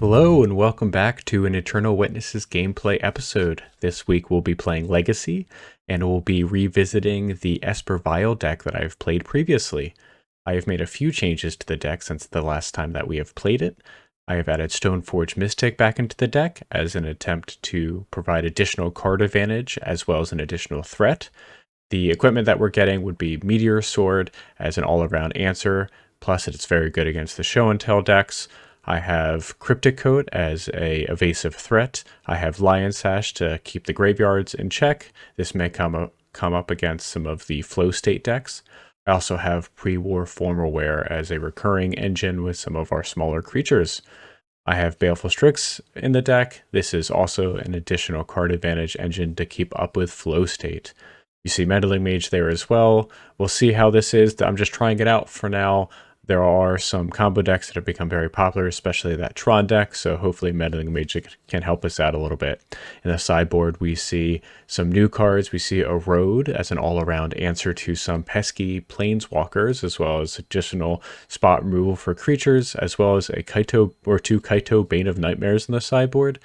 Hello and welcome back to an Eternal Witnesses gameplay episode. This week we'll be playing Legacy and we'll be revisiting the Esper Vial deck that I've played previously. I have made a few changes to the deck since the last time that we have played it. I have added Stoneforge Mystic back into the deck as an attempt to provide additional card advantage as well as an additional threat. The equipment that we're getting would be Meteor Sword as an all-around answer, plus it's very good against the Show and Tell decks. I have Cryptic Coat as a evasive threat. I have Lion Sash to keep the graveyards in check. This may come up against some of the flow state decks. I also have Pre-War Formal Wear as a recurring engine with some of our smaller creatures. I have Baleful Strix in the deck. This is also an additional card advantage engine to keep up with flow state. You see Meddling Mage there as well. We'll see how this is. I'm just trying it out for now. There are some combo decks that have become very popular, especially that Tron deck, so hopefully Meddling Mage can help us out a little bit. In the sideboard, we see some new cards. We see a Road as an all-around answer to some pesky Planeswalkers, as well as additional spot removal for creatures, as well as a Kaito or two Kaito Bane of Nightmares in the sideboard.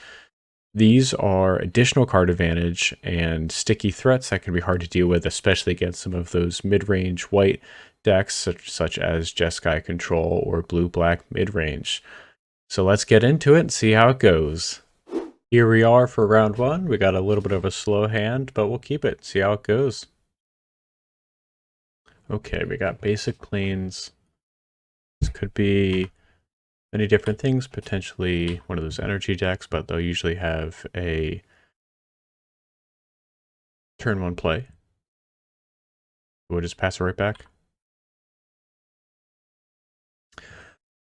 These are additional card advantage and sticky threats that can be hard to deal with, especially against some of those mid-range white decks such as Jeskai Control or Blue-Black Midrange. So let's get into it and see how it goes. Here we are for round one. We got a little bit of a slow hand, but we'll keep it, see how it goes. Okay, we got basic planes. This could be many different things, potentially one of those energy decks, but they'll usually have a turn one play. We'll just pass it right back.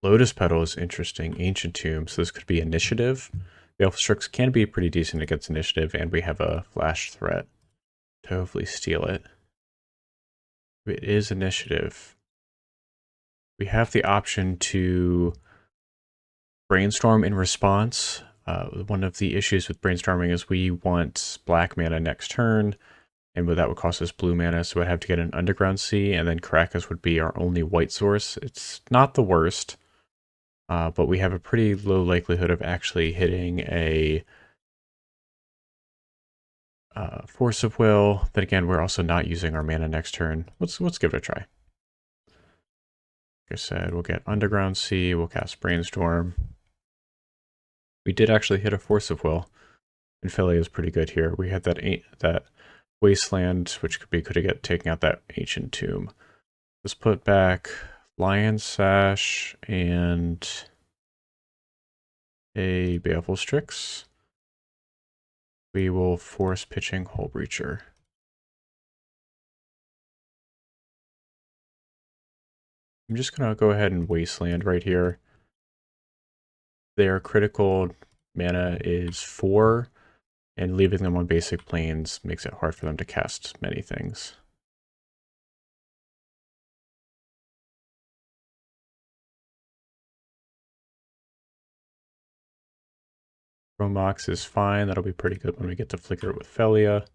Lotus Petal is interesting. Ancient Tomb, so this could be initiative. Baleful Strix can be pretty decent against initiative, and we have a flash threat to hopefully steal it. If it is initiative, we have the option to brainstorm in response. One of the issues with brainstorming is we want black mana next turn, and that would cost us blue mana, so I'd have to get an Underground Sea, and then Karakas would be our only white source. It's not the worst, but we have a pretty low likelihood of actually hitting a Force of Will. Then again, we're also not using our mana next turn. Let's give it a try. Like I said, we'll get Underground Sea, we'll cast Brainstorm. We did actually hit a Force of Will, and Philly is pretty good here. We had that Wasteland, which could have taken out that Ancient Tomb. Let's put back Lion Sash and a Baleful Strix. We will force pitching Hull Breacher. I'm just going to go ahead and Wasteland right here. Their critical mana is 4, and leaving them on basic planes makes it hard for them to cast many things. Romox is fine. That'll be pretty good when we get to flicker it with Felia.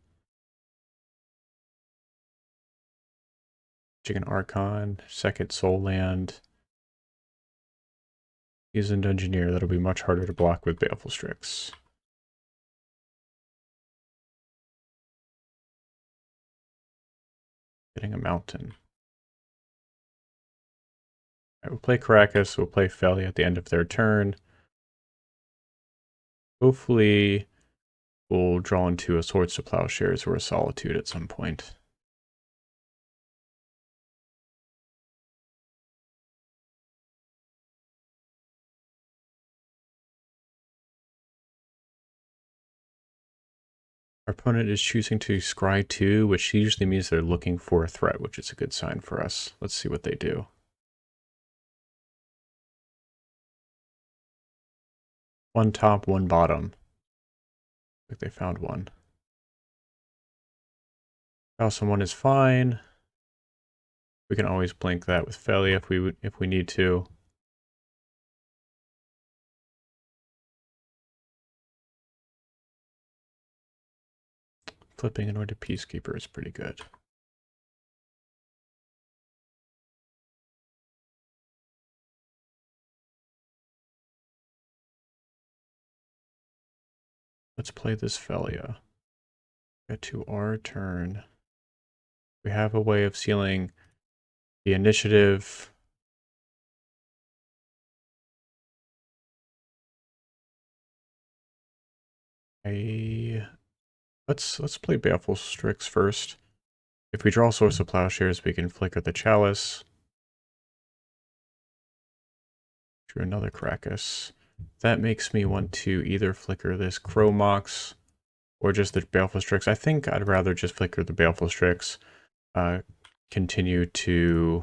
Chicken Archon, second Soul Land. Seasoned Engineer, that'll be much harder to block with Baleful Strix. Getting a Mountain. All right, we'll play Karakas, we'll play Felia at the end of their turn. Hopefully, we'll draw into a Swords to Plowshares or a Solitude at some point. Our opponent is choosing to scry 2, which usually means they're looking for a threat, which is a good sign for us. Let's see what they do. One top, one bottom. I think they found one. Also, one is fine. We can always blink that with Felia if we need to. Flipping an Anointed Peacekeeper is pretty good. Let's play this Velia. Get to our turn. We have a way of sealing the initiative. Let's play Baleful Strix first. If we draw Source of Plowshares, we can flicker the Chalice. Drew another Krakus. That makes me want to either flicker this Crow Mox or just the Baleful Strix. I think I'd rather just flicker the Baleful Strix. Continue to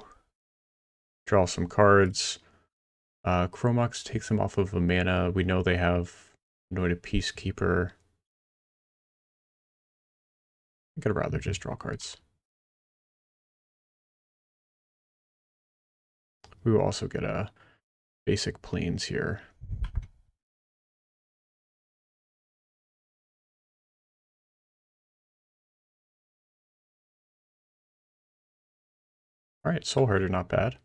draw some cards. Crow Mox takes them off of a mana. We know they have Anointed Peacekeeper. I think I'd rather just draw cards. We will also get a basic planes here. All right, Soul Herder, not bad.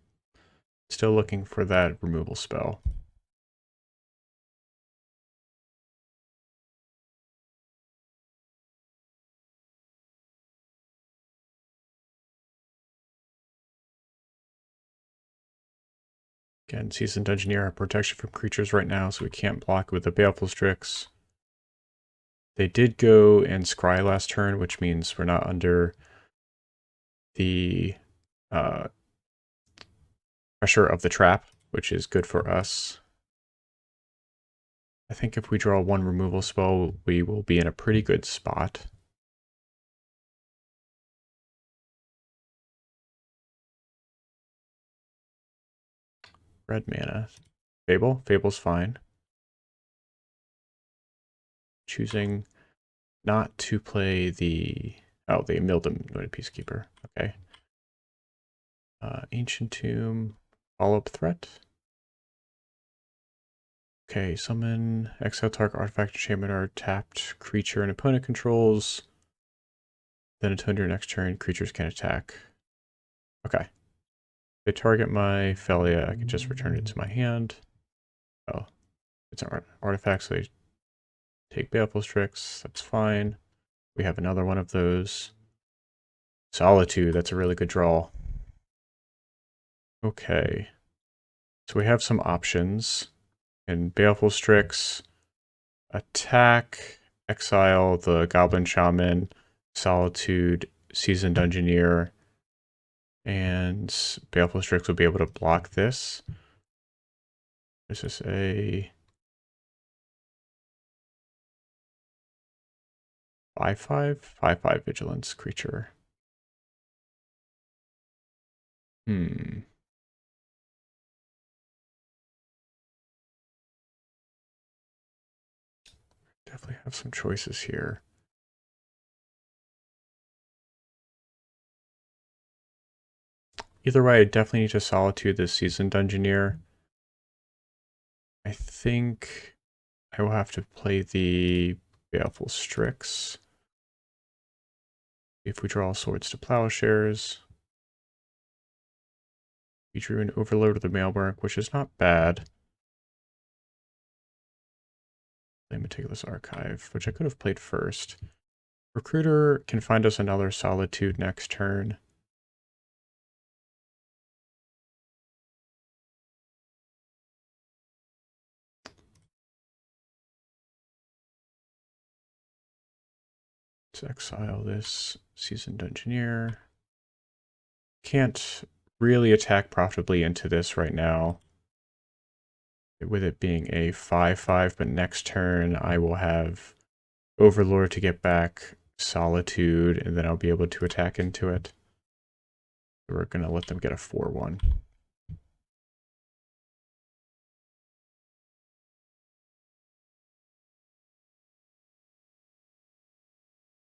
Still looking for that removal spell. Again, Seasoned Engineer have protection from creatures right now, so we can't block with the Baleful Strix. They did go and scry last turn, which means we're not under the pressure of the trap, which is good for us. I think if we draw one removal spell, we will be in a pretty good spot. Red mana. Fable? Fable's fine. Choosing not to play the... Oh, they milled them. Anointed Peacekeeper. Okay. Ancient Tomb. Follow-up threat. Okay, summon exile target artifact enchantment or tapped creature and opponent controls. Then until your next turn, creatures can attack. Okay. If they target my Velia, I can just return it to my hand. Oh, it's an artifact, so they take Baleful Strix. That's fine. We have another one of those. Solitude, that's a really good draw. Okay. So we have some options. And Baleful Strix, attack, exile the Goblin Shaman, Solitude, Seasoned Engineer, and Baleful Strix will be able to block this. This is a 5/5 vigilance creature. Definitely have some choices here. Either way, I definitely need to Solitude this Seasoned Engineer. I think I will have to play the Baleful Strix. If we draw Swords to Plowshares. We drew an Overload of the Mailwork, which is not bad. Play Meticulous Archive, which I could have played first. Recruiter can find us another Solitude next turn. Let's exile this Seasoned Engineer. Can't really attack profitably into this right now, with it being a 5/5, but next turn I will have Overlord to get back Solitude, and then I'll be able to attack into it. We're going to let them get a 4/1.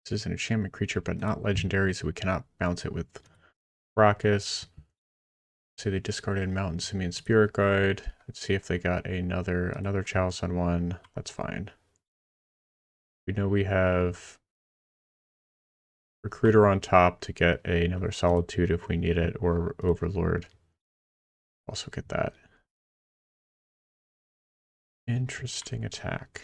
This is an enchantment creature, but not legendary, so we cannot bounce it with Raucous. Say they discarded Mountain Simian Spirit Guide. Let's see if they got another Chalice on one. That's fine. We know we have Recruiter on top to get another Solitude if we need it, or Overlord. Also get that. Interesting attack.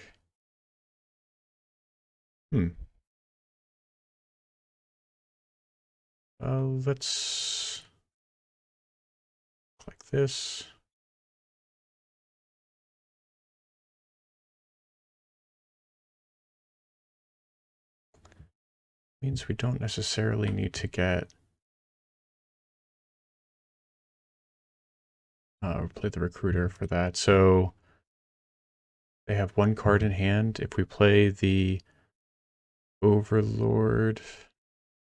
Let's click this. Means we don't necessarily need to get play the recruiter for that. So they have one card in hand. If we play the Overlord,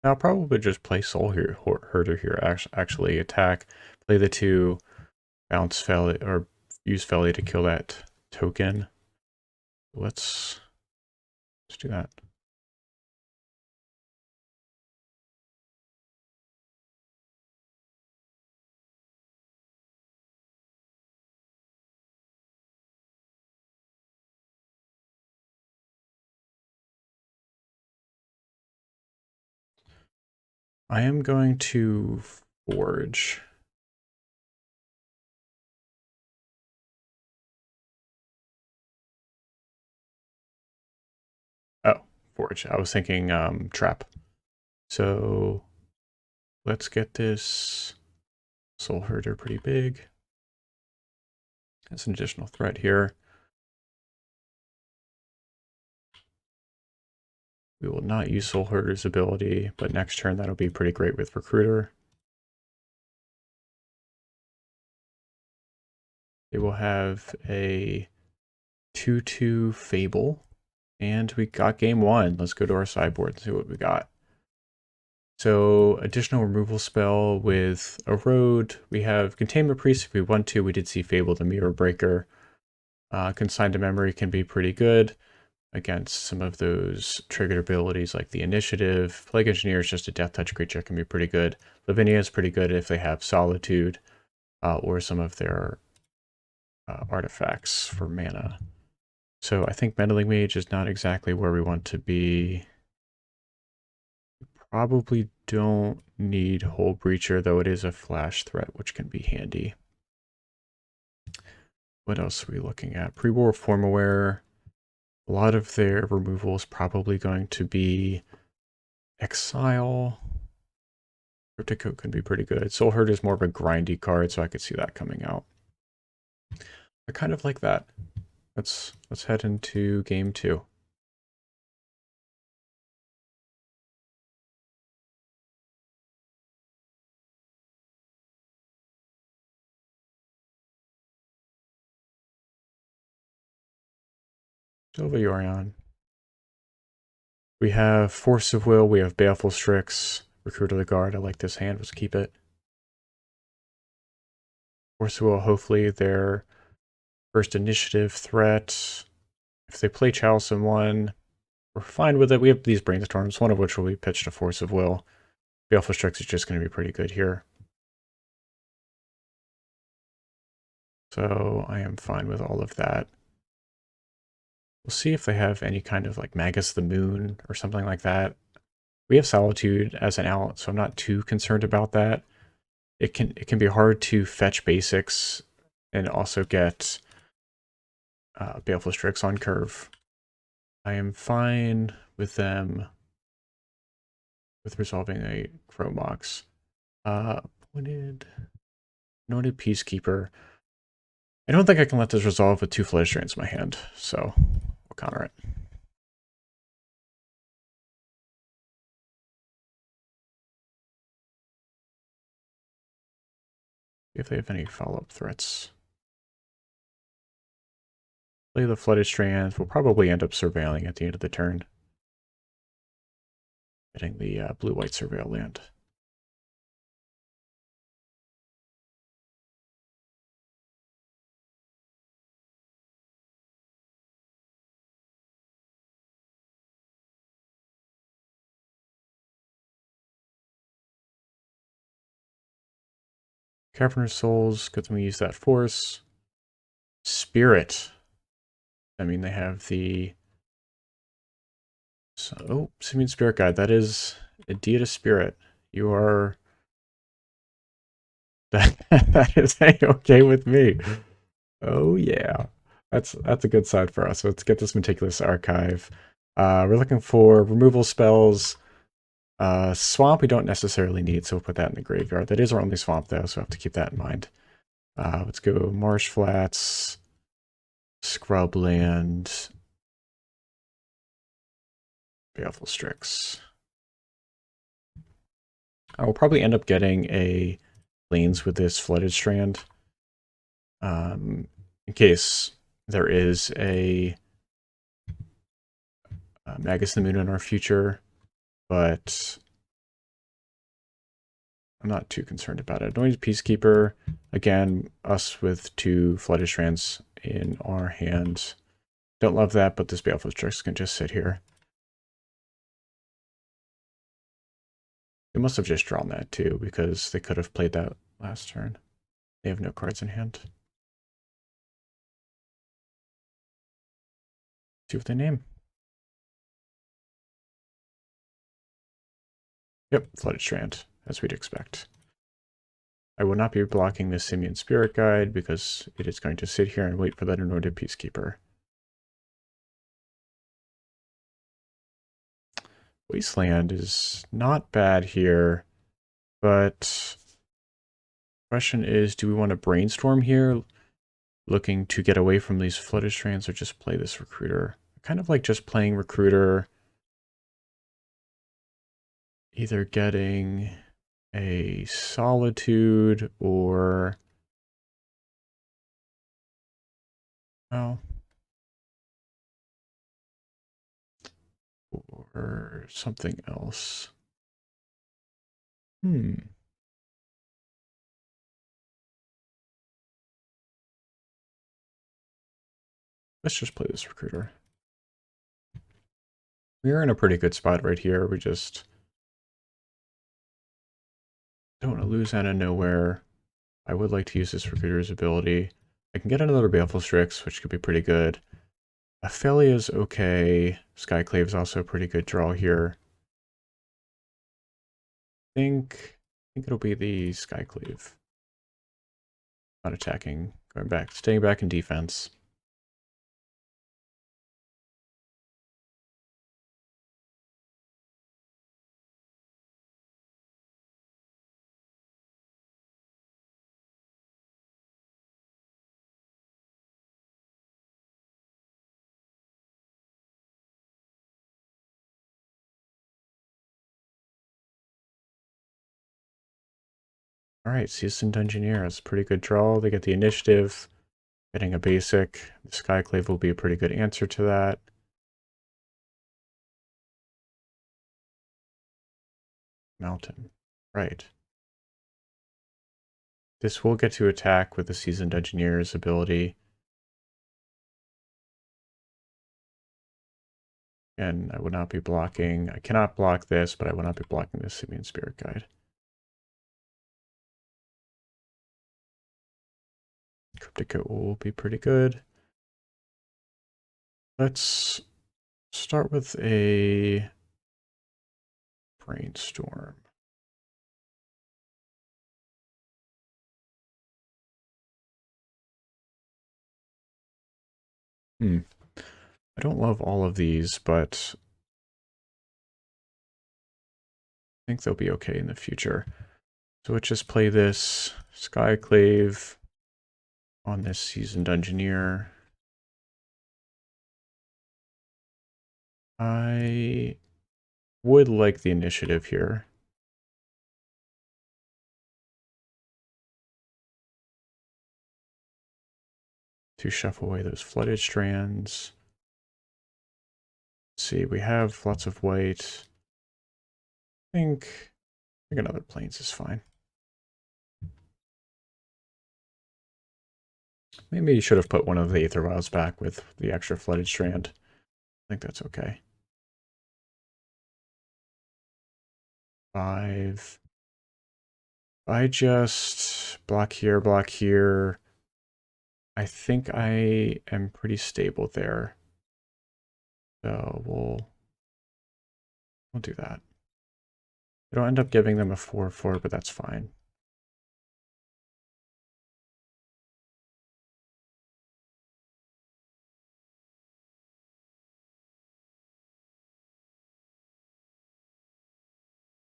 I'll probably just play Soul Herder here. Actually attack, play the 2, bounce Felly, or use Felly to kill that token. Let's do that. I am going to forge. Oh, forge. I was thinking trap. So let's get this Soul Herder pretty big. That's an additional threat here. We will not use Soul Herder's ability, but next turn that'll be pretty great with Recruiter. They will have a 2/2 Fable. And we got game 1. Let's go to our sideboard and see what we got. So additional removal spell with Erode. We have Containment Priest if we want to. We did see Fable the Mirror Breaker. Consign to Memory can be pretty good against some of those triggered abilities like the Initiative. Plague Engineer is just a Death Touch creature, can be pretty good. Lavinia is pretty good if they have Solitude or some of their artifacts for mana. So I think Meddling Mage is not exactly where we want to be. Probably don't need Hole Breacher, though it is a flash threat, which can be handy. What else are we looking at? Pre-War Formaware. A lot of their removal is probably going to be Exile. Cryptic Coat can be pretty good. Soul Herd is more of a grindy card, so I could see that coming out. I kind of like that. Let's head into game 2. Esper Yorion. We have Force of Will, we have Baleful Strix, Recruit of the Guard. I like this hand, let's keep it. Force of Will, hopefully their first initiative threat. If they play Chalice in 1, we're fine with it. We have these Brainstorms, one of which will be pitched to Force of Will. Baleful Strix is just going to be pretty good here. So I am fine with all of that. We'll see if they have any kind of like Magus the Moon or something like that. We have Solitude as an out, so I'm not too concerned about that. It can be hard to fetch basics and also get Baleful Strix on curve. I am fine with them with resolving a Chromox. Anointed Peacekeeper. I don't think I can let this resolve with 2 Fledge Drains in my hand, so we'll counter it. If they have any follow-up threats. Play the Flooded Strands. We'll probably end up surveilling at the end of the turn. Getting the blue-white surveil land. Caverner's Souls, good thing we use that force. Spirit. I mean, they have the... So, Simian Spirit Guide. That is a Deity Spirit. You are... that is okay with me. Oh, yeah. That's a good side for us. So let's get this Meticulous Archive. We're looking for removal spells. Swamp we don't necessarily need, so we'll put that in the graveyard. That is our only swamp, though, so I have to keep that in mind. Let's go Marsh Flats, Scrubland, Baleful Strix. I will probably end up getting a Plains with this Flooded Strand. In case there is a Magus the Moon in our future, but I'm not too concerned about it. Noise Peacekeeper, again, us with 2 Flooded Strands in our hands. Don't love that, but this Baleful Strix can just sit here. They must have just drawn that too, because they could have played that last turn. They have no cards in hand. See what they name. Yep, Flooded Strand, as we'd expect. I will not be blocking this Simian Spirit Guide because it is going to sit here and wait for that Anointed Peacekeeper. Wasteland is not bad here, but the question is, do we want to brainstorm here, looking to get away from these Flooded Strands, or just play this Recruiter? I kind of like just playing Recruiter, either getting a Solitude or, well, or something else. Let's just play this Recruiter. We're in a pretty good spot right here. We just don't want to lose out of nowhere. I would like to use this Recruiter's ability. I can get another Baleful Strix, which could be pretty good. Ophelia is okay. Skyclave is also a pretty good draw here. I think it'll be the Skyclave. Not attacking, going back, staying back in defense. All right, Seasoned Engineer is a pretty good draw. They get the initiative. Getting a basic. The Skyclave will be a pretty good answer to that. Mountain. Right. This will get to attack with the Seasoned Engineer's ability. And I would not be blocking. I cannot block this, but I will not be blocking the Simian Spirit Guide. Cryptic Coat will be pretty good. Let's start with a Brainstorm. I don't love all of these, but I think they'll be okay in the future. So let's just play this Skyclave on this Seasoned Engineer. I would like the initiative here. To shuffle away those Flooded Strands. Let's see, we have lots of white. I think another Plains is fine. Maybe you should have put one of the Aether Vials back with the extra Flooded Strand. I think that's okay. 5. I just block here. I think I am pretty stable there. So we'll do that. It'll end up giving them a 4/4, but that's fine.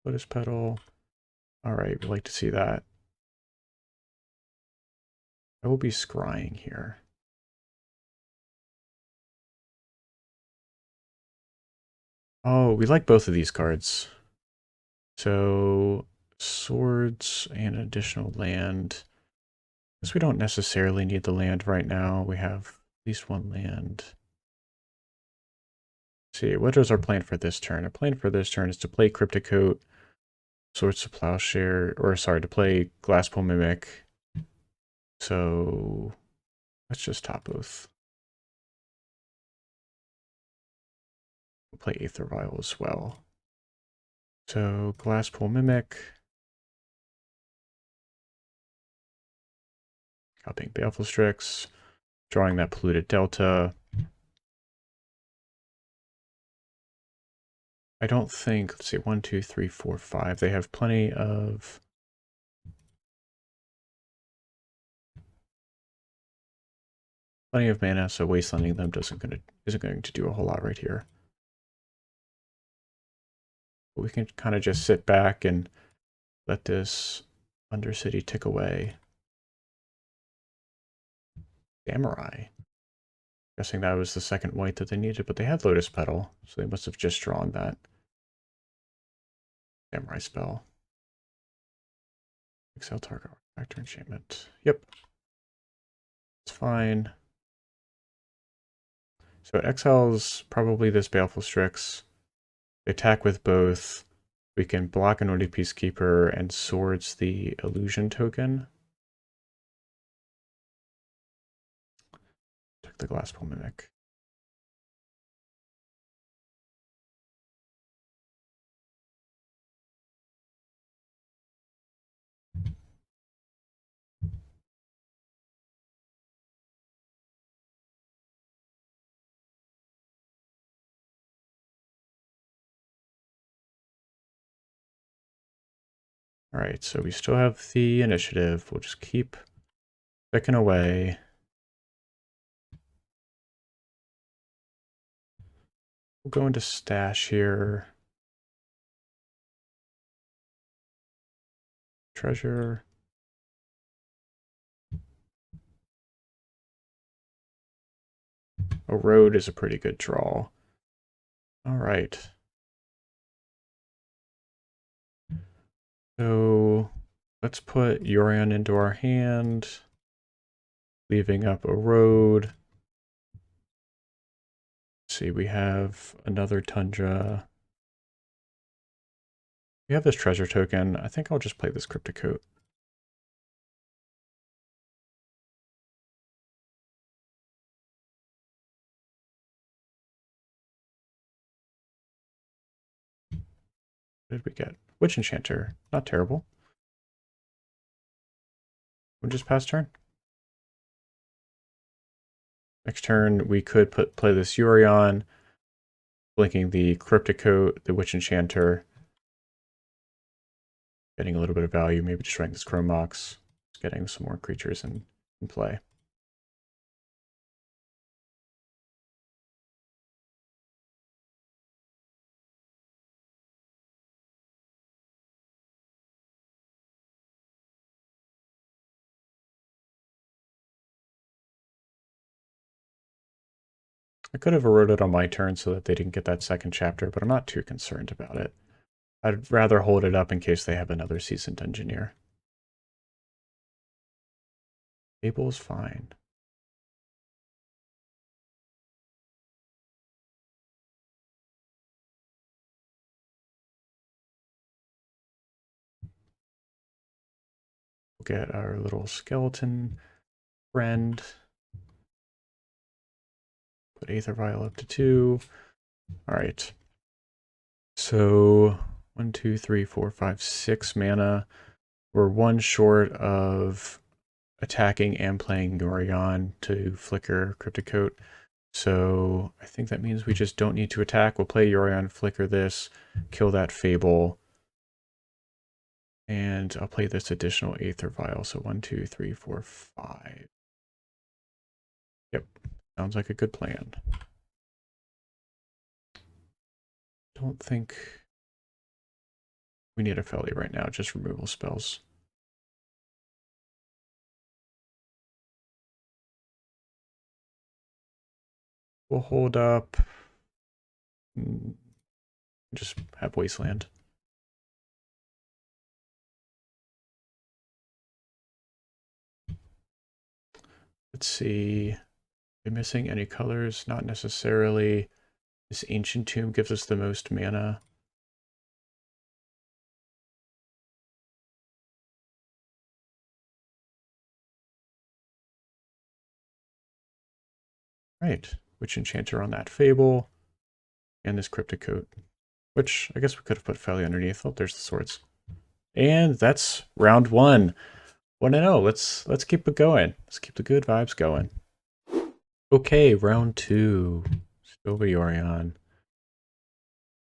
Lotus Petal. All right, we'd like to see that. I will be scrying here. Oh, we like both of these cards. So swords and additional land. Because we don't necessarily need the land right now. We have at least one land. Let's see, what is our plan for this turn? Our plan for this turn is to play Crypticoat, Swords to Plowshare, or sorry, to play Glasspool Mimic. So let's just top both. We'll play Aether Vial as well. So Glasspool Mimic. Copying Baleful Strix. Drawing that Polluted Delta. I don't think, let's see, 1, 2, 3, 4, 5. They have plenty of mana, so wastelanding them isn't going to do a whole lot right here. But we can kind of just sit back and let this Undercity tick away. Samurai. Guessing that was the second white that they needed, but they had Lotus Petal, so they must have just drawn that Samurai spell. Exile target artifact enchantment. Yep. It's fine. So it exiles probably this Baleful Strix. They attack with both. We can block an Order Peacekeeper and swords the illusion token. Took the Glasspool Mimic. All right, so we still have the initiative. We'll just keep picking away. We'll go into stash here. Treasure. A road is a pretty good draw. All right. So let's put Yorion into our hand, leaving up a road. Let's see, we have another Tundra. We have this treasure token. I think I'll just play this Crypticoat. What did we get? Witch Enchanter. Not terrible. We'll just pass turn. Next turn, we could play this Yorion, blinking the Crypticoat, the Witch Enchanter, getting a little bit of value, maybe destroying this Chrome Mox, getting some more creatures in play. I could have eroded on my turn so that they didn't get that second chapter, but I'm not too concerned about it. I'd rather hold it up in case they have another Seasoned Engineer. Fable is fine. We'll get our little skeleton friend. Put Aether Vial up to 2. All right. So 1, 2, 3, 4, 5, 6 mana. We're one short of attacking and playing Yorion to flicker Crypticoat. So I think that means we just don't need to attack. We'll play Yorion, flicker this, kill that Fable. And I'll play this additional Aether Vial. So 1, 2, 3, 4, 5. Yep, sounds like a good plan. Don't think We need a Felly right now, just removal spells. We'll hold up. Just have Wasteland. Let's see. Are we missing any colors? Not necessarily. This Ancient Tomb gives us the most mana. Right. Witch Enchanter on that Fable. And this Cryptic Coat. Which I guess we could have put Felly underneath. Oh, there's the swords. And that's round 1. 1-0. Let's keep it going. Let's keep the good vibes going. Okay, round 2. Esper Yorion.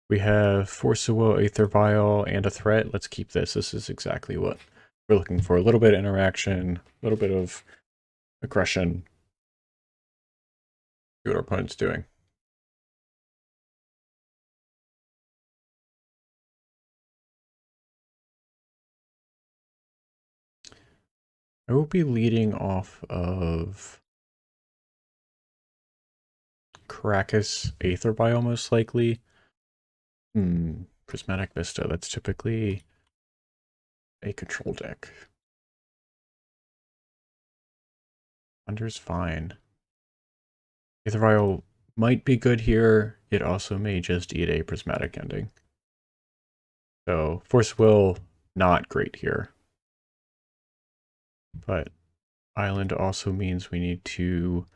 We have Force of Will, Aether Vial, and a threat. Let's keep this. This is exactly what we're looking for. A little bit of interaction, a little bit of aggression. See what our opponent's doing. I will be leading off of Caracas Aether Vial most likely. Prismatic Vista, that's typically a control deck. Under's fine. Aether Vial might be good here. It also may just eat a Prismatic Ending. So Force Will, not great here. But Island also means we need to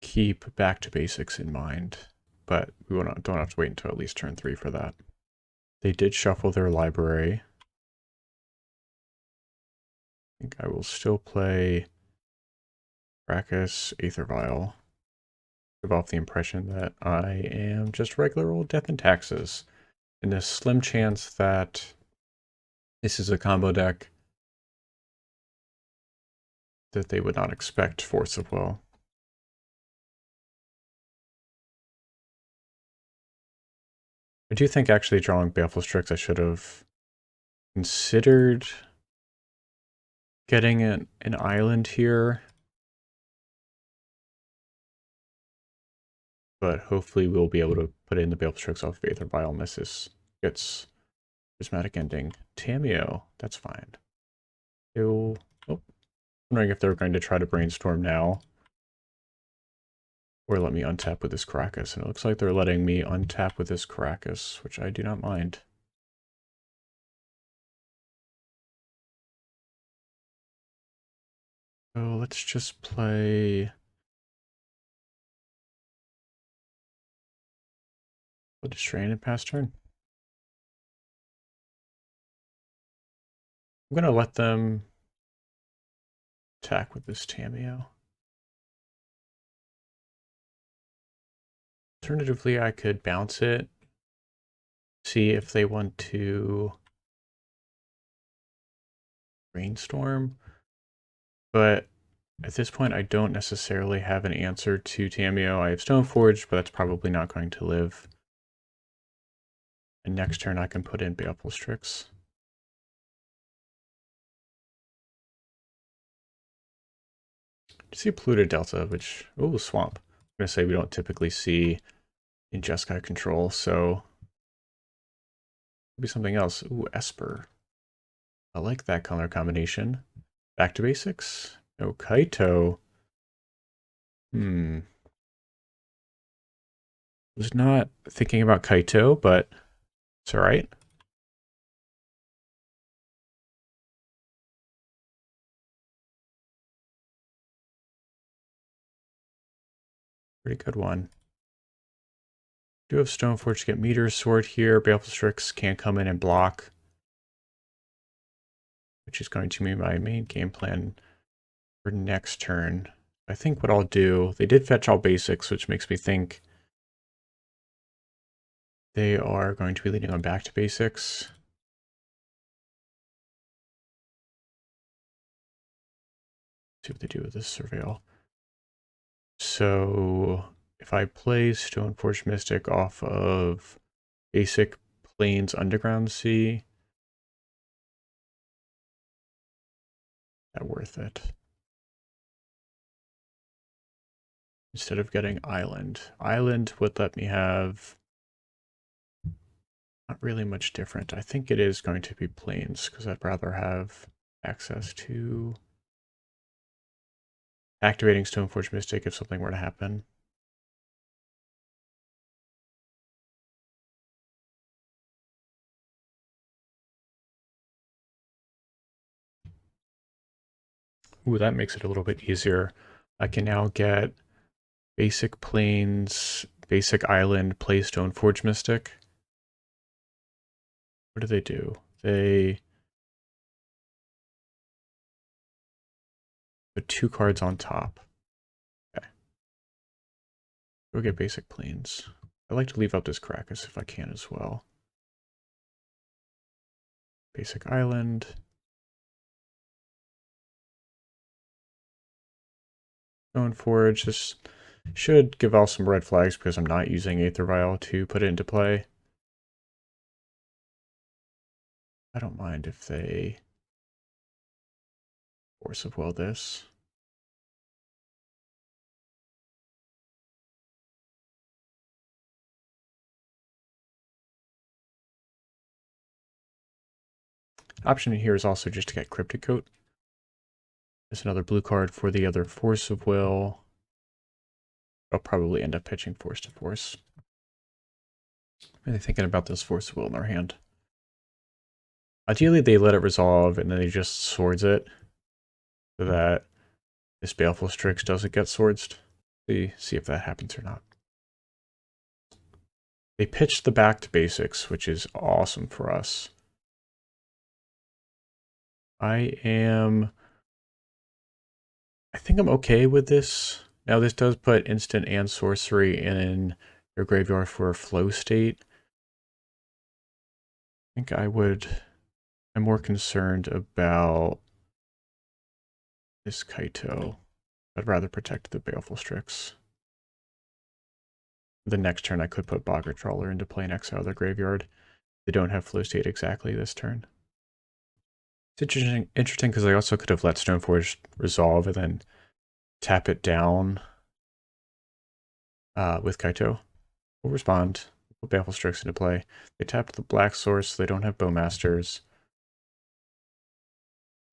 keep back to basics in mind. But we don't have to wait until at least turn 3 for that. They did shuffle their library. I think I will still play Brackus, Aether Vial. Give off the impression that I am just regular old Death and Taxes. And the slim chance that this is a combo deck that they would not expect Force of Will. I do think actually drawing Baleful Strix I should have considered getting an island here. But hopefully we'll be able to put in the Baleful Strix off of Aether Vial unless this gets Prismatic Ending. Tamiyo, that's fine. Oh, wondering if they're going to try to brainstorm now. Or let me untap with this Caracas. And it looks like they're letting me untap with this Caracas, which I do not mind. So let's just play... Blood Strain and pass turn. I'm going to let them attack with this Tamiyo. Alternatively, I could bounce it, see if they want to Brainstorm, but at this point I don't necessarily have an answer to Tamiyo. I have Stoneforge, but that's probably not going to live. And next turn I can put in Baleful Strix. See a Polluted Delta, which, oh, Swamp. I'm going to say we don't typically see in Jeskai control, so maybe something else. Ooh, Esper. I like that color combination. Back to basics. No Kaito. Was not thinking about Kaito, but it's alright. Pretty good one. Do have Stoneforge to get Meteor's Sword here. Baleful Strix can come in and block, which is going to be my main game plan for next turn. I think what I'll do, they did fetch all basics, which makes me think they are going to be leading on back to basics. See what they do with this Surveil. So if I play Stoneforge Mystic off of basic Plains Underground Sea, that worth it? Instead of getting Island. Island would let me have not really much different. I think it is going to be Plains, because I'd rather have access to activating Stoneforge Mystic if something were to happen. Ooh, that makes it a little bit easier. I can now get basic Plains, basic Island, play Stoneforge Mystic. What do they do? They put 2 cards on top. Okay. Go get basic Plains. I like to leave out this Krakus if I can as well. Basic Island. Stoneforge. This should give off some red flags because I'm not using Esper Vial to put it into play. I don't mind if they Force of Will this. Option here is also just to get Cryptic Coat. There's another blue card for the other Force of Will. I'll probably end up pitching Force to Force. Really thinking about this Force of Will in their hand. Ideally, they let it resolve and then they just swords it so that this Baleful Strix doesn't get swordsed. See if that happens or not. They pitched the back to basics, which is awesome for us. I think I'm okay with this. Now this does put instant and sorcery in your graveyard for a flow state. I think I'm more concerned about this Kaito. I'd rather protect the Baleful Strix. The next turn I could put Boggart Trawler into play and exile their graveyard. They don't have flow state exactly this turn. It's interesting because I also could have let Stoneforge resolve and then tap it down with Kaito. We'll respond. We'll put Baleful Strix into play. They tapped the black source, so they don't have Bowmasters.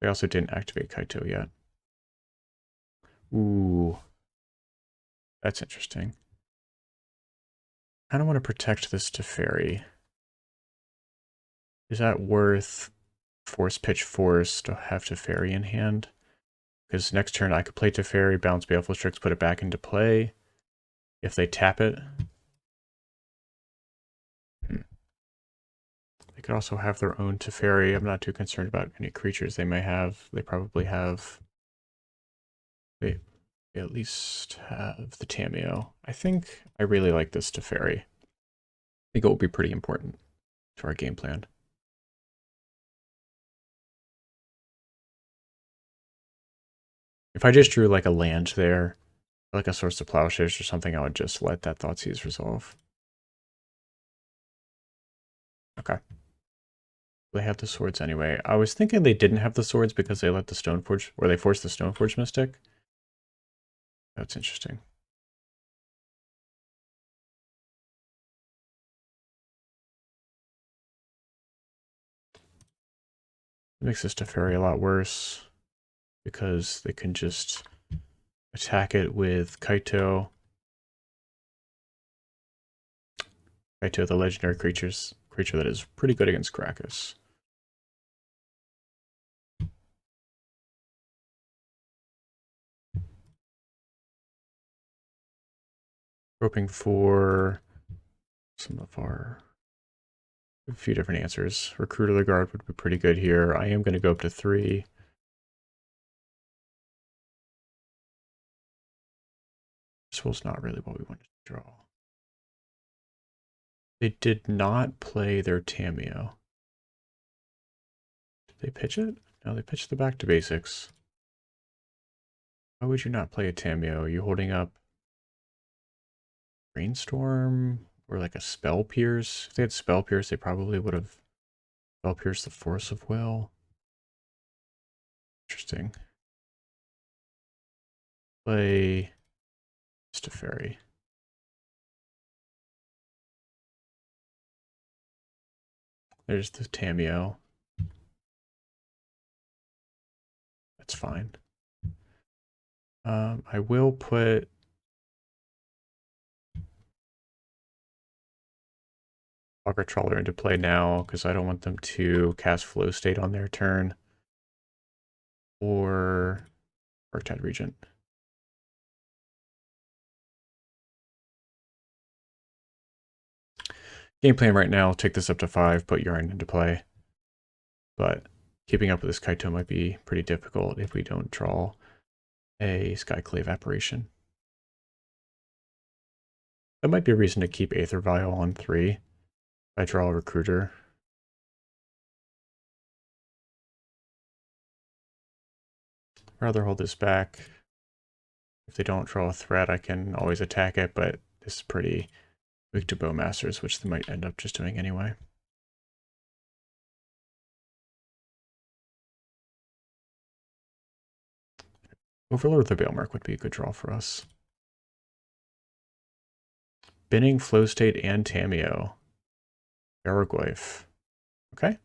They also didn't activate Kaito yet. Ooh. That's interesting. I kind of want to protect this Teferi. Is that worth Force Pitch Force to have Teferi in hand? Because next turn I could play Teferi, bounce Baleful Strix, put it back into play. If they tap it. They could also have their own Teferi. I'm not too concerned about any creatures they may have. They probably have... They at least have the Tamiyo. I think I really like this Teferi. I think it will be pretty important to our game plan. If I just drew like a land there, like a Source of Plowshares or something, I would just let that Thoughtseize resolve. Okay. They have the swords anyway. I was thinking they didn't have the swords because they let the Stoneforge, or they forced the Stoneforge Mystic. That's interesting. It makes this Teferi a lot worse because they can just attack it with Kaito. Kaito, the legendary creature that is pretty good against Krakus. Hoping for some of a few different answers. Recruit of the Guard would be pretty good here. I am going to go up to 3. This was not really what we wanted to draw. They did not play their Tamiyo. Did they pitch it? No, they pitched the back to basics. Why would you not play a Tamiyo? Are you holding up Brainstorm or like a Spell Pierce? If they had Spell Pierce, they probably would have Spell Pierced the Force of Will. Interesting. play just a fairy. There's the Tamiyo. That's fine. I will put Augur Trawler into play now because I don't want them to cast Flow State on their turn. Or Arctide Regent. Game plan right now, take this up to 5, put Yorion into play. But keeping up with this Kaito might be pretty difficult if we don't draw a Skyclave Apparition. That might be a reason to keep Esper Vial on 3. I draw a Recruiter. Rather hold this back. If they don't draw a threat, I can always attack it, but this is pretty weak to Bowmasters, which they might end up just doing anyway. Overlord of the Bailmark would be a good draw for us. Binning, Flow State, and Tamiyo. Baraglyph. Okay.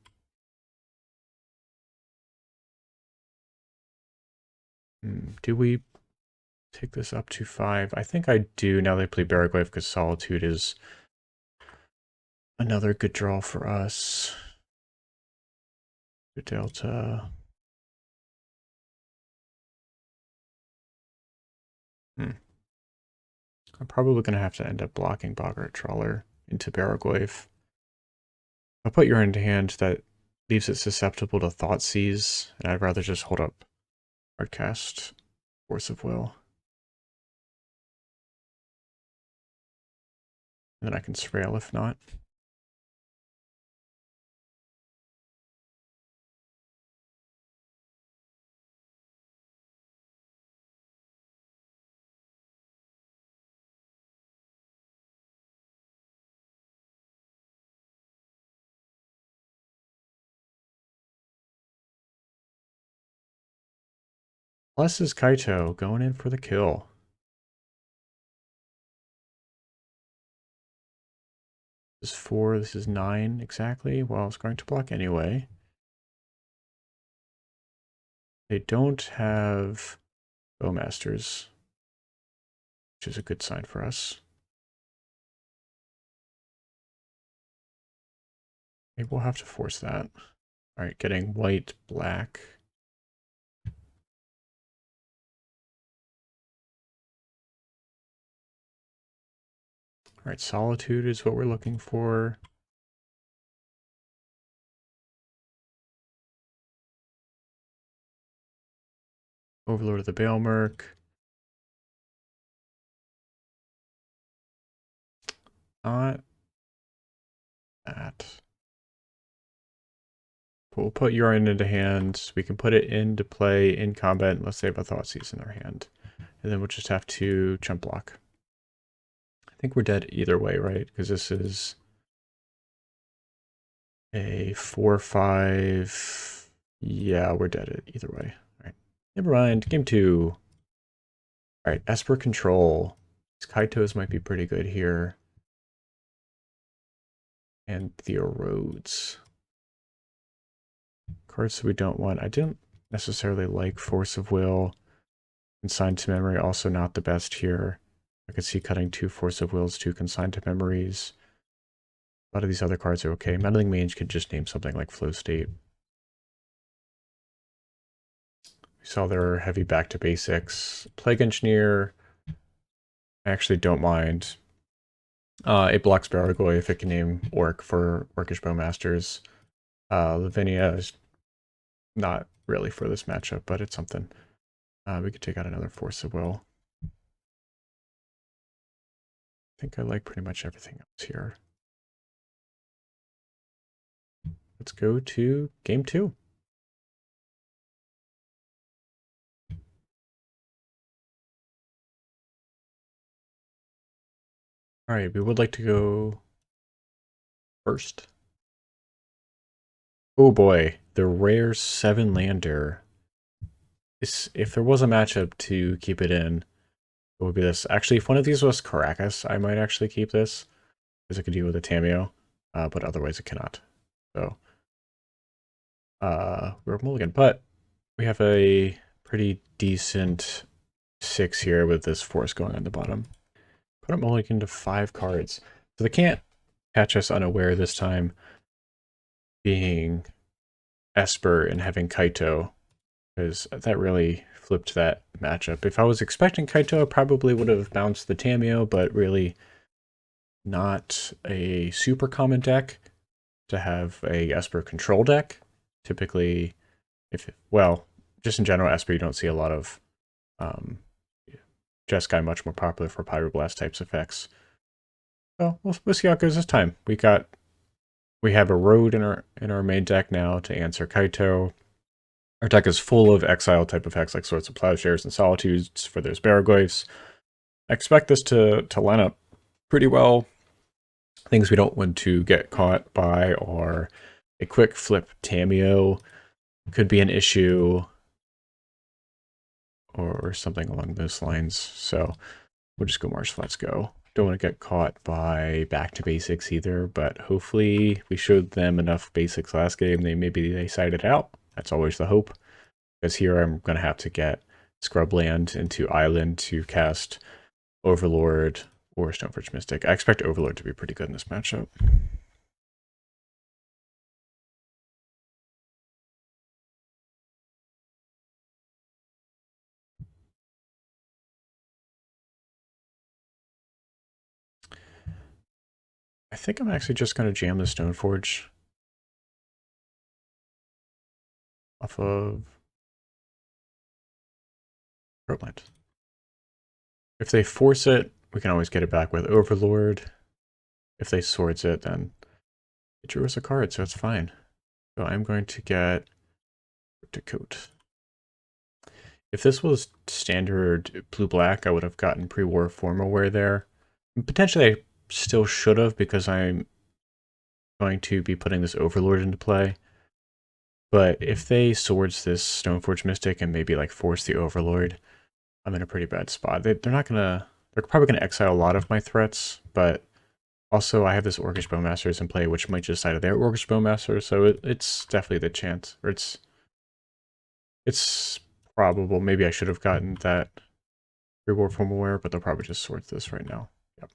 Do we take this up to 5? I think I do now they play Baraglyph because Solitude is another good draw for us. Good Delta. I'm probably going to have to end up blocking Boggart Trawler into Baraglyph. I'll put your into hand that leaves it susceptible to Thoughtseize, and I'd rather just hold up Hardcast Force of Will. And then I can Surveil if not. Plus is Kaito going in for the kill. This is 4, this is 9 exactly. Well, it's going to block anyway. They don't have Bowmasters, which is a good sign for us. Maybe we'll have to force that. All right, getting white, black. All right, Solitude is what we're looking for. Overlord of the Bailmark. Not that. But we'll put Yorion into hand. We can put it into play in combat unless they have a Thoughtseize in their hand. And then we'll just have to chump block. I think we're dead either way, right? Because this is a 4-5. Yeah, we're dead either way. All right. Never mind. Game 2. All right, Esper Control. These Kaitos might be pretty good here. And Theo Rhodes. Cards we don't want. I didn't necessarily like Force of Will. Consigned to Memory, also not the best here. I could see cutting 2 Force of Wills, 2 Consigned to Memories. A lot of these other cards are okay. Meddling Mage could just name something like Flow State. We saw their heavy back to basics. Plague Engineer, I actually don't mind. It blocks Baraglyph if it can name Orc for Orcish Bowmasters. Lavinia is not really for this matchup, but it's something. We could take out another Force of Will. I think I like pretty much everything else here. Let's go to game 2. All right, we would like to go first. Oh boy, the rare 7-lander. If there was a matchup to keep it in, It would be this. Actually, if one of these was Caracas, I might actually keep this because it could deal with a Tameo, but otherwise it cannot. So we're mulligan, but we have a pretty decent 6 here with this force going on the bottom. Put a mulligan to 5 cards. So they can't catch us unaware this time, being Esper and having Kaito, because that really flipped that matchup. If I was expecting Kaito, I probably would have bounced the Tameo, but really not a super common deck to have a Esper control deck. Typically, well, just in general, Esper, you don't see a lot of Jeskai, much more popular for Pyroblast types effects. Well, we'll see how it goes this time. We have a road in our main deck now to answer Kaito. Our deck is full of exile type effects like Swords of Plowshares and Solitudes for those Baraglyphs. I expect this to line up pretty well. Things we don't want to get caught by are a quick flip Tameo could be an issue, or something along those lines. So we'll just go Marsh, let's go. Don't want to get caught by back to basics either, but hopefully we showed them enough basics last game. Maybe they sided out. That's always the hope. Because here I'm going to have to get Scrubland into Island to cast Overlord or Stoneforge Mystic. I expect Overlord to be pretty good in this matchup. I think I'm actually just going to jam the Stoneforge off of Scrubland. If they force it, we can always get it back with Overlord. If they swords it, then it drew us a card, so it's fine. So I'm going to get Dakota. If this was standard blue-black, I would have gotten pre-war Formaware there. Potentially I still should have, because I'm going to be putting this Overlord into play. But if they swords this Stoneforge Mystic and maybe like force the Overlord, I'm in a pretty bad spot. They're probably gonna exile a lot of my threats, but also I have this Orcish Bowmasters in play, which might just side of their Orcish Bowmaster, so it's definitely the chance, or it's probable. Maybe I should have gotten that reward from Aware, but they'll probably just sort this right now. Yep.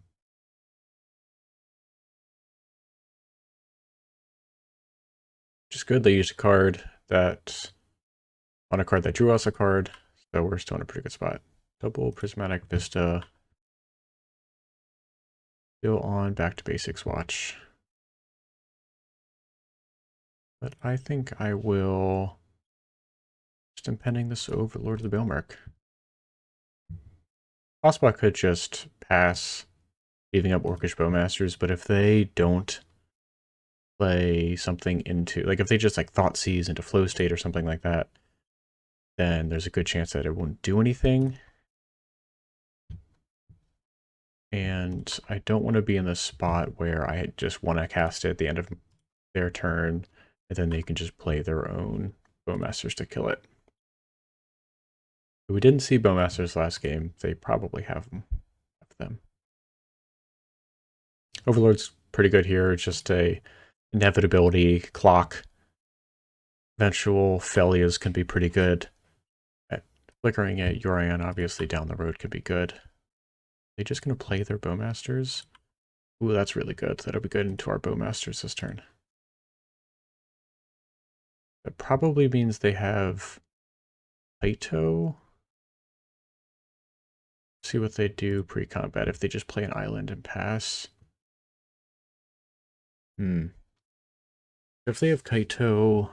Which is good. They used a card that on a card that drew us a card, so we're still in a pretty good spot. Double Prismatic Vista. Still on back to basics watch. But I think I will, just impending this Overlord of the Bailmark. Possible I could just pass leaving up Orcish Bowmasters, but if they don't play something into, like if they just like Thoughtseize into Flow State or something like that, then there's a good chance that it won't do anything. And I don't want to be in the spot where I just want to cast it at the end of their turn, and then they can just play their own Bowmasters to kill it. We didn't see Bowmasters last game. They probably have them. Overlord's pretty good here. It's just a inevitability clock. Eventual Felias can be pretty good. Flickering at Yorion, obviously, down the road could be good. They just going to play their Bowmasters? Ooh, that's really good. That'll be good into our Bowmasters this turn. That probably means they have Kaito. See what they do pre-combat if they just play an island and pass. If they have Kaito,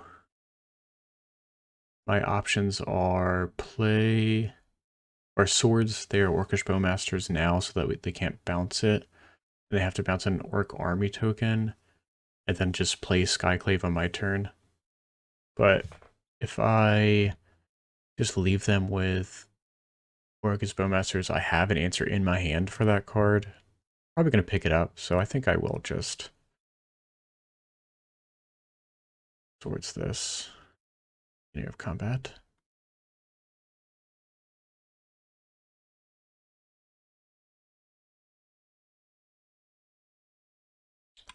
my options are play or swords their Orcish Bowmasters now so that they can't bounce it. They have to bounce an Orc Army token and then just play Skyclave on my turn. But if I just leave them with Orcish Bowmasters, I have an answer in my hand for that card. Probably going to pick it up, so I think I will just swords this. Beginning of combat.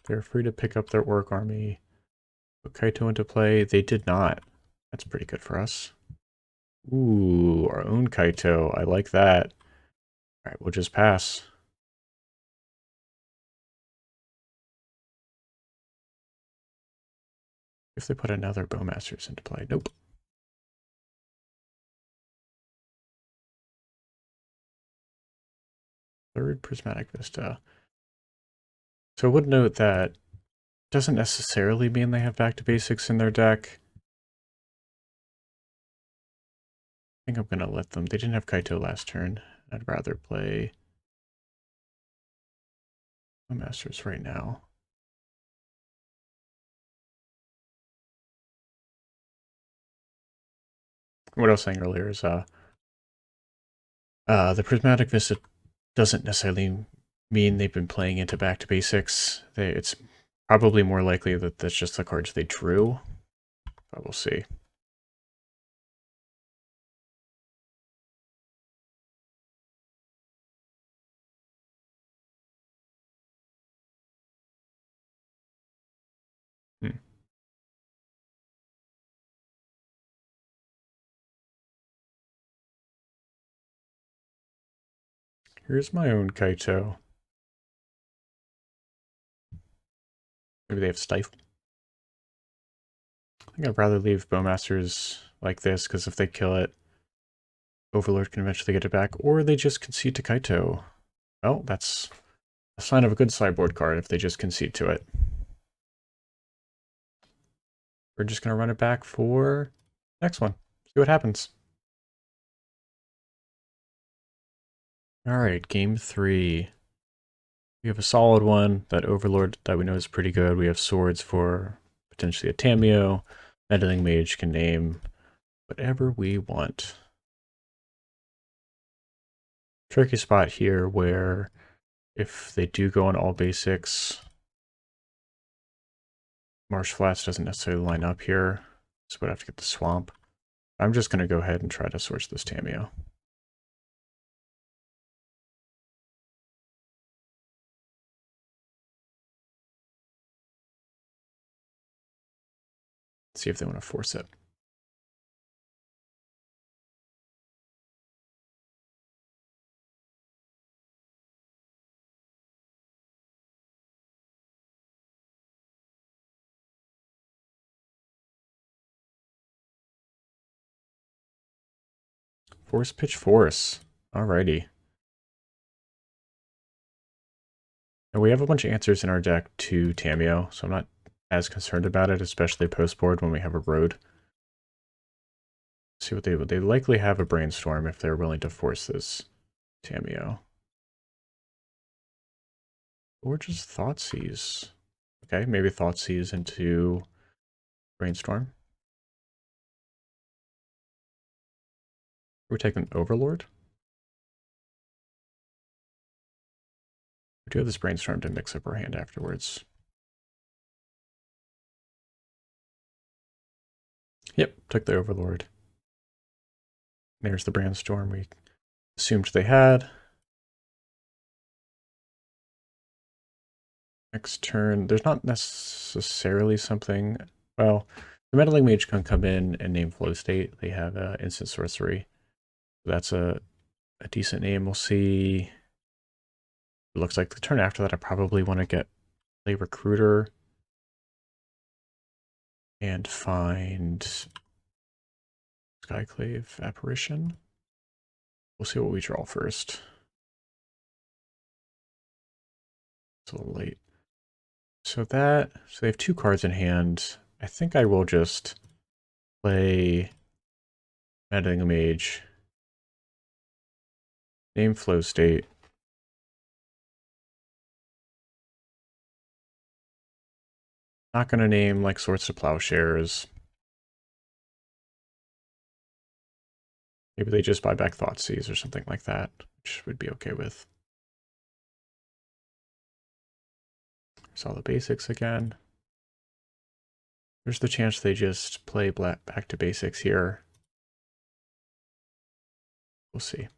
They're free to pick up their orc army. Put Kaito into play. They did not. That's pretty good for us. Ooh, our own Kaito. I like that. All right, we'll just pass. If they put another Bowmasters into play. Nope. Third Prismatic Vista. So I would note that doesn't necessarily mean they have Back to Basics in their deck. I think I'm going to let them. They didn't have Kaito last turn. I'd rather play Masters right now. What I was saying earlier is the Prismatic Vista doesn't necessarily mean they've been playing into Back to Basics. It's probably more likely that that's just the cards they drew, but we'll see. Here's my own Kaito. Maybe they have Stifle. I think I'd rather leave Bowmasters like this, because if they kill it, Overlord can eventually get it back, or they just concede to Kaito. Well, that's a sign of a good sideboard card if they just concede to it. We're just going to run it back for next one. See what happens. All right, game 3. We have a solid one. That Overlord that we know is pretty good. We have swords for potentially a Tamiyo. Meddling Mage can name whatever we want. Tricky spot here where if they do go on all basics, Marsh Flats doesn't necessarily line up here, so we'd have to get the Swamp. I'm just going to go ahead and try to source this Tamiyo. See if they want to force it. Force Pitch Force. Alrighty. And we have a bunch of answers in our deck to Tamiyo, so I'm not as concerned about it, especially post-board when we have a road. See what they would. They likely have a Brainstorm if they're willing to force this Tamiyo. Or just Thoughtseize. Okay, maybe Thoughtseize into Brainstorm. We're taking Overlord. We do have this Brainstorm to mix up our hand afterwards. Yep, took the Overlord. There's the Brainstorm we assumed they had. Next turn, there's not necessarily something. Well, the Meddling Mage can come in and name Flow State. They have instant sorcery. That's a decent name. We'll see. It looks like the turn after that, I probably want to play Recruiter and find Skyclave Apparition. We'll see what we draw first. It's a little late. So they have 2 cards in hand. I think I will just play Meddling Mage, name Flow State. Not going to name like Swords to Plowshares. Maybe they just buy back Thoughtseize or something like that, which would be okay with. There's all the basics again. There's the chance they just play back to basics here. We'll see.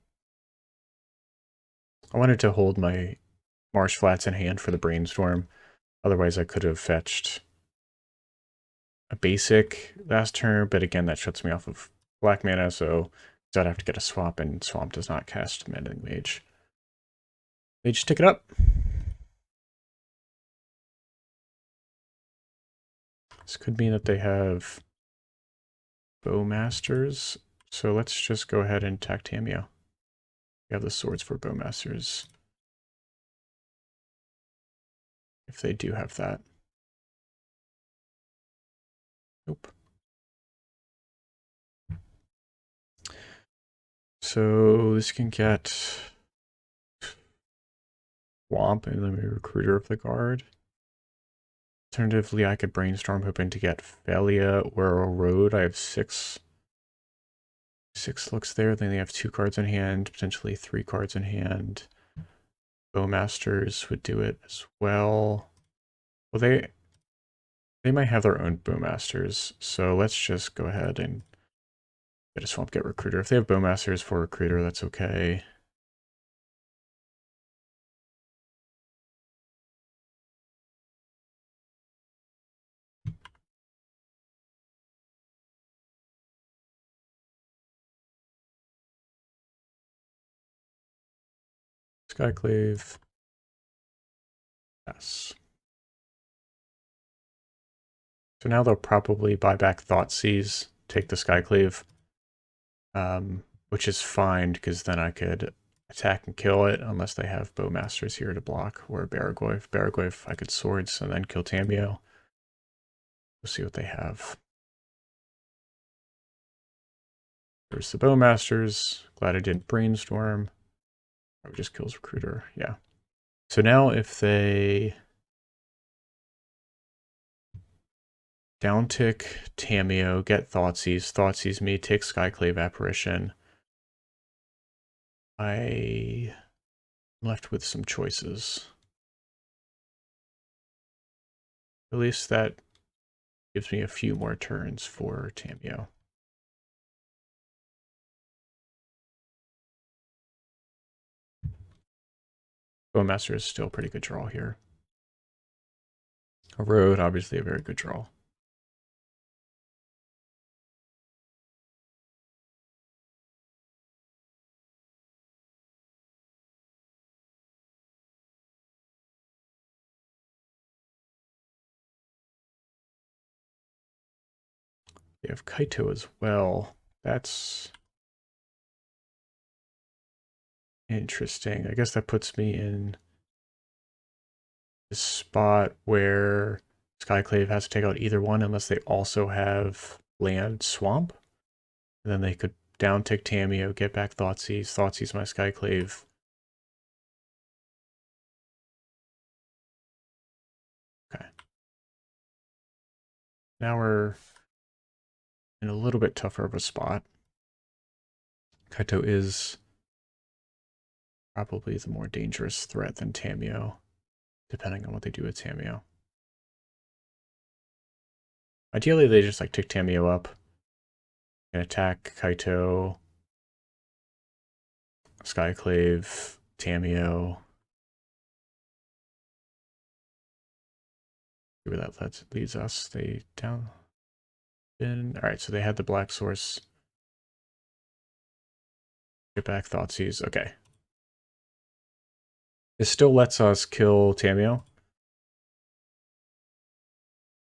I wanted to hold my Marsh Flats in hand for the Brainstorm. Otherwise, I could have fetched a basic last turn, but again, that shuts me off of black mana, so I'd have to get a swamp, and swamp does not cast Mending Mage. They just tick it up. This could mean that they have Bowmasters, so let's just go ahead and attack Tamiyo. We have the swords for Bowmasters. If they do have that. Nope. So this can get Swamp and then Recruiter of the Guard. Alternatively, I could Brainstorm hoping to get Felia or a Road. I have six looks there. Then they have 2 cards in hand, potentially 3 cards in hand. Bowmasters would do it as well. Well, they might have their own Bowmasters, so let's just go ahead and get a Swamp, get Recruiter. If they have Bowmasters for Recruiter, that's okay. Skyclave. Yes. So now they'll probably buy back Thoughtseize, take the Skyclave, which is fine because then I could attack and kill it unless they have Bowmasters here to block, or Baragoyf. Baragoyf, I could Swords and then kill Tamiyo. We'll see what they have. There's the Bowmasters. Glad I didn't Brainstorm. Probably just kills Recruiter, yeah. So now if they downtick Tamiyo, get Thoughtseize me, take Skyclave Apparition, I'm left with some choices. At least that gives me a few more turns for Tamiyo. Bowmaster is still a pretty good draw here. A Road, obviously a very good draw. They have Kaito as well. That's interesting. I guess that puts me in this spot where Skyclave has to take out either one unless they also have land Swamp. And then they could downtick Tamiyo, get back Thoughtseize my Skyclave. Okay. Now we're in a little bit tougher of a spot. Kaito is probably the more dangerous threat than Tamiyo, depending on what they do with Tamiyo. Ideally, they just like tick Tamiyo up and attack Kaito, Skyclave, Tamiyo. See where that leads us. They down. Alright, so they had the black source. Get back Thoughtseize. Okay. It still lets us kill Tamiyo.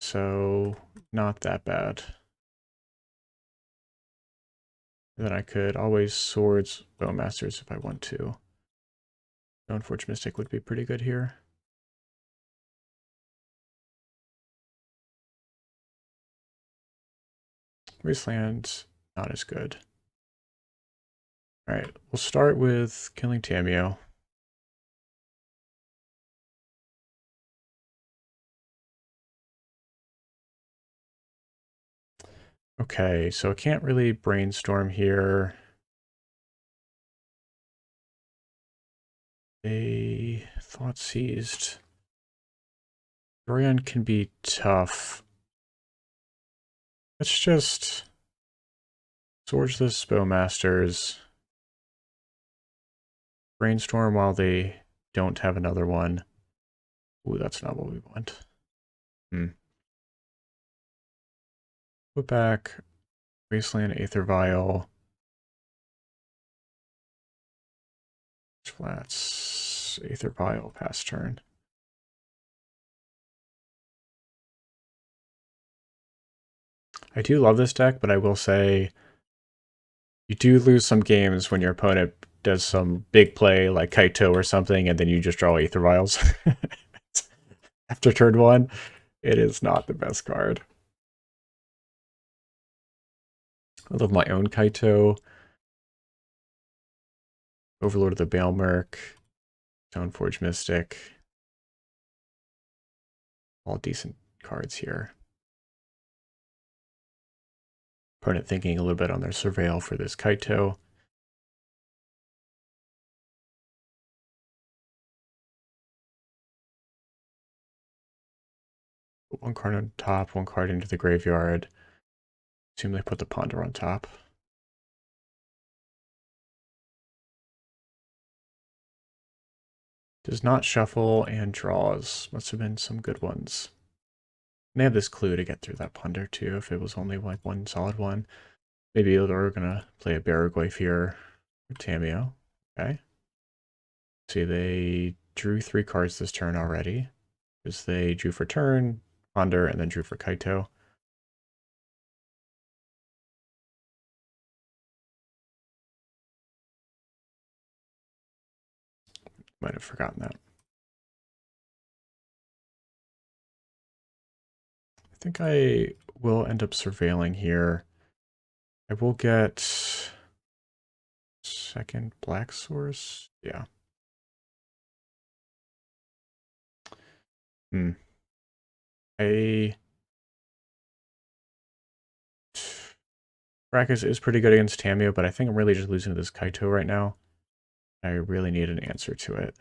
So, not that bad. And then I could always Swords Bowmasters if I want to. Stoneforge Mystic would be pretty good here. Wasteland, not as good. Alright, we'll start with killing Tamiyo. Okay, so I can't really Brainstorm here. They Thoughtseized. Yorion can be tough. Let's just Swords this Bowmasters. Brainstorm while they don't have another one. Ooh, that's not what we want. Hmm. Put back Wasteland, Aether Vial. Flats, Aether Vial, pass turn. I do love this deck, but I will say you do lose some games when your opponent does some big play like Kaito or something, and then you just draw Aether Vials. After turn one, it is not the best card. I love my own Kaito. Overlord of the Baelmerk. Stoneforge Mystic. All decent cards here. Opponent thinking a little bit on their Surveil for this Kaito. Put one card on top, one card into the graveyard. Assume they put the Ponder on top. Does not shuffle and draws. Must have been some good ones. And they have this clue to get through that Ponder too, if it was only like one solid one. Maybe they're gonna play a Baraglyph here or Tameo. Okay. See, they drew 3 cards this turn already. Because they drew for turn, Ponder, and then drew for Kaito. Might have forgotten that. I think I will end up surveilling here. I will get second black source. Yeah. Rakus is pretty good against Tameo, but I think I'm really just losing to this Kaito right now. I really need an answer to it.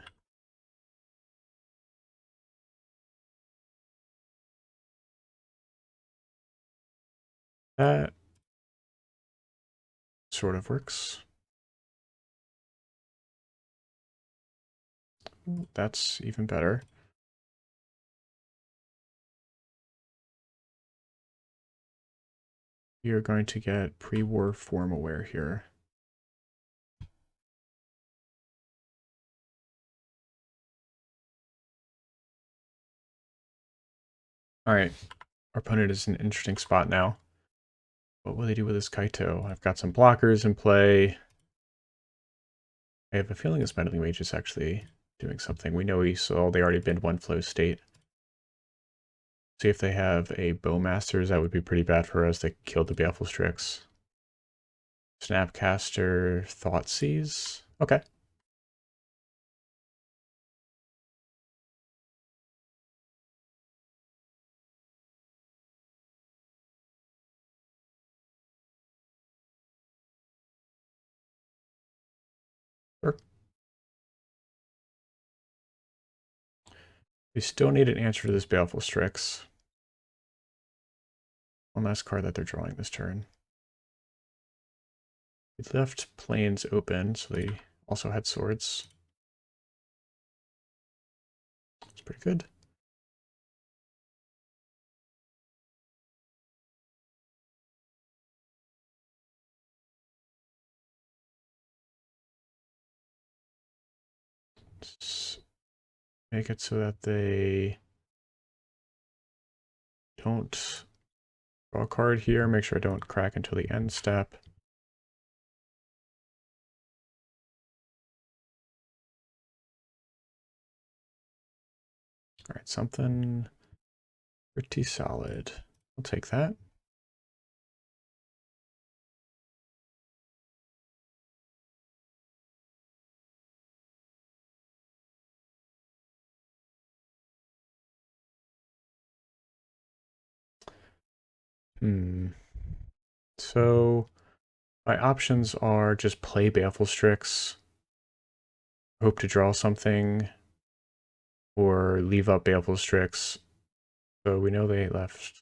That sort of works. That's even better. You're going to get pre-war form aware here. All right, our opponent is in an interesting spot now. What will they do with this Kaito? I've got some blockers in play. I have a feeling this Meddling Mage is actually doing something. We know they already binned one flow state. See if they have a Bowmasters, that would be pretty bad for us. They killed the Baleful Strix. Snapcaster, Thoughtseize. Okay. Sure. We still need an answer to this Baleful Strix. One last card that they're drawing this turn. We left planes open, so they also had swords. It's pretty good. Let's make it so that they don't draw a card here. Make sure I don't crack until the end step. All right, something pretty solid. I'll take that. So my options are just play Baleful Strix, hope to draw something, or leave up Baleful Strix. So we know they left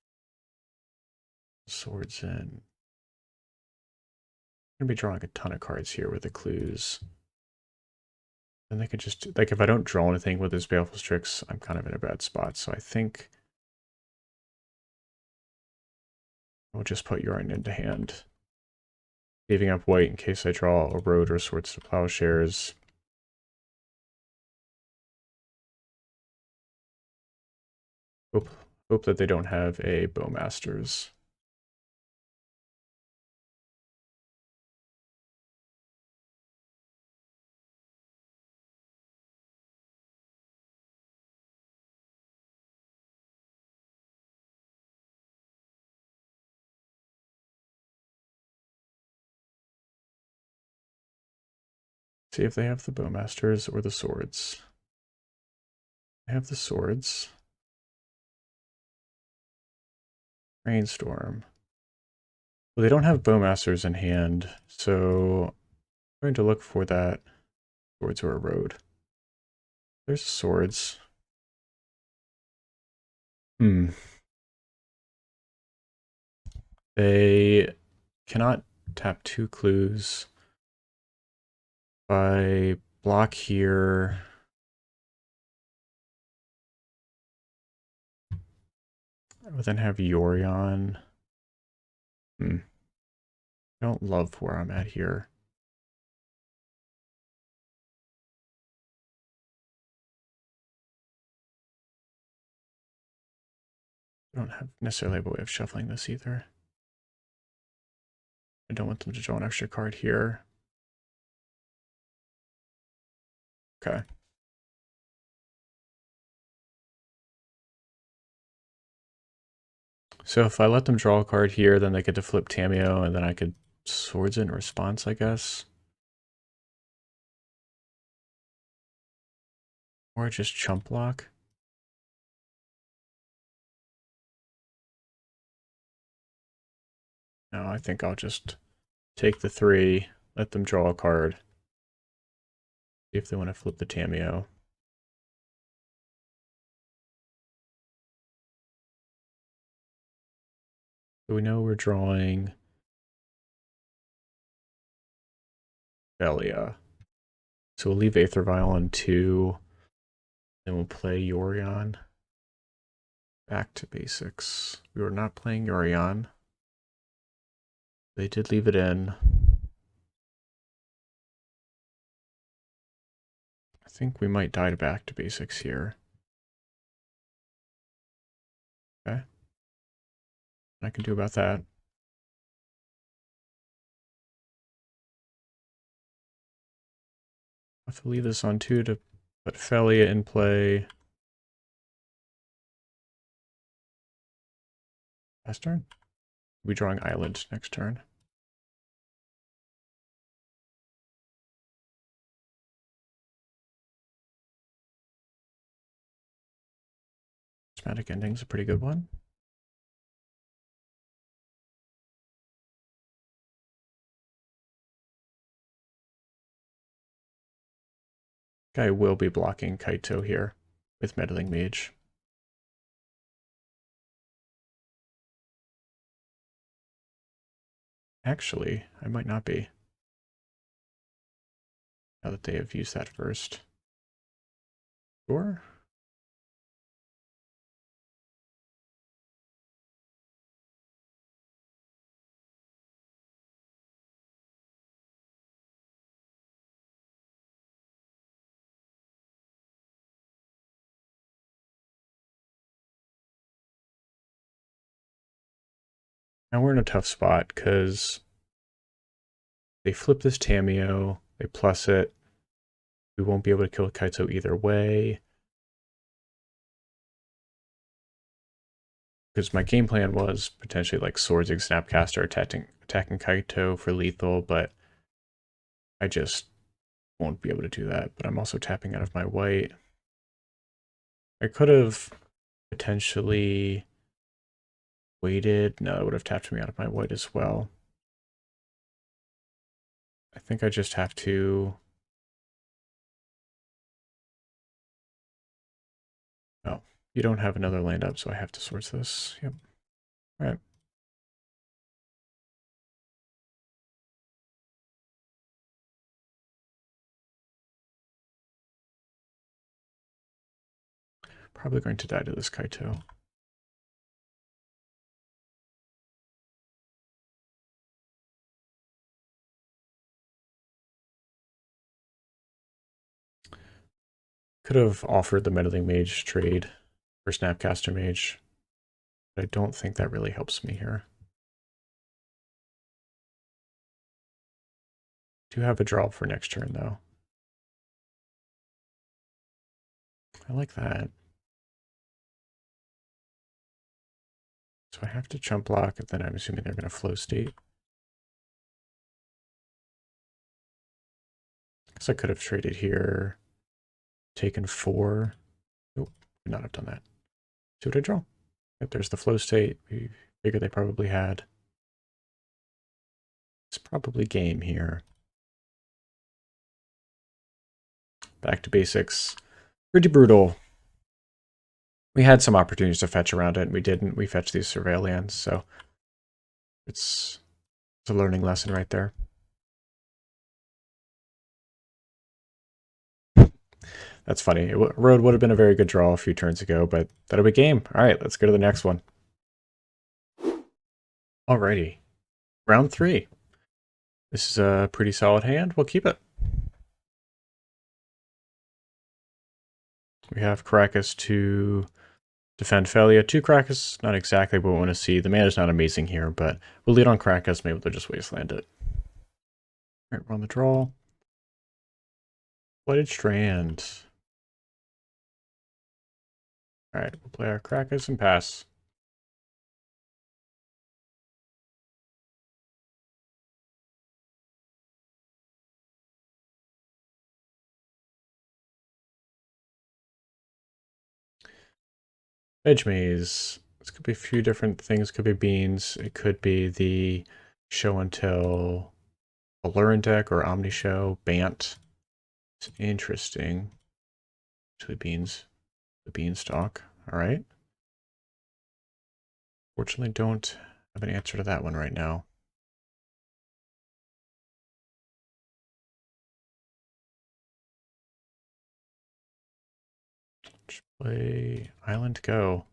swords in. I'm going to be drawing a ton of cards here with the clues. And they could just, like, if I don't draw anything with this Baleful Strix, I'm kind of in a bad spot. So I think I'll just put Yorion into hand. Leaving up white in case I draw a road or Swords to Plowshares. Hope that they don't have a Bowmasters. See if they have the Bowmasters or the Swords. They have the Swords. Rainstorm. Well, they don't have Bowmasters in hand, so I'm going to look for that Swords or a Road. There's Swords. They cannot tap 2 clues. If I block here, I would then have Yorion. I don't love where I'm at here. I don't have necessarily have a way of shuffling this either. I don't want them to draw an extra card here. Okay. So if I let them draw a card here, then they get to flip Tamiyo, and then I could Swords in response, I guess. Or just chump block. No, I think I'll just take the 3, let them draw a card. See if they want to flip the Tamiyo. So we know we're drawing Velia. So we'll leave Esper Vial on 2. Then we'll play Yorion. Back to basics. We were not playing Yorion. They did leave it in. I think we might die to back to basics here. Okay. I can do about that. I have to leave this on 2 to put Velia in play. Last turn. We'll be drawing Island next turn. Prismatic Ending's a pretty good one. I will be blocking Kaito here with Meddling Mage. Actually, I might not be. Now that they have used that first. Sure. Now we're in a tough spot because they flip this Tamiyo, they plus it. We won't be able to kill Kaito either way. Because my game plan was potentially like Swordsing Snapcaster attacking Kaito for lethal, but I just won't be able to do that. But I'm also tapping out of my white. I could have potentially waited. No, it would have tapped me out of my white as well. I think I just have to... Oh, you don't have another land up, so I have to source this. Yep. All right. Probably going to die to this Kaito. Could have offered the Meddling Mage trade for Snapcaster Mage, but I don't think that really helps me here. Do have a draw for next turn, though. I like that. So I have to chump block, and then I'm assuming they're going to flow state. Guess I could have traded here, taken 4. Nope, would not have done that. See what I draw. Yep, there's the flow state. We figured they probably had. It's probably game here. Back to basics. Pretty brutal. We had some opportunities to fetch around it, and we didn't. We fetched these surveillance, so it's a learning lesson right there. That's funny. Road would have been a very good draw a few turns ago, but that'll be game. All right, let's go to the next one. Alrighty. Round 3. This is a pretty solid hand. We'll keep it. We have Caracas to defend Felia. 2 Caracas, not exactly what we want to see. The mana is not amazing here, but we'll lead on Caracas. Maybe they'll just wasteland it. All right, we're on the draw. Blooded Strand. All right, we'll play our Caracas and pass. Edge Maze. This could be a few different things. It could be Beans. It could be the Show Until Yorion Deck or Omni Show. Bant. It's interesting. Actually, Beans. The Beanstalk. All right. Fortunately, don't have an answer to that one right now. Just play Island Go.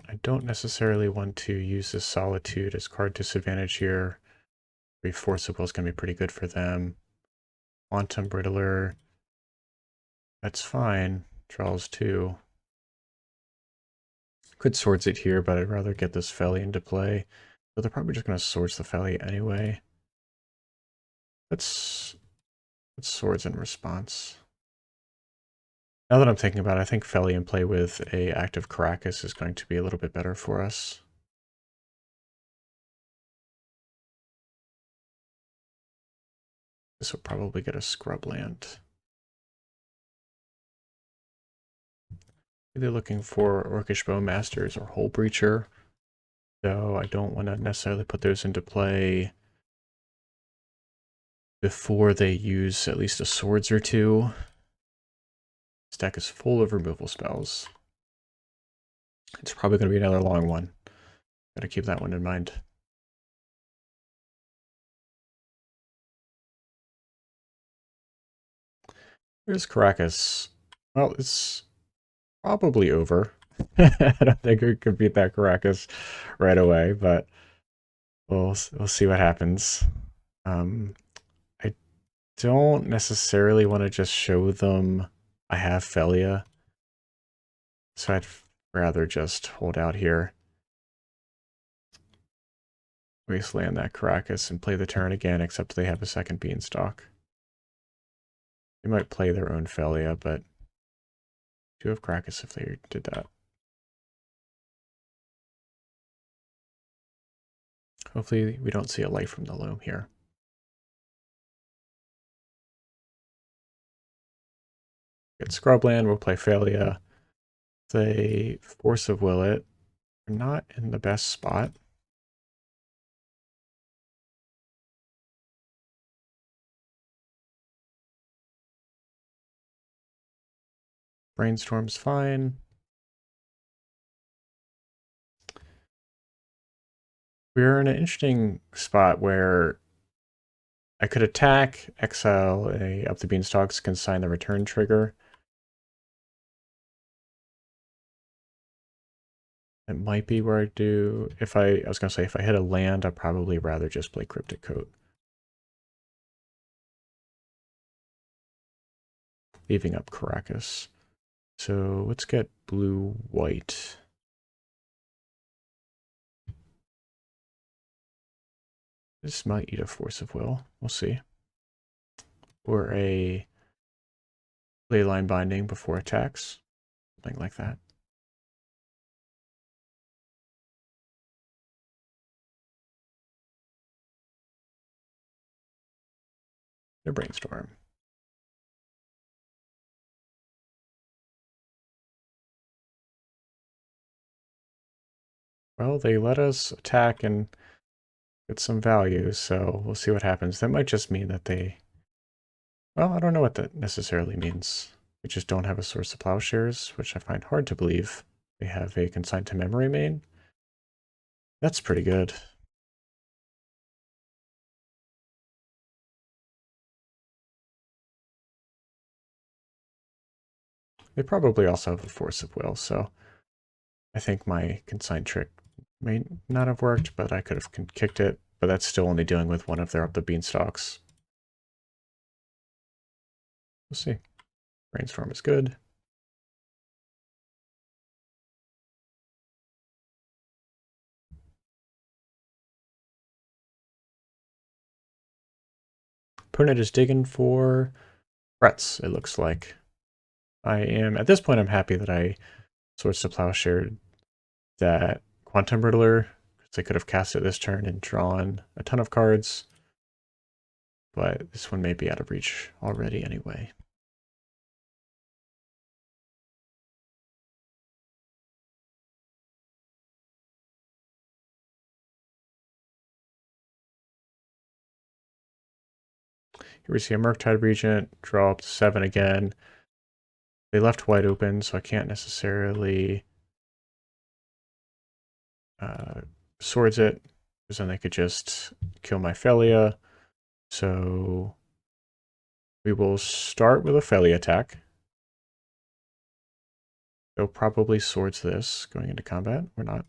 I don't necessarily want to use this Solitude as card disadvantage here. Force of Will is going to be pretty good for them. Quantum Brittler. That's fine. Draws 2. Could Swords it here, but I'd rather get this Felly into play. So they're probably just going to Swords the Felly anyway. Let's Swords in response. Now that I'm thinking about it, I think Felly in play with a active Caracas is going to be a little bit better for us. This will probably get a Scrubland. They're looking for Orcish Bowmasters or Hole Breacher. So I don't want to necessarily put those into play before they use at least a Swords or 2. This deck is full of removal spells. It's probably going to be another long one. Gotta keep that one in mind. Here's Caracas. Well, it's probably over. I don't think we could beat that Caracas right away, but we'll see what happens. I don't necessarily want to just show them I have Felia, so I'd rather just hold out here. Wasteland that Caracas and play the turn again, except they have a second Beanstalk. They might play their own Felia, but do have Caracas if they did that. Hopefully we don't see a Light from the Loam here. Get Scrubland, we'll play Felia. They Force of Will it. We're not in the best spot. Brainstorm's fine. We're in an interesting spot where I could attack, exile up the Beanstalks, consign the return trigger. It might be where I do, I was going to say, if I hit a land, I'd probably rather just play Cryptic Coat. Leaving up Caracas. So let's get blue-white. This might eat a Force of Will. We'll see. Or a Leyline Binding before attacks. Something like that. The Brainstorm. Well, they let us attack and get some value, so we'll see what happens. That might just mean that they... Well, I don't know what that necessarily means. We just don't have a source of plowshares, which I find hard to believe. They have a consigned to memory main. That's pretty good. They probably also have a Force of Will, so I think my consigned trick may not have worked, but I could have kicked it. But that's still only dealing with one of their up the beanstalks. We'll see. Brainstorm is good. Opponent is digging for threats, it looks like. At this point, I'm happy that I Swords to Plowshare that Quantum Riddler, because I could have cast it this turn and drawn a ton of cards. But this one may be out of reach already anyway. Here we see a Murktide Regent, draw up to 7 again. They left wide open, so I can't necessarily swords it, because then they could just kill my Felia. So we will start with a Felia attack. They'll probably swords this going into combat, or not.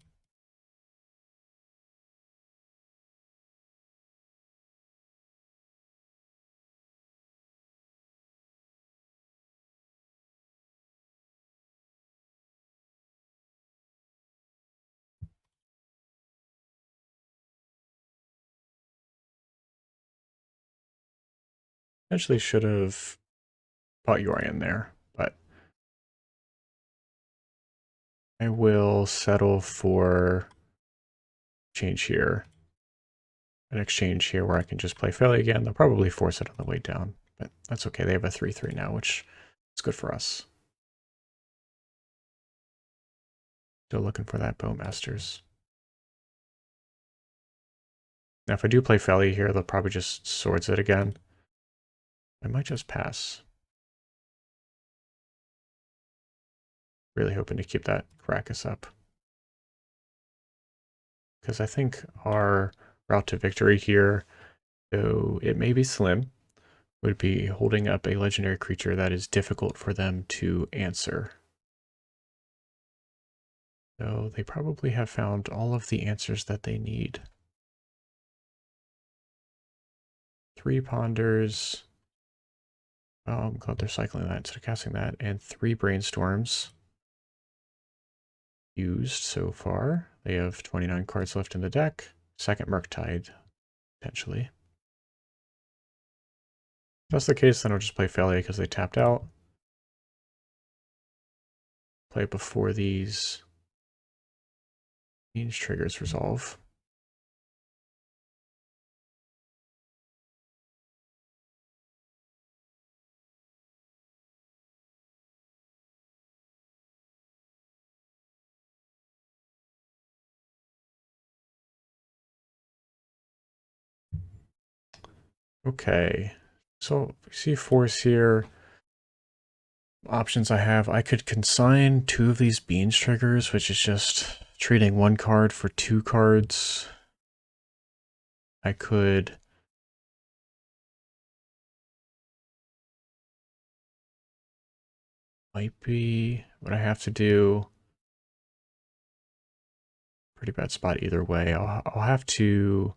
Eventually should have bought Yorion there, but I will settle for change here. An exchange here where I can just play Philly again. They'll probably force it on the way down, but that's okay. They have a 3/3 now, which is good for us. Still looking for that Bowmasters. Now, if I do play Philly here, they'll probably just swords it again. I might just pass. Really hoping to keep that Caracas up. Because I think our route to victory here, though it may be slim, would be holding up a legendary creature that is difficult for them to answer. So they probably have found all of the answers that they need. 3 Ponders. Oh, I'm glad they're cycling that instead of casting that. And 3 Brainstorms used so far. They have 29 cards left in the deck. Second Murktide, potentially. If that's the case, then I'll just play Felia because they tapped out. Play it before these triggers resolve. Okay, so see force here. Options I have, I could consign 2 of these Beans triggers, which is just trading 1 card for 2 cards. I could might be what I have to do. pretty bad spot either way. I'll have to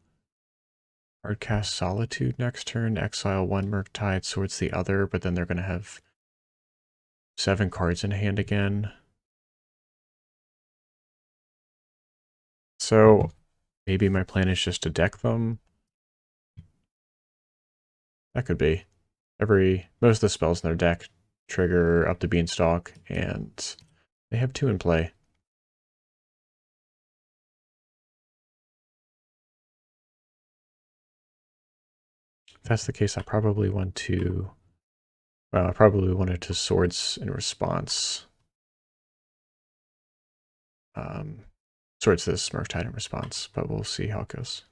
hardcast Solitude next turn, exile one Murktide, Swords the other, but then they're going to have 7 cards in hand again. So maybe my plan is just to deck them. That could be. Most of the spells in their deck trigger up the Beanstalk, and they have 2 in play. If that's the case, I probably want to... Well, I probably wanted to Swords in response. Swords this Murktide in response, but we'll see how it goes.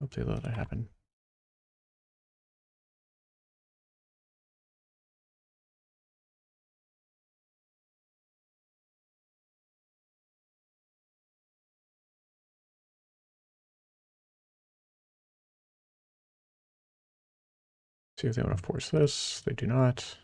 Hope they let that happen. See if they want to force this. They do not.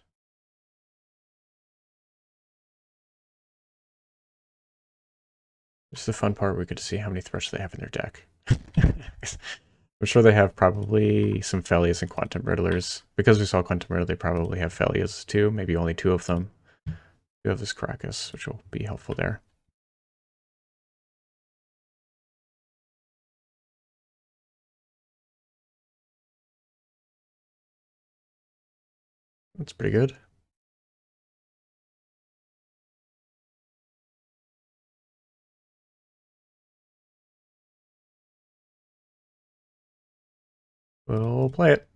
This is the fun part. We get to see how many threats they have in their deck. I'm sure they have probably some Felias and Quantum Riddlers. Because we saw Quantum Riddler, they probably have Felias too. Maybe only 2 of them. We have this Caracas, which will be helpful there. That's pretty good. We'll play it.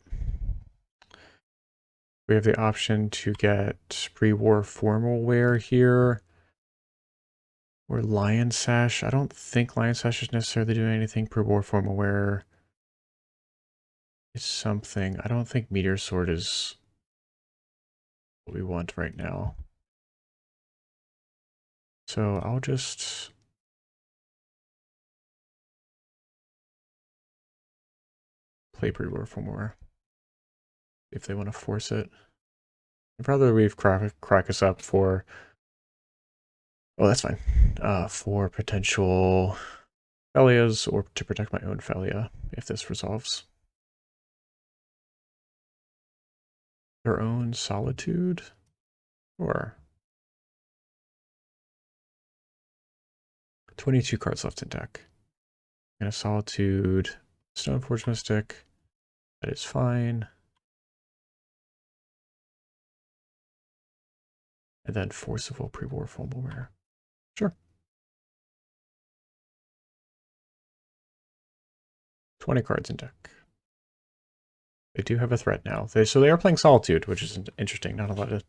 We have the option to get pre-war formal wear here. Or Lion Sash. I don't think Lion Sash is necessarily doing anything. Pre-war formal wear is something. I don't think Meteor Sword is what we want right now. So I'll just... play pre-war formal wear. If they want to force it. I'd rather leave Crackus up for... Oh, that's fine. For potential Felias or to protect my own Felia if this resolves. Their own Solitude? Or 22 cards left in deck. And a Solitude, Stoneforge Mystic. That is fine. And then Forcible Pre-War Formal Wear. Sure. 20 cards in deck. They do have a threat now. So they are playing Solitude, which is interesting. Not a lot of...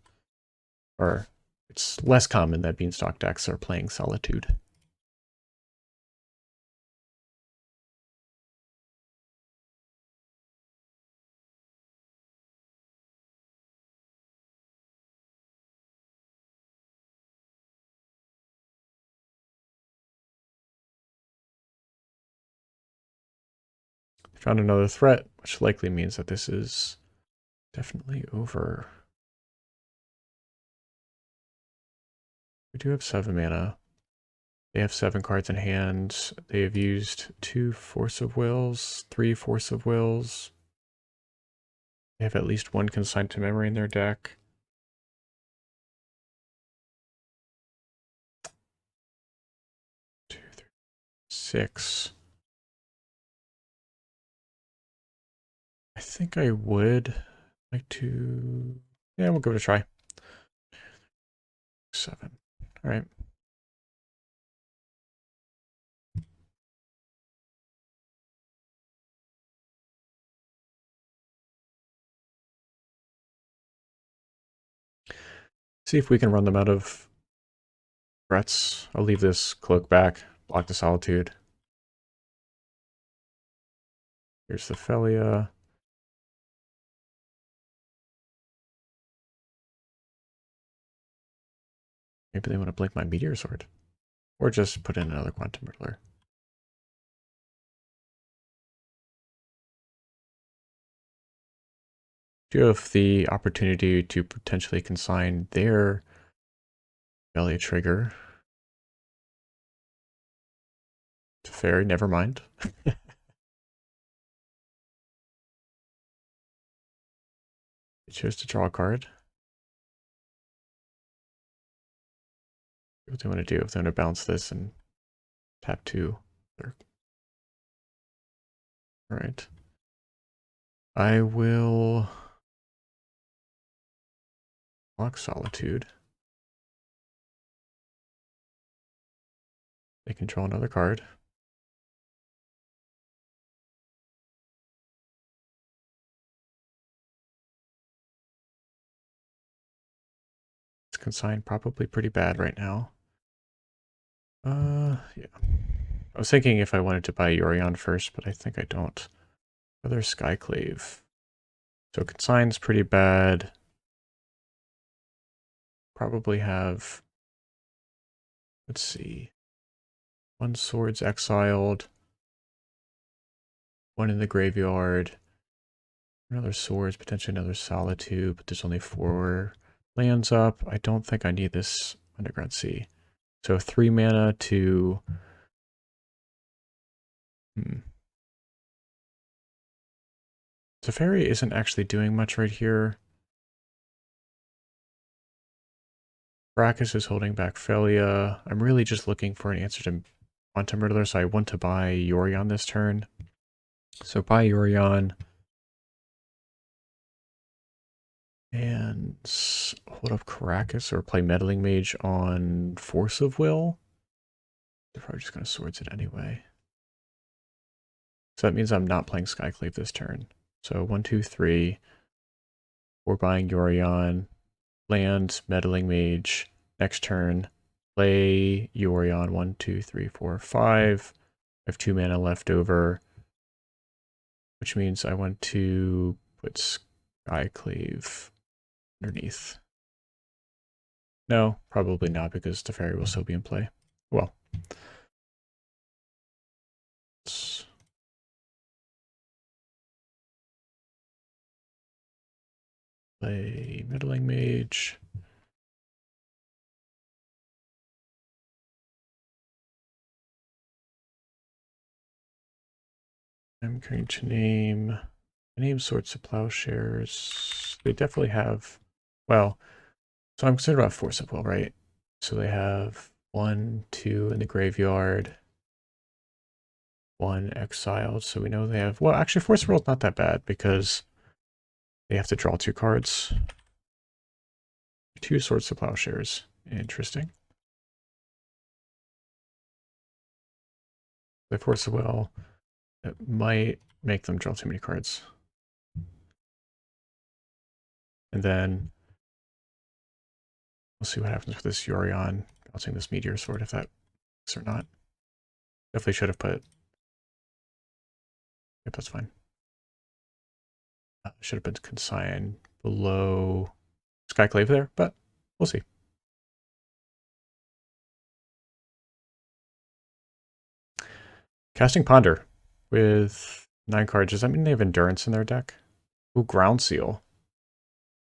Or it's less common that Beanstalk decks are playing Solitude. Found another threat, which likely means that this is definitely over. We do have 7 mana. They have 7 cards in hand. They have used 2 Force of Wills, 3 Force of Wills. They have at least 1 Consigned to Memory in their deck. Two, three, 6. I think I would like to... Yeah, we'll give it a try. 7. All right. See if we can run them out of threats. I'll leave this Cloak back, block the Solitude. Here's the Felia. Maybe they want to blink my Meteor Sword. Or just put in another Quantum Riddler. do have the opportunity to potentially consign their belly trigger. Fairy, never mind. They chose to draw a card. What do they want to do? If they want to bounce this and tap 2. Alright. I will block Solitude. They can draw another card. It's consigned probably pretty bad right now. Yeah. I was thinking if I wanted to buy Yorion first, but I think I don't. Other Skyclave. So consign's pretty bad. Probably have, let's see, 1 Sword's exiled, 1 in the graveyard, another Swords, potentially another Solitude, but there's only 4 lands up. I don't think I need this Underground Sea. So 3 mana to... Teferi isn't actually doing much right here. Brackus is holding back Felia. I'm really just looking for an answer to Quantum Riddler, so I want to buy Yorion this turn. So buy Yorion. And hold up Caracas or play Meddling Mage on Force of Will. They're probably just going to Swords it anyway. So that means I'm not playing Skyclave this turn. So 1, 2, 3. We're buying Yorion. Land, Meddling Mage. Next turn, play Yorion. 1, 2, 3, 4, 5. I have 2 mana left over, which means I want to put Skyclave underneath. No, probably not, because Teferi will still be in play. Well, let's play Meddling Mage. I'm going to name Swords to Plowshares. They definitely have, well, so I'm concerned about Force of Will, right? So they have 1, 2 in the graveyard, 1 exiled. So we know they have, well, actually Force of Will is not that bad because they have to draw 2 cards. 2 Swords to Plowshares. Interesting. They Force of Will. It might make them draw too many cards. And then we'll see what happens with this Yorion bouncing this Meteor Sword, if that works or not. Definitely should have put... Yep, that's fine. Should have been consigned below Skyclave there, but we'll see. Casting Ponder with 9 cards. Does that mean they have Endurance in their deck? Ooh, Ground Seal.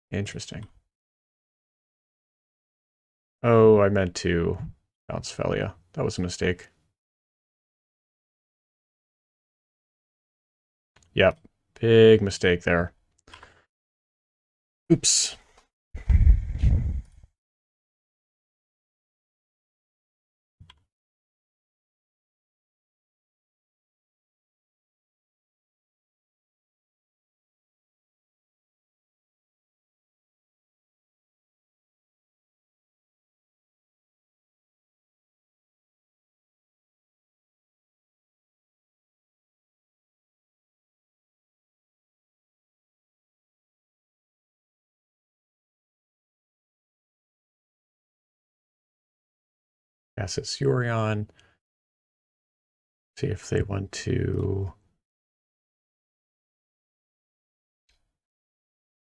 Interesting. Oh, I meant to bounce Felia. That was a mistake. Yep, big mistake there. Oops. Yes, it's Yorion. See if they want to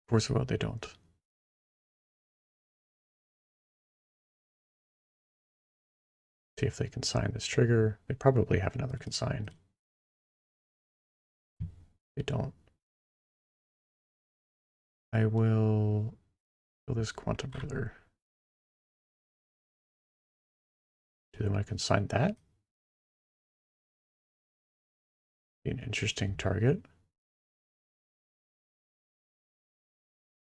Force of Will. They don't. See if they consign this trigger. They probably have another consign. They don't. I will kill this Quantum Ruler. Do they want to consign that? Be an interesting target.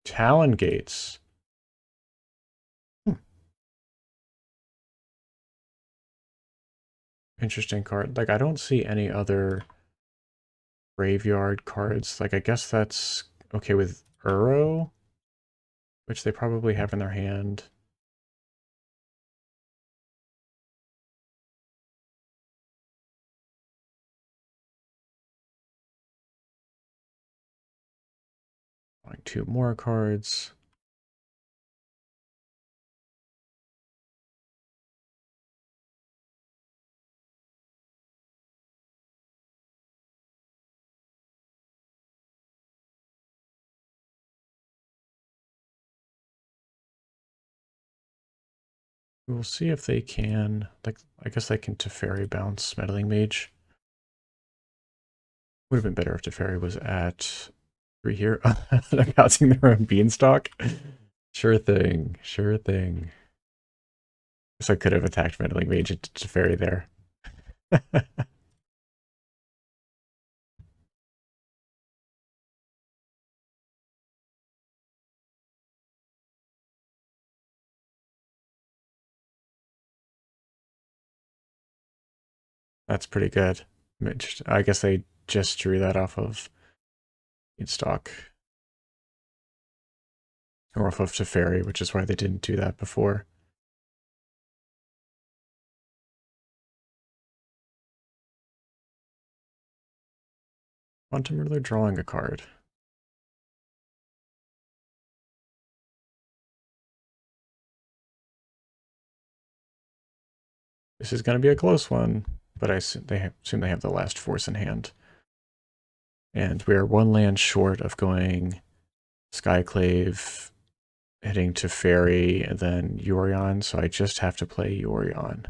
Talon Gates. Interesting card. Like, I don't see any other graveyard cards. Like, I guess that's okay with Uro, which they probably have in their hand. Drawing 2 more cards. We'll see if they can, like, I guess they can Teferi bounce Meddling Mage. Would have been better if Teferi was at 3 here. They're bouncing their own Beanstalk. Sure thing, sure thing. Guess I could have attacked Meddling Mage into Teferi there. That's pretty good. I guess they just drew that off of Beanstalk. Or off of Teferi, which is why they didn't do that before. Quantum Ruler drawing a card. This is going to be a close one, but I assume they have the last force in hand. And we are 1 land short of going Skyclave, heading to Fairy, and then Yorion, so I just have to play Yorion.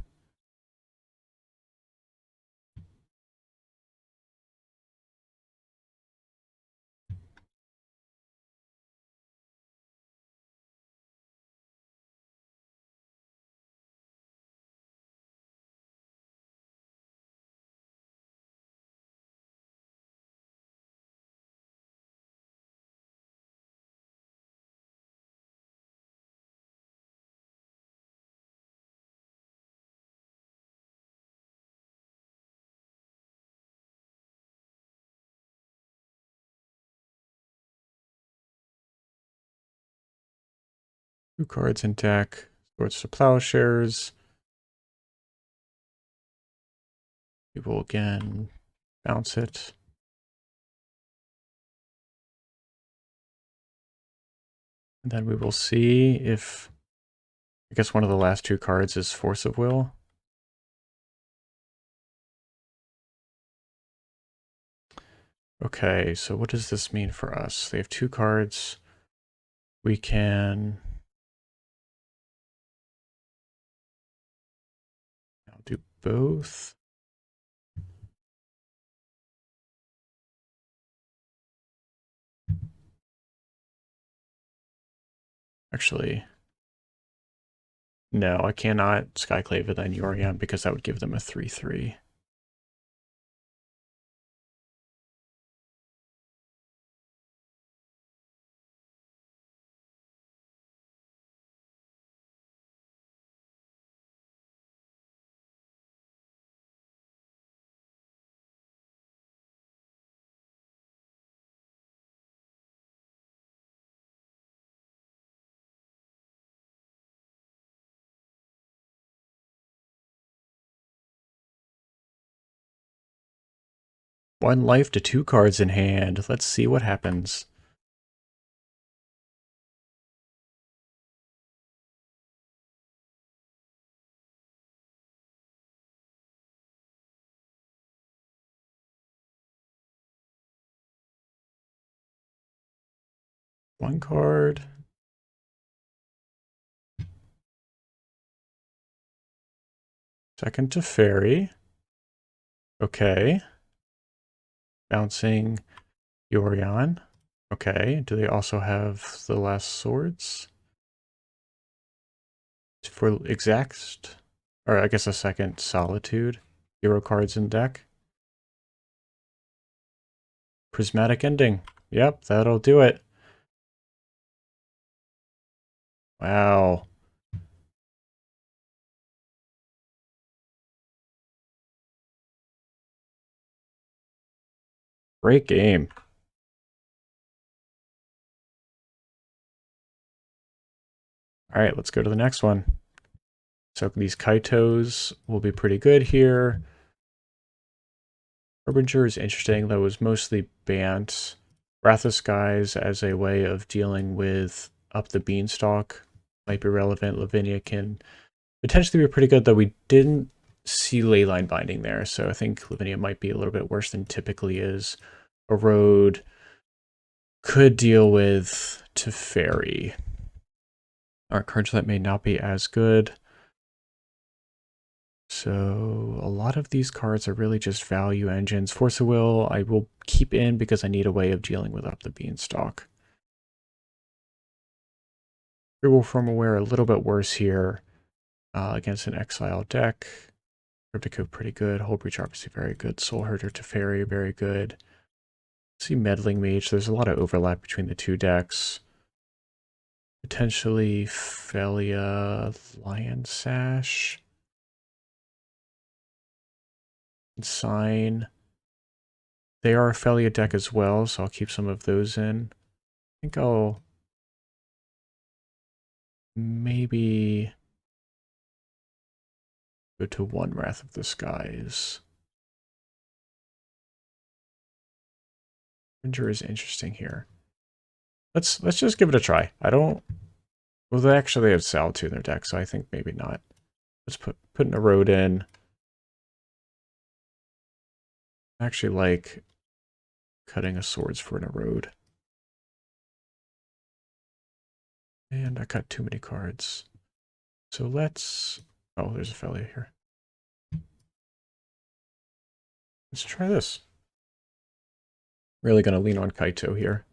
Two cards in deck. Swords to Plowshares. We will again bounce it. And then we will see if, I guess one of the last 2 cards is Force of Will. Okay, so what does this mean for us? They have 2 cards. We can I'll do both. Actually, no, I cannot Skyclave and then Yorion because that would give them a 3/3. One life to 2 cards in hand. Let's see what happens. One card. Second to Fairy. Okay. Bouncing Yorion. Okay, do they also have the last swords? For exact, or I guess a second solitude. Hero cards in deck. Prismatic ending. Yep, that'll do it. Wow. Great game. All right, let's go to the next one. So these Kaitos will be pretty good here. Harbinger is interesting, though it was mostly Bant. Wrath of Skies as a way of dealing with up the beanstalk might be relevant. Lavinia can potentially be pretty good, though we didn't see Leyline Binding there, so I think Lavinia might be a little bit worse than typically is. Erode could deal with Teferi. Our cards that may not be as good. So a lot of these cards are really just value engines. Force of Will I will keep in because I need a way of dealing with up the beanstalk. Will from Aware a little bit worse here against an Exile deck. Cryptico pretty good. Hull Breach obviously very good. Soul Herder Teferi very good. See Meddling Mage. There's a lot of overlap between the two decks. Potentially Felia Lion Sash. Sign. They are a Felia deck as well, so I'll keep some of those in. I think I'll maybe go to one Wrath of the Skies. Ranger is interesting here. Let's just give it a try. I don't. Well, they actually have Sal2 in their deck, so I think maybe not. Let's put an Erode in. I actually like cutting a swords for an Erode. And I cut too many cards. So let's... Oh, there's a Felia here. Let's try this. Really going to lean on Kaito here.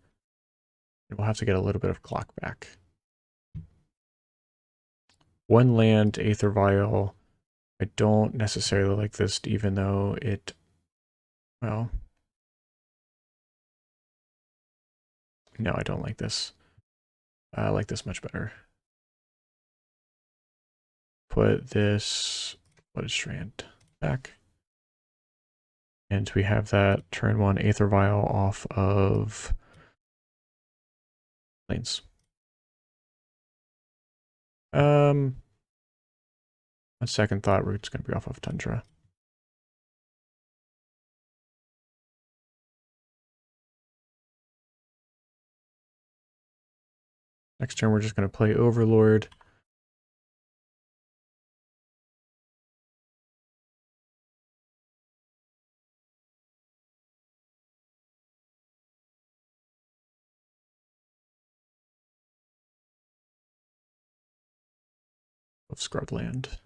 And we'll have to get a little bit of clock back. One land, Esper Vial. I don't necessarily like this, even though it... Well... No, I don't like this. I like this much better. Put this... What is Strand? Back. And we have that turn one Esper Vial off of lanes. On second thought, Root's going to be off of Tundra. Next turn, we're just going to play Overlord. Of Scrubland.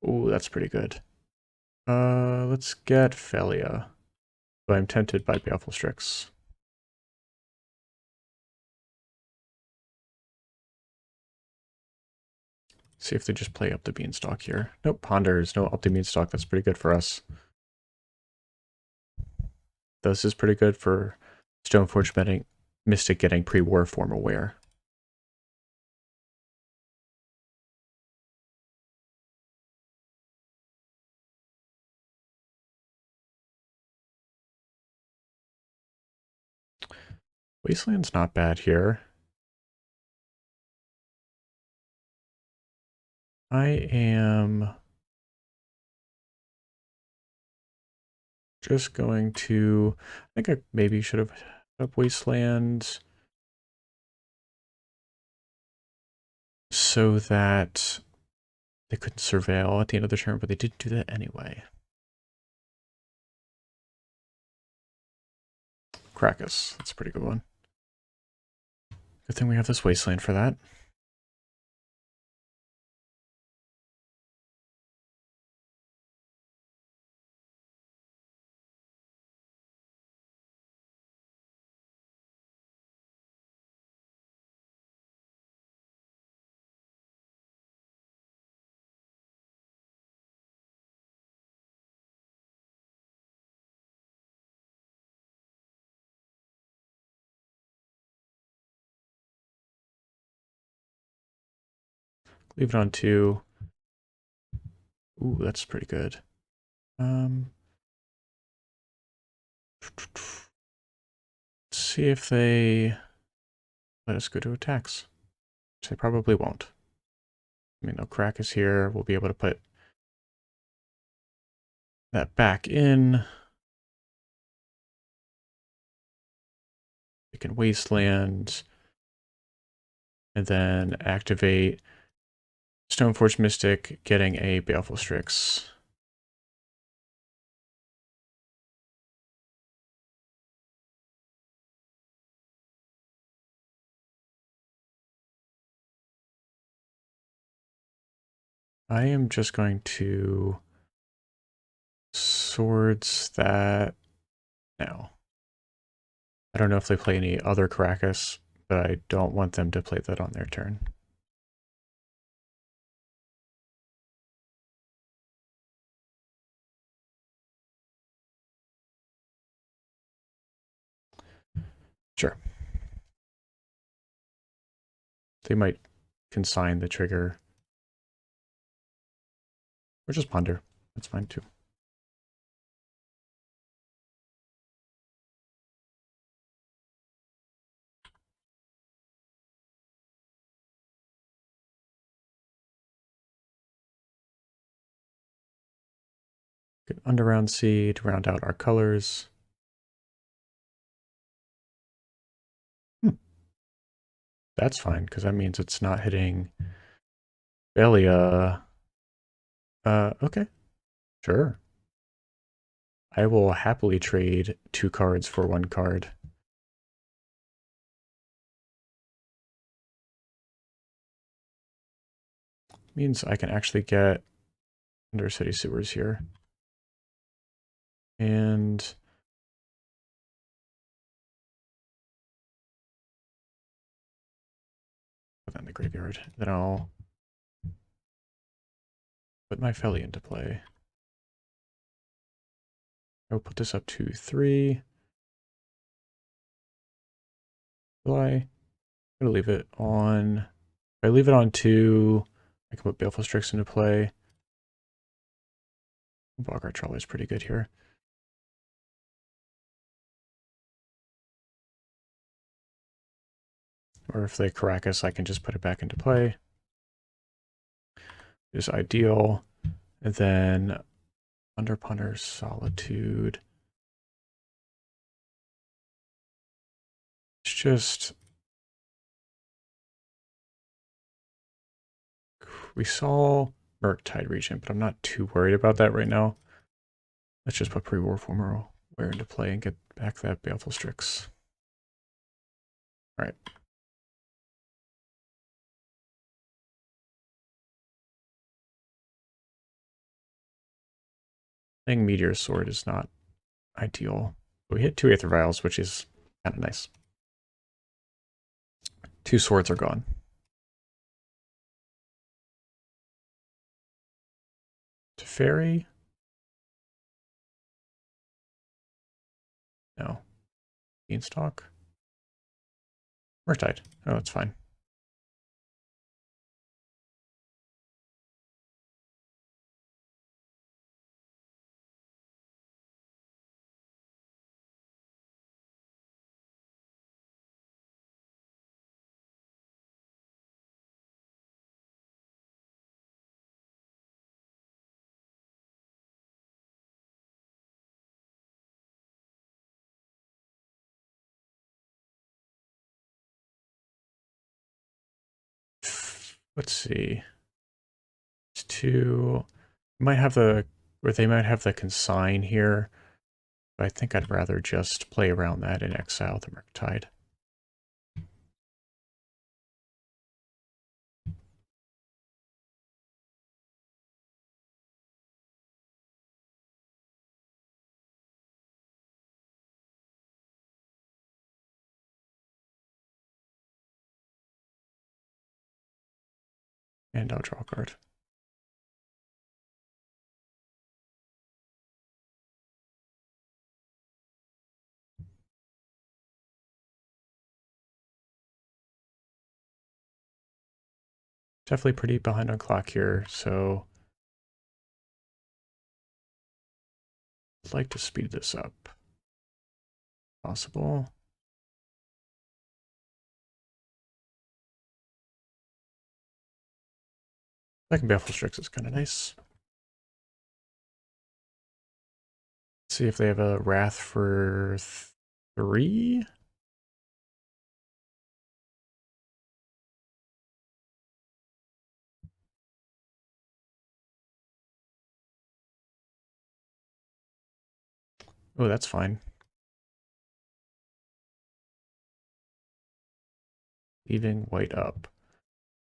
Ooh, that's pretty good. Let's get Felia. But I'm tempted by Baleful Strix. See if they just play up the beanstalk here. Nope, Ponders, no up the beanstalk. That's pretty good for us. This is pretty good for Stoneforge Mystic getting pre-war form aware. Wasteland's not bad here. I am just going to, I think I maybe should have up Wasteland so that they couldn't surveil at the end of the turn, but they did do that anyway. Krakus, that's a pretty good one. Good thing we have this Wasteland for that. leave it on 2. Ooh, that's pretty good. Let's see if they let us go to attacks. Which they probably won't. I mean, no crack is here. We'll be able to put that back in. We can wasteland. And then activate Stoneforge Mystic, getting a Baleful Strix. I am just going to swords that now. I don't know if they play any other Caracas, but I don't want them to play that on their turn. Sure. They might consign the trigger. Or just ponder. That's fine too. Good Underground Seed, round out our colors. That's fine, because that means it's not hitting Belia. Okay. Sure. I will happily trade 2 cards for 1 card. Means I can actually get Undercity Sewers here. And put that in the graveyard. Then I'll put my Felly into play. I'll put this up to 3. Will I? I'm gonna leave it on. If I leave it on 2, I can put Baleful Strix into play. Bogart Trolley is pretty good here. Or if they Caracas, I can just put it back into play. Is ideal. And then Under Punter Solitude. It's just, we saw Murktide Regent, but I'm not too worried about that right now. Let's just put Pre-War Former Wear into play and get back that Baleful Strix. All right. Playing Meteor Sword is not ideal. We hit 2 Aether Vials, which is kind of nice. 2 swords are gone. Teferi? No. Beanstalk? Murktide. Oh, that's fine. Let's see. It's 2. Might have the, or they might have the consign here. But I think I'd rather just play around that and exile the Murktide. And I'll draw a card. Definitely pretty behind on clock here, so I'd like to speed this up. Possible. Second Baffle Strix is kind of nice. Let's see if they have a Wrath for 3. Oh, that's fine. Leaving white up,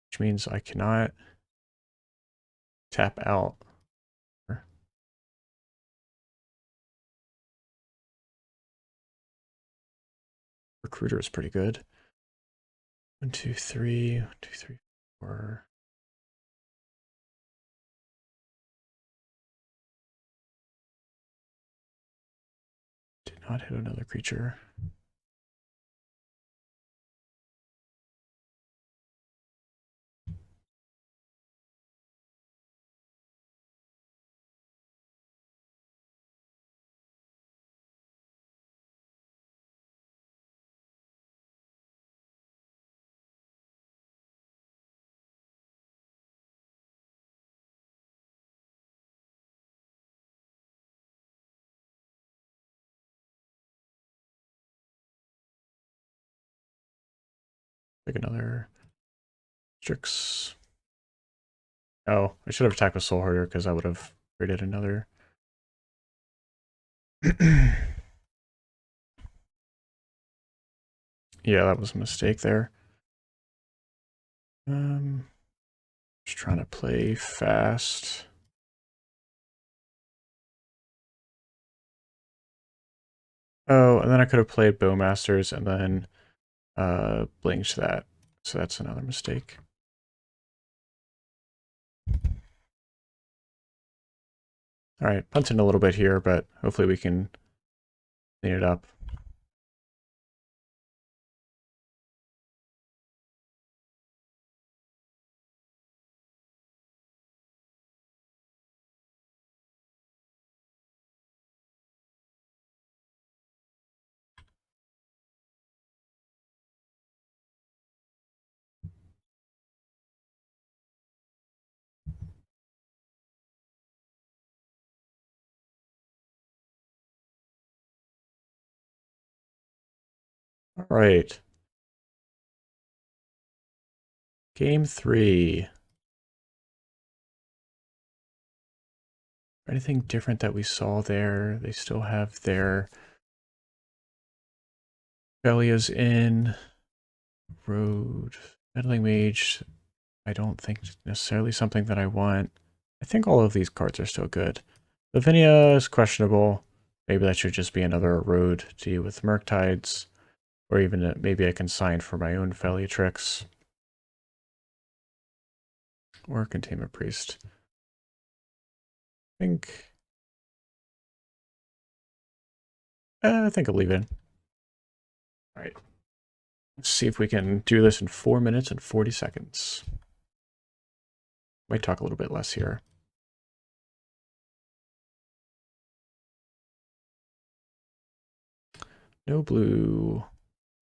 which means I cannot tap out. Recruiter is pretty good. 1, 2, 3, 1, 2, 3, 4. Did not hit another creature. Like another Strix. Oh, I should have attacked with Soul Hoarder because I would have created another. Yeah, that was a mistake there. Just trying to play fast. Oh, and then I could have played Bowmasters and then blinked that. So that's another mistake. All right, punting a little bit here, but hopefully we can clean it up. All right. Game 3. Anything different that we saw there? They still have their Belia's in. Road. Meddling Mage. I don't think necessarily something that I want. I think all of these cards are still good. Lavinia is questionable. Maybe that should just be another road to deal with Murktides. Or even maybe I can sign for my own Felliatrix. Or Containment Priest. I think I'll leave it. All right. Let's see if we can do this in 4 minutes and 40 seconds. Might talk a little bit less here. No blue.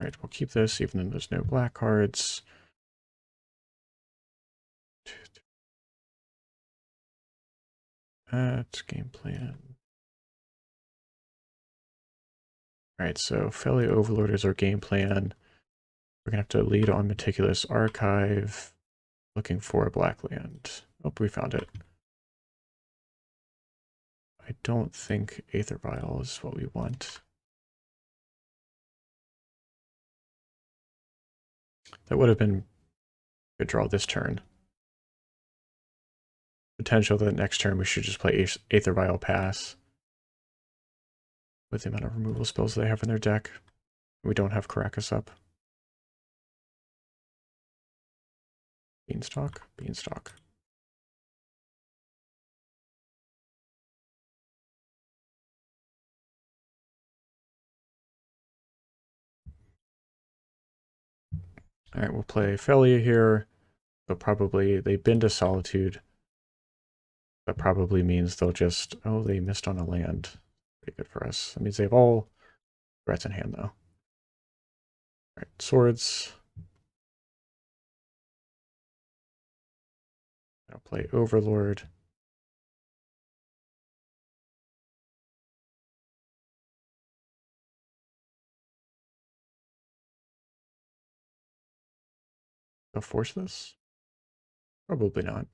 All right, we'll keep this even though there's no black cards. That's game plan. All right, so Felly Overlord is our game plan. We're gonna have to lead on Meticulous Archive, looking for a black land. Oh, we found it. I don't think Aether Vial is what we want. That would have been a good draw this turn. Potential that next turn we should just play Aether Vial pass. With the amount of removal spells they have in their deck. We don't have Caracas up. Beanstalk, Beanstalk. All right, we'll play Felia here. But probably they've been to Solitude. That probably means they'll just, oh, they missed on a land. Pretty good for us. That means they have all threats in hand, though. All right, swords. I'll play Overlord. I'll force this? Probably not.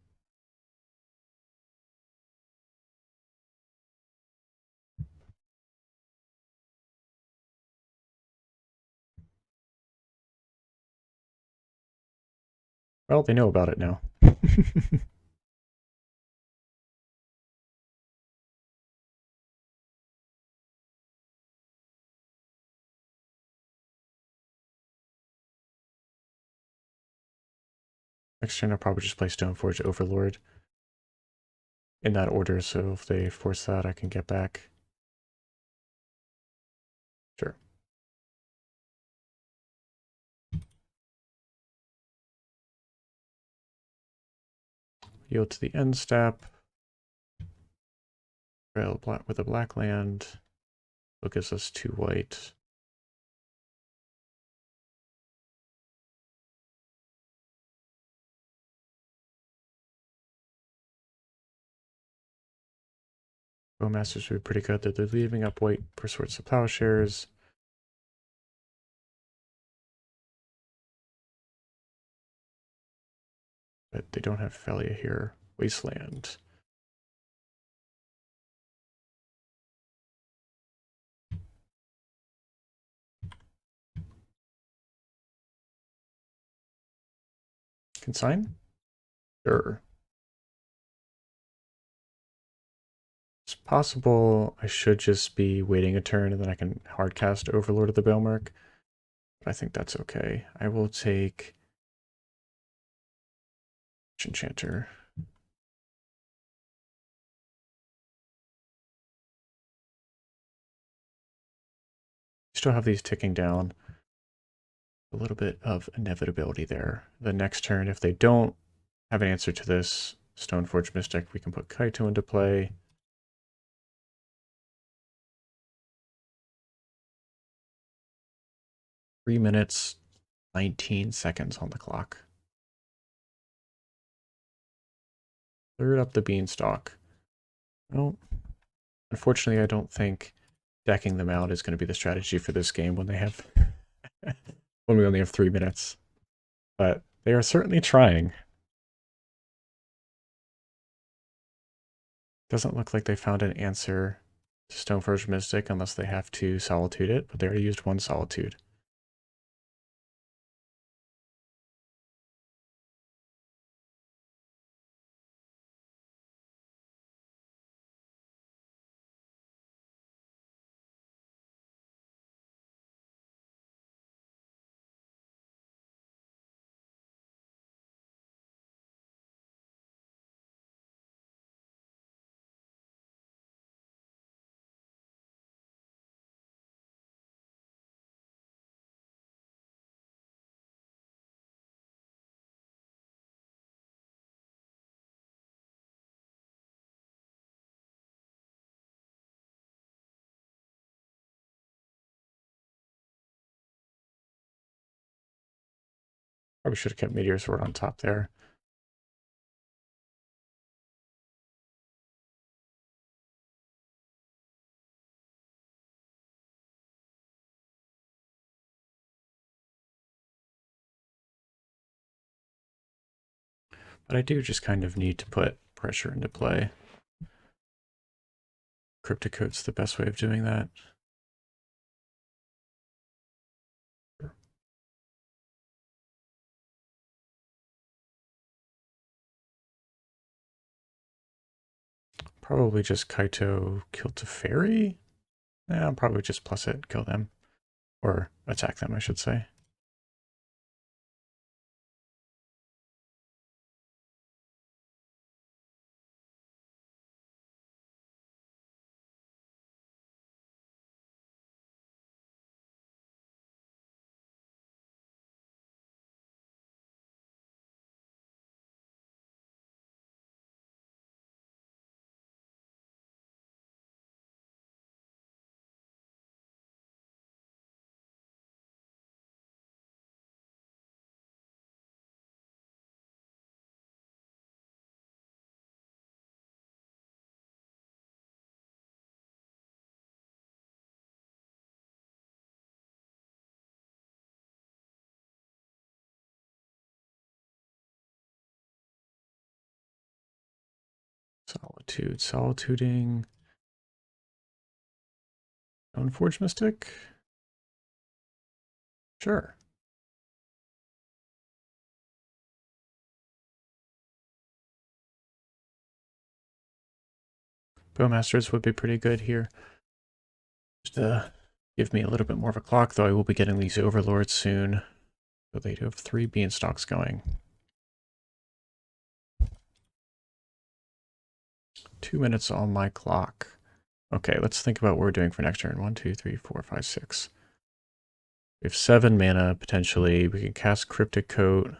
Well, they know about it now. Next turn, I'll probably just play Stoneforge Overlord in that order, so if they force that, I can get back. Sure. Yield to the end step. With a black land. What gives us 2 white? Bowmasters would be pretty good. They're leaving up white for Swords to Plowshares. But they don't have Felia here. Wasteland. Consign? Sure. It's possible I should just be waiting a turn and then I can hardcast Overlord of the Balemark. But I think that's okay. I will take Enchanter. Still have these ticking down. A little bit of inevitability there. The next turn, if they don't have an answer to this Stoneforge Mystic, we can put Kaito into play. Three minutes, 19 seconds on the clock. Third up the beanstalk. Well, unfortunately, I don't think decking them out is going to be the strategy for this game when they have when we only have 3 minutes. But they are certainly trying. Doesn't look like they found an answer to Stoneforge Mystic unless they have to Solitude it, but they already used 1 Solitude. Probably should have kept Meteor Sword on top there. But I do just kind of need to put pressure into play. Crypticoat's the best way of doing that. Probably just Kaito kill Teferi? I'll probably just plus it, kill them. Or attack them, I should say. Solituding. Stoneforge Mystic? Sure. Bowmasters would be pretty good here. Just give me a little bit more of a clock, though I will be getting these Overlords soon. So they do have 3 Beanstalks going. 2 minutes on my clock. Okay, let's think about what we're doing for next turn. 1, 2, 3, 4, 5, 6. We have 7 mana, potentially. We can cast Cryptic Coat.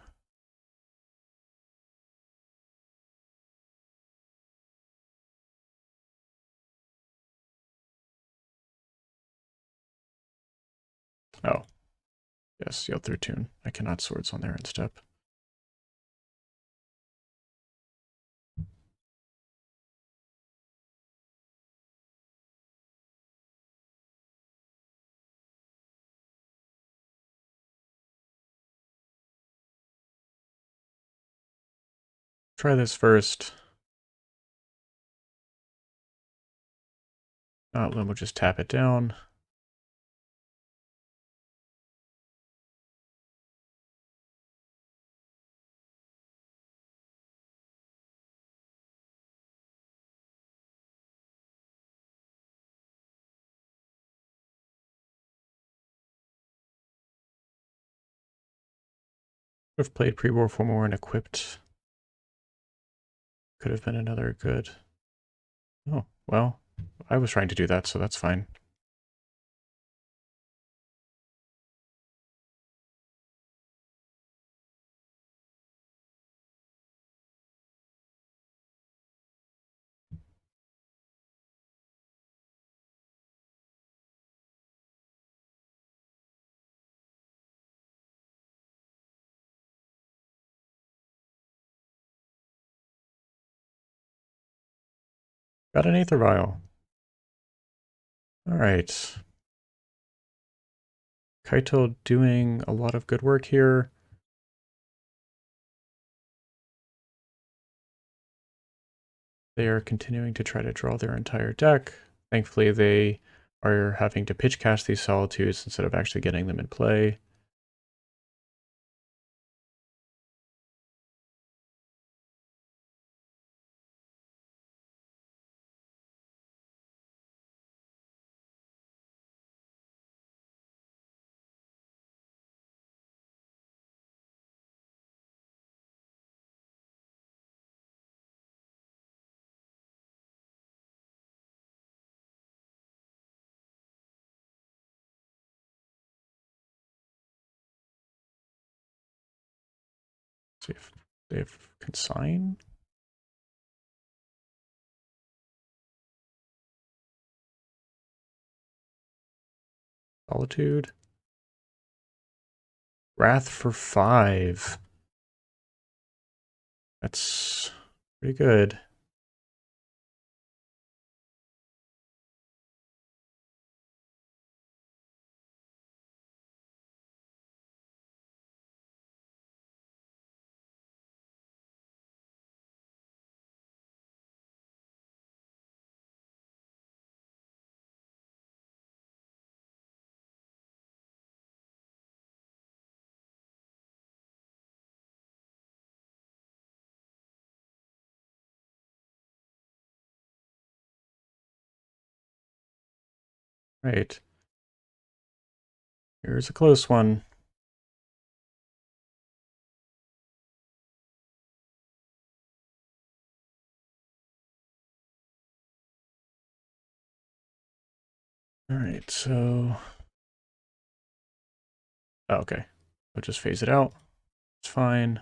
Oh. Yes, Yield Through Tune. I cannot Swords on there in step. Try this first. Then we'll just tap it down. Have played pre-war for more and equipped. Could have been another good. Oh, well, I was trying to do that, so that's fine. Got an Aether Vial. Alright. Kaito doing a lot of good work here. They are continuing to try to draw their entire deck. Thankfully, they are having to pitch cast these Solitudes instead of actually getting them in play. See if they have Consign. Solitude. Wrath for 5. That's pretty good. Right. Here's a close one. Alright, so... Oh, okay. I'll just phase it out. It's fine.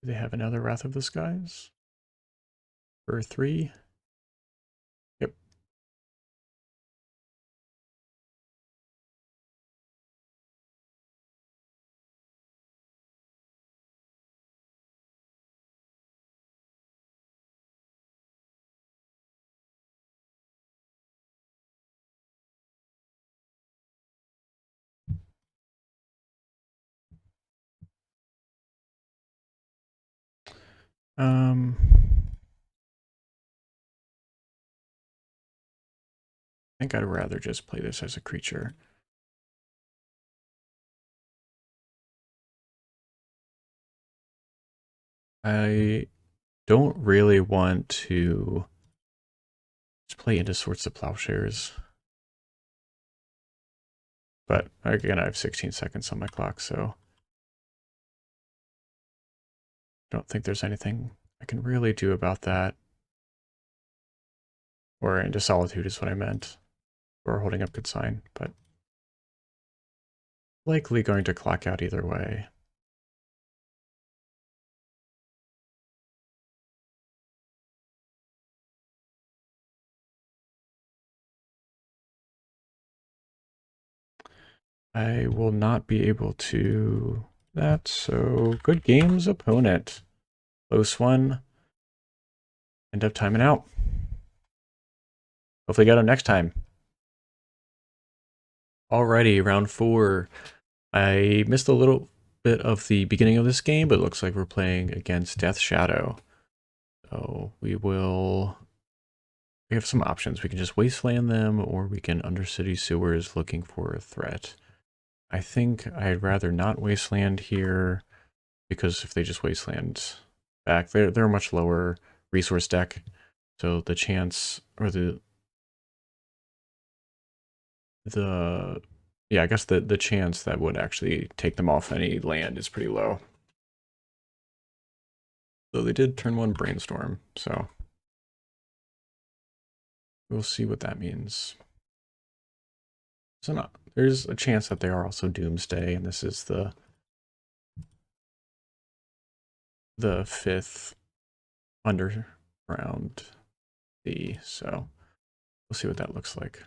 Do they have another Wrath of the Skies? For 3? Yep. I think I'd rather just play this as a creature. I don't really want to just play into Swords to Plowshares. But again, I have 16 seconds on my clock, so I don't think there's anything I can really do about that. Or into Solitude is what I meant. Or holding up good sign, but likely going to clock out either way. I will not be able to that, so good games, opponent. Close one. End up timing out. Hopefully get him next time. Alrighty, round 4. I missed a little bit of the beginning of this game, but it looks like we're playing against Death Shadow. So we have some options. We can just wasteland them, or we can Undercity Sewers looking for a threat. I think I'd rather not wasteland here, because if they just wasteland back, they're a much lower resource deck. So the chance, or yeah, I guess the chance that would actually take them off any land is pretty low. Though they did turn 1 Brainstorm, so we'll see what that means. So there's a chance that they are also Doomsday, and this is the 5th underground sea, so we'll see what that looks like.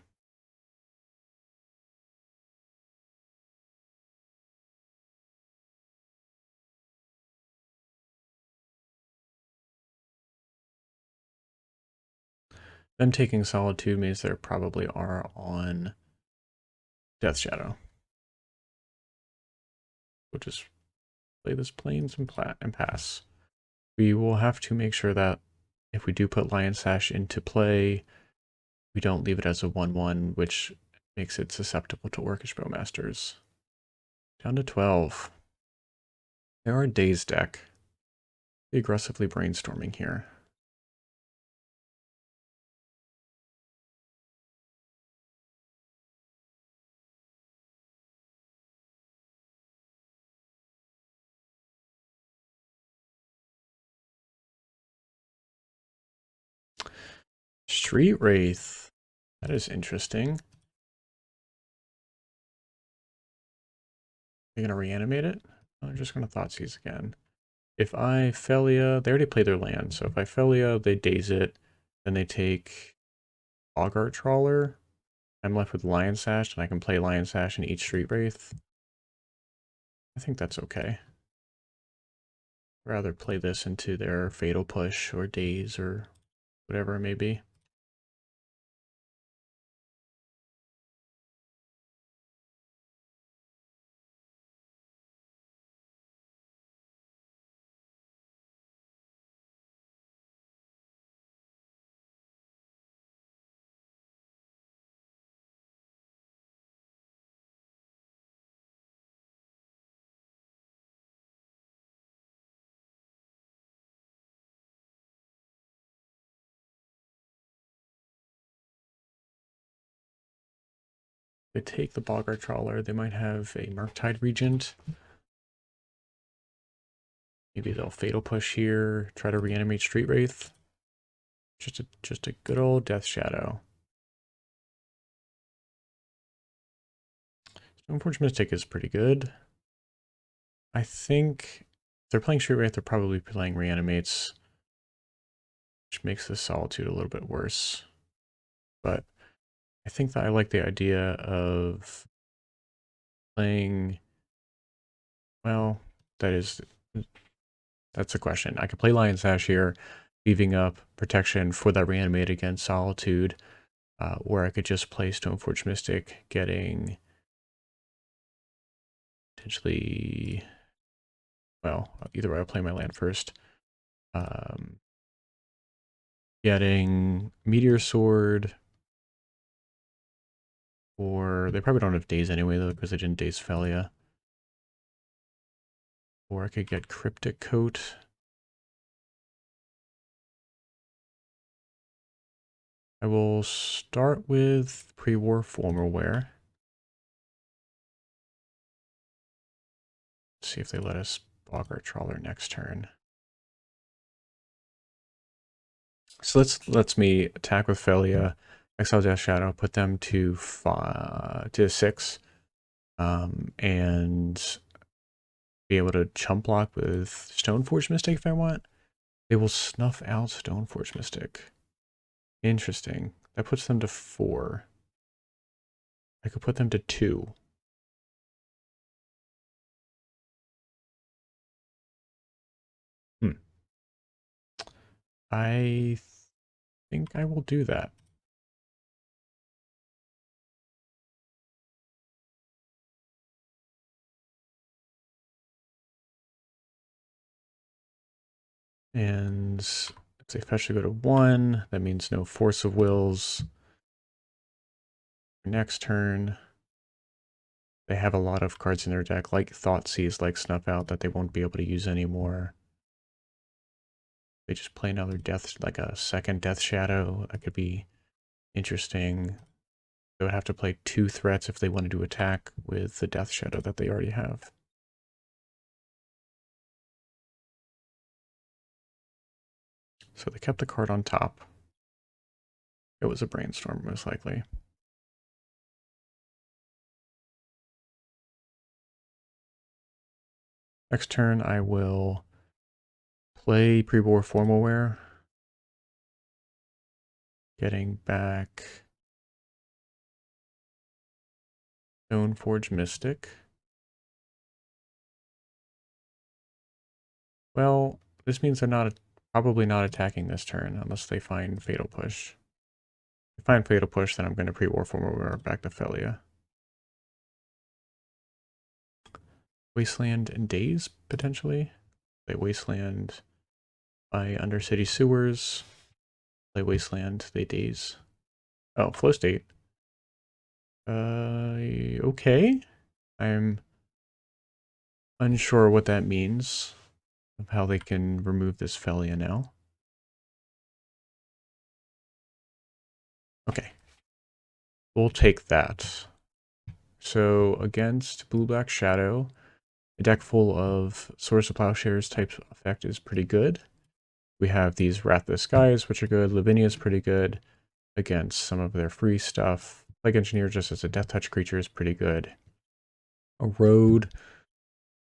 Them taking Solitude means they probably are on Death Shadow. We'll just play this Plains and pass. We will have to make sure that if we do put Lion Sash into play, we don't leave it as a 1/1, which makes it susceptible to Orcish Bowmasters. Down to 12. There are Daze deck. Aggressively brainstorming here. Street Wraith. That is interesting. They're going to reanimate it? I'm just going to Thoughtseize again. If I Felia, they already play their land, so if I Felia, they daze it, then they take Boggart Trawler. I'm left with Lion Sash, and I can play Lion Sash and each Street Wraith. I think that's okay. I'd rather play this into their Fatal Push or Daze or whatever it may be. They take the Boggart Trawler, they might have a Murktide Regent. Maybe they'll Fatal Push here, try to reanimate Street Wraith. Just a good old Death Shadow. Stoneforge Mystic is pretty good. I think if they're playing Street Wraith, they're probably playing Reanimates, which makes the Solitude a little bit worse. But I think that I like the idea of playing, well, that's a question. I could play Lion Sash here, leaving up protection for that Reanimate against Solitude, or I could just play Stoneforge Mystic, getting potentially, well, either way, I'll play my land first. Getting Meteor Sword, or they probably don't have days anyway though because they didn't daze Felia. Or I could get Cryptic Coat. I will start with pre-war formalware. See if they let us bog our trawler next turn. So lets me attack with Felia, exile Death Shadow, put them to 6, and be able to chump block with Stoneforge Mystic if I want. They will snuff out Stoneforge Mystic. Interesting. That puts them to 4. I could put them to 2. I think I will do that. And if they fetch to go to 1, that means no Force of Wills. Next turn, they have a lot of cards in their deck, like Thoughtseize, like Snuff Out, that they won't be able to use anymore. They just play another Death, like a second Death Shadow. That could be interesting. They would have to play 2 threats if they wanted to attack with the Death Shadow that they already have. So they kept the card on top. It was a Brainstorm, most likely. Next turn, I will play pre-war formalware, getting back Stoneforge Mystic. Well, this means they're probably not attacking this turn unless they find Fatal Push. If they find Fatal Push, then I'm going to pre-war formalware back to Felia. Wasteland and Daze, potentially. Play Wasteland by Undercity Sewers. Play Wasteland, they Daze. Oh, Flow State. Okay. I'm unsure what that means, of how they can remove this Felia now. Okay. We'll take that. So against Blue-Black Shadow, a deck full of Swords of Plowshares type effect is pretty good. We have these Wrath of the Skies, which are good. Lavinia is pretty good against some of their free stuff. Plague Engineer just as a Death Touch creature is pretty good. A Road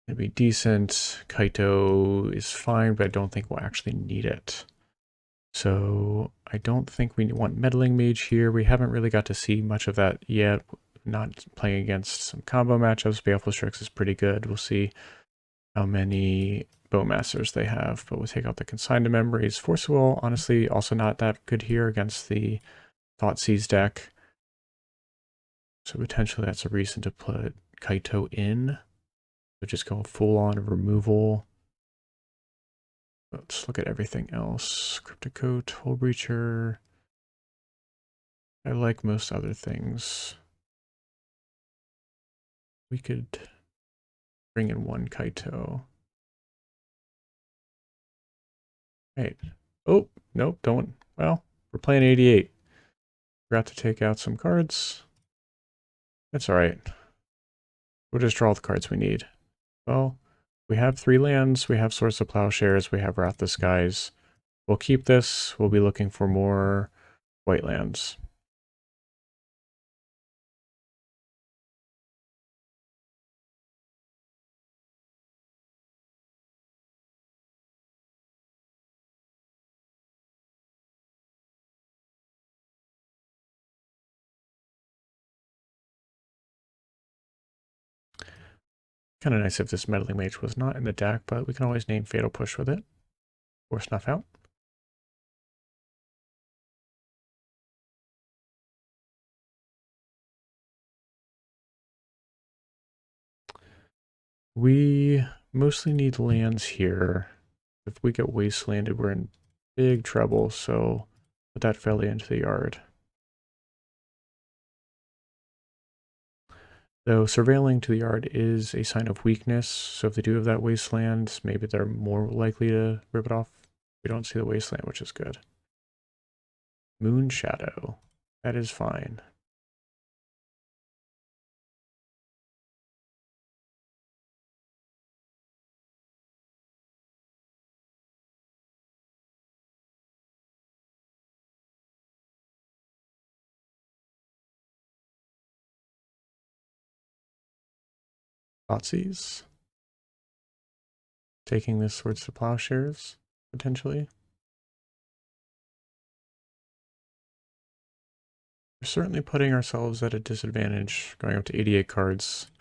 would be decent. Kaito is fine, but I don't think we'll actually need it. So I don't think we want Meddling Mage here. We haven't really got to see much of that yet. Not playing against some combo matchups. Baleful Strix is pretty good. We'll see how many Bowmasters they have, but we'll take out the Consigned Memories. Force of Will, honestly, also not that good here against the Thoughtseize deck. So potentially that's a reason to put Kaito in. So just go full on removal. Let's look at everything else. Cryptic Coat, Hole Breacher. I like most other things. We could bring in 1 Kaito. Right. Oh, nope, don't. Well, we're playing 88. Forgot to take out some cards. That's alright. We'll just draw the cards we need. Well, we have 3 lands, we have Swords of Plowshares, we have Wrath of the Skies. We'll keep this. We'll be looking for more white lands. Kind of nice if this Meddling Mage was not in the deck, but we can always name Fatal Push with it. Or Snuff Out. We mostly need lands here. If we get wastelanded, we're in big trouble, so put that Felly into the yard. Though surveilling to the yard is a sign of weakness, so if they do have that wasteland, maybe they're more likely to rip it off. We don't see the wasteland, which is good. Moon Shadow. That is fine. Thoughtseize. Taking this towards the plowshares, potentially. We're certainly putting ourselves at a disadvantage going up to 88 cards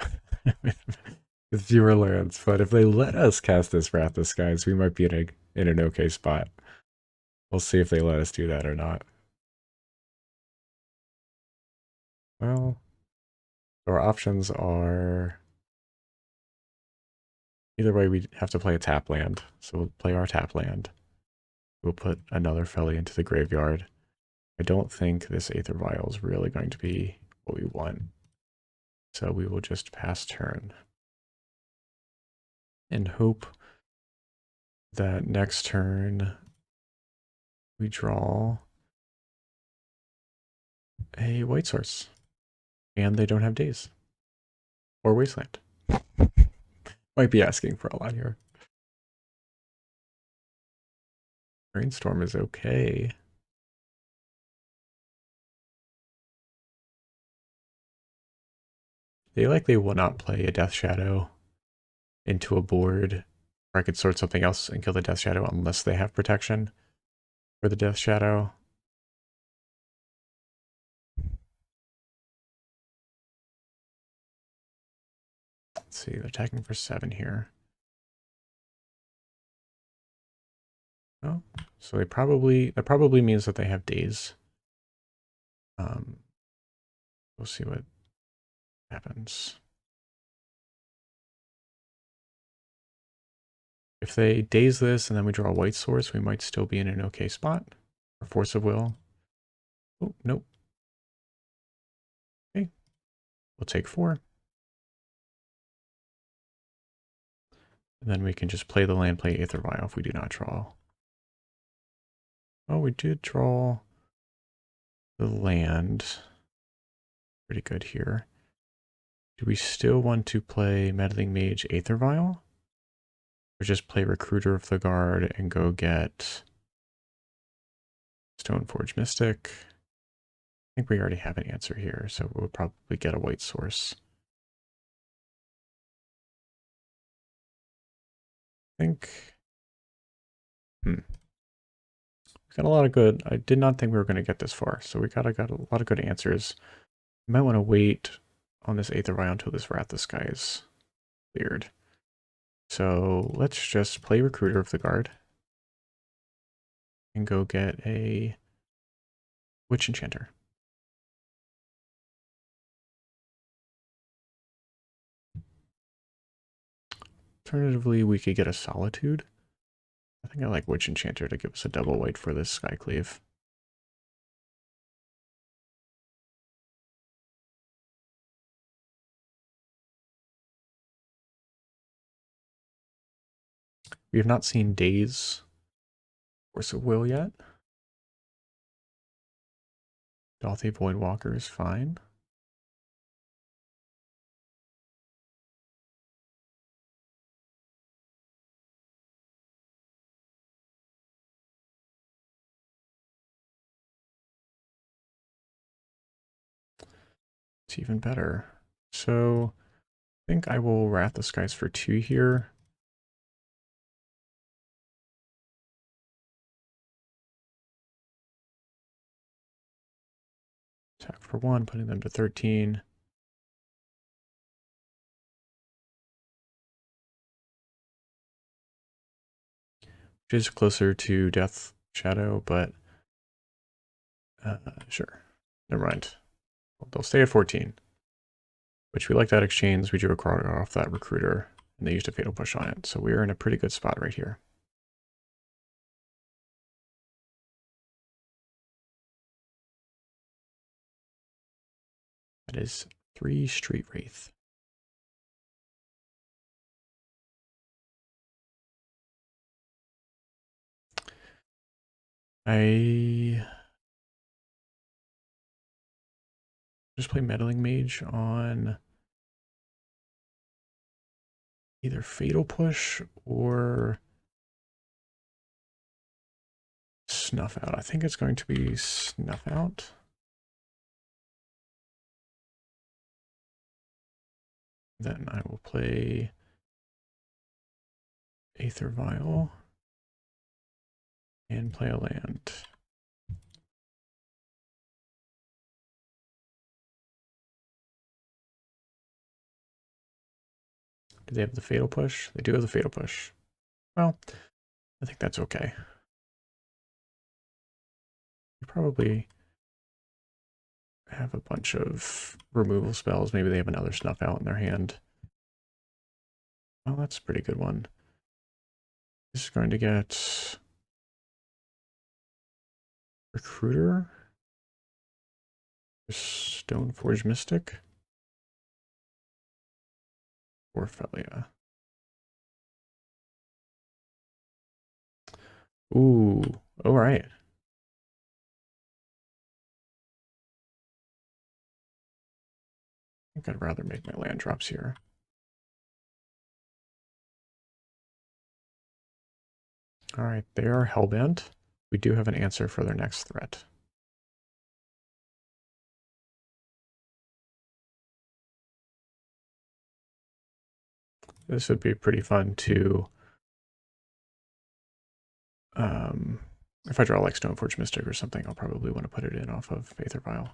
with fewer lands, but if they let us cast this Wrath of Skies, we might be in an okay spot. We'll see if they let us do that or not. Well, our options are... Either way, we have to play a tap land, so we'll play our tap land. We'll put another Felly into the graveyard. I don't think this Aether Vial is really going to be what we want. So we will just pass turn. And hope that next turn we draw a white source. And they don't have days. Or wasteland. Might be asking for a lot here. Brainstorm is okay. They likely will not play a Death Shadow into a board, or I could sort something else and kill the Death Shadow unless they have protection for the Death Shadow. Let's see, they're attacking for 7 here. Oh, so that probably means that they have days. We'll see what happens. If they daze this and then we draw a white source, we might still be in an okay spot. Or Force of Will. Oh, nope. Okay. We'll take 4. And then we can just play the land, play Aether Vial if we do not draw. Oh, we did draw the land. Pretty good here. Do we still want to play Meddling Mage Aether Vial? Or just play Recruiter of the Guard and go get Stoneforge Mystic? I think we already have an answer here, so we'll probably get a white source. I think... We got a lot of good... I did not think we were going to get this far, so we got a lot of good answers. You might want to wait on this Aether Vial until this Wrath of Sky is cleared. So let's just play Recruiter of the Guard and go get a Witch Enchanter. Alternatively, we could get a Solitude. I think I like Witch Enchanter to give us a double white for this Skycleave. We have not seen Daze Force of Will yet. Dauthi Voidwalker is fine. It's even better. So I think I will Wrath the Skies for 2 here. Attack for 1, putting them to 13. Which is closer to Death Shadow, but sure. Never mind. Well, they'll stay at 14. Which we like that exchange. We drew a card off that Recruiter, and they used a Fatal Push on it. So we're in a pretty good spot right here. is 3 Street Wraith. I just play Meddling Mage on either Fatal Push or Snuff Out. I think it's going to be Snuff Out. Then I will play Esper Vial and play a land. Do they have the Fatal Push? They do have the Fatal Push. Well, I think that's okay. You probably have a bunch of removal spells. Maybe they have another Snuff Out in their hand. Well, that's a pretty good one. This is going to get Recruiter, Stoneforge Mystic, or Felia. Ooh, all right. I think I'd rather make my land drops here. All right, they are hellbent. We do have an answer for their next threat. This would be pretty fun to, if I draw like Stoneforge Mystic or something, I'll probably want to put it in off of Esper Vial.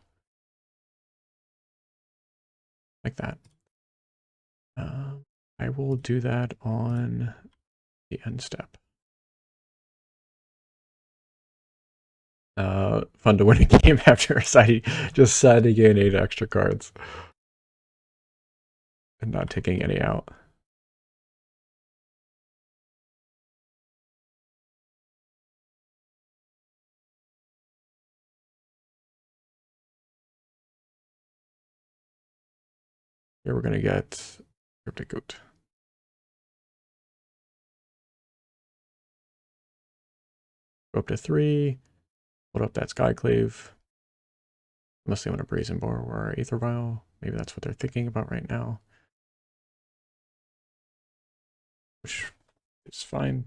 Like that. I will do that on the end step. Fun to win a game after just deciding to gain 8 extra cards. And not taking any out. Here we're going to get Cryptic Goat. Go up to 3. Put up that Skyclave. Unless they want a Brazen Boar or Esper Vial. Maybe that's what they're thinking about right now. Which is fine.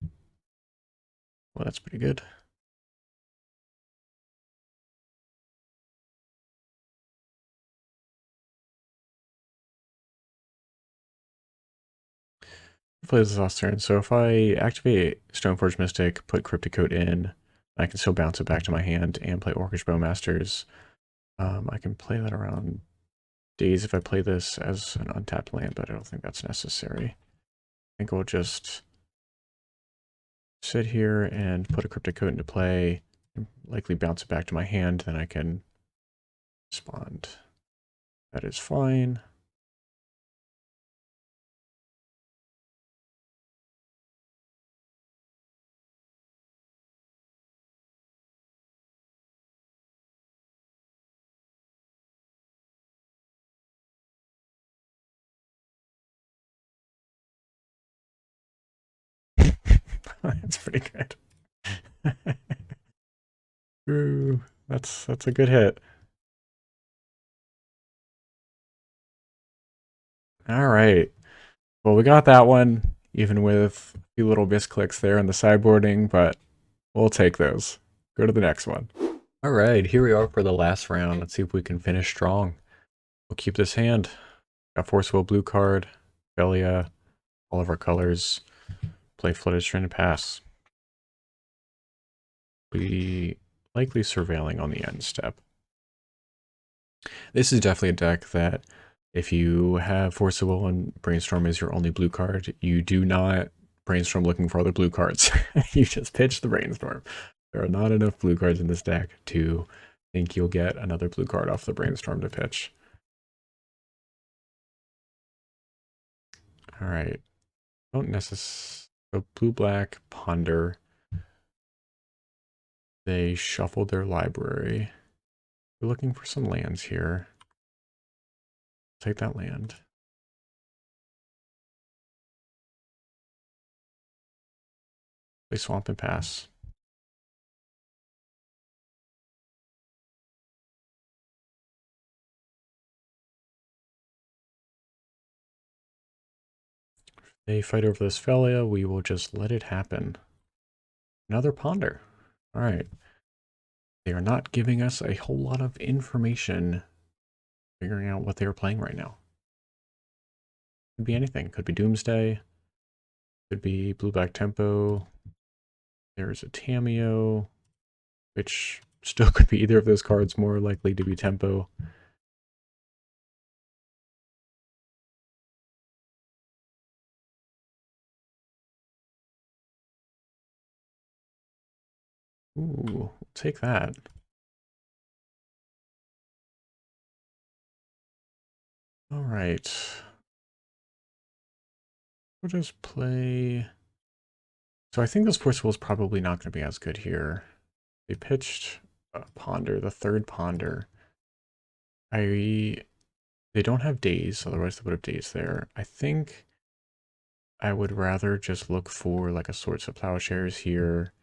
Well, that's pretty good. Play this last turn. So if I activate Stoneforge Mystic, put Cryptic Coat in, I can still bounce it back to my hand and play Orcish Bowmasters. I can play that around days if I play this as an untapped land, but I don't think that's necessary. I think we'll just sit here and put a Cryptic Coat into play, and likely bounce it back to my hand, then I can respond. That is fine. That's pretty good. Ooh, that's a good hit. All right. Well, we got that one, even with a few little misclicks there in the sideboarding, but we'll take those. Go to the next one. All right, here we are for the last round. Let's see if we can finish strong. We'll keep this hand. Got Forcible blue card, Felia, all of our colors. Play Flooded Strand and pass. Be likely surveilling on the end step. This is definitely a deck that if you have Forcible and Brainstorm as your only blue card, you do not Brainstorm looking for other blue cards. You just pitch the Brainstorm. There are not enough blue cards in this deck to think you'll get another blue card off the Brainstorm to pitch. All right. Don't necessarily. So blue-black, Ponder. They shuffled their library. We're looking for some lands here. Take that land. Play swamp and pass. If they fight over this Felia, we will just let it happen. Another ponder. All right. They are not giving us a whole lot of information figuring out what they are playing right now. Could be anything. Could be Doomsday. Could be Blueback Tempo. There's a Tamiyo, which still could be either of those cards, more likely to be Tempo. Ooh, we'll take that. All right. We'll just play. So I think this Forcible is probably not going to be as good here. They pitched a Ponder, the third Ponder. They don't have days, otherwise they would have days there. I think I would rather just look for like a Swords of Plowshares here.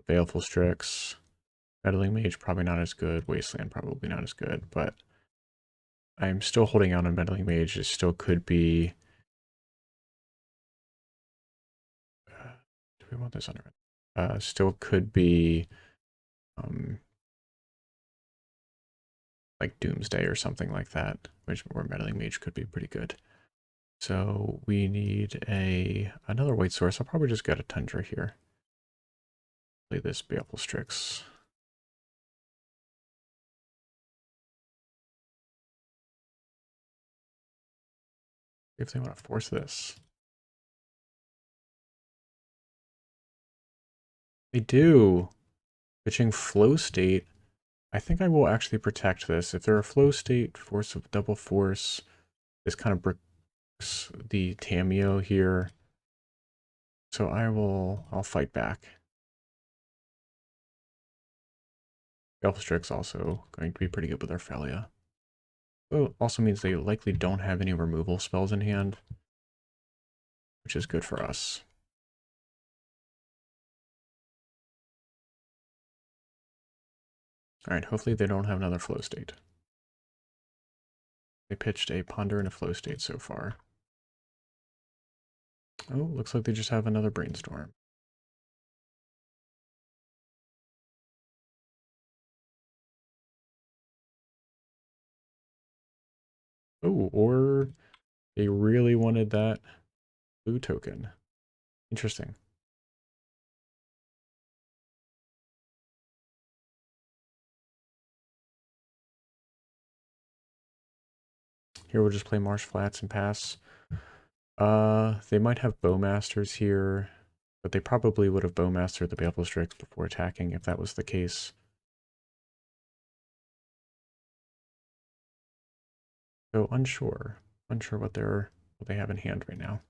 Baleful Strix. Meddling Mage probably not as good. Wasteland probably not as good, but I'm still holding out on Meddling Mage. It still could be. Do we want this under it? Still could be like Doomsday or something like that, where Meddling Mage could be pretty good. So we need another white source. I'll probably just get a Tundra here. Play this Baleful Strix. If they want to force this. They do. Pitching Flow State. I think I will actually protect this. If they're a Flow State, Force of Double Force, this kind of bricks the Tamiyo here. So I'll fight back. Baleful Strix also going to be pretty good with our Felia. So also means they likely don't have any removal spells in hand, which is good for us. All right, hopefully they don't have another Flow State. They pitched a Ponder and a Flow State so far. Oh, looks like they just have another Brainstorm. Oh, or they really wanted that blue token. Interesting. Here we'll just play Marsh Flats and pass. They might have Bowmasters here, but they probably would have Bowmastered the Baleful Strix before attacking if that was the case. So unsure what they have in hand right now.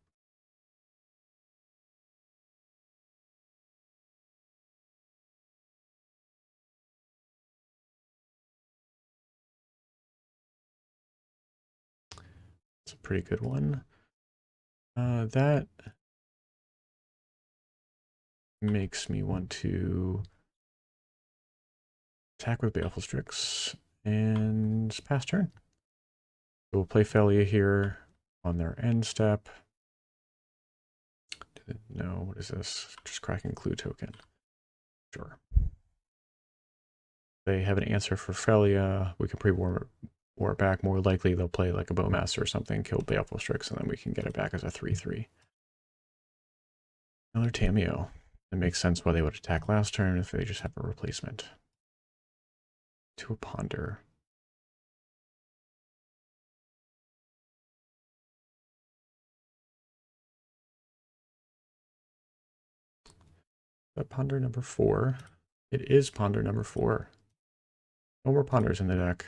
It's a pretty good one. That makes me want to attack with Baleful Strix and pass turn. So we'll play Felia here on their end step. No, what is this? Just cracking clue token. Sure. They have an answer for Felia. We can pre-war it back. More likely they'll play like a Bowmaster or something, kill Baleful Strix, and then we can get it back as a 3/3. Another Tamiyo. It makes sense why they would attack last turn if they just have a replacement. To a Ponder. But Ponder number 4. It is Ponder number 4. No more Ponders in the deck.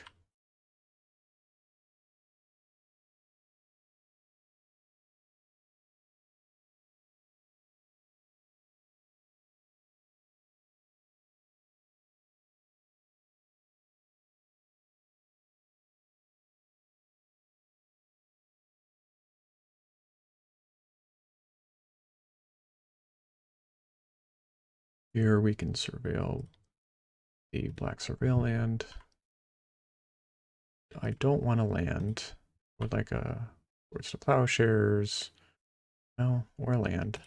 Here we can surveil the black surveil land. I don't want to land. Would like a Swords to Plowshares. No, or land.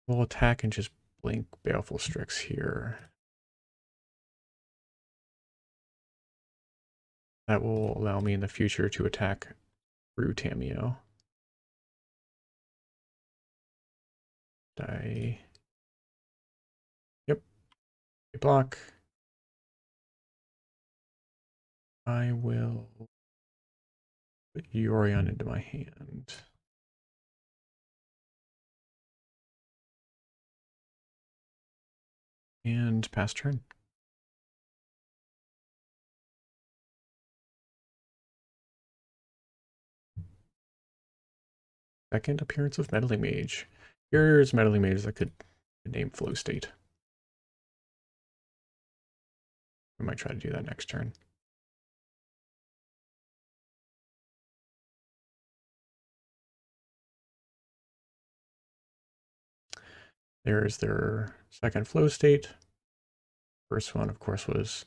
We'll attack and just blink Baleful Strix here. That will allow me in the future to attack through Tamiyo. Yep. Block. I will put Yorion into my hand. And pass turn. Second appearance of Meddling Mage. Here's Meddling Mage that could name Flow State. I might try to do that next turn. There's their second Flow State. First one, of course, was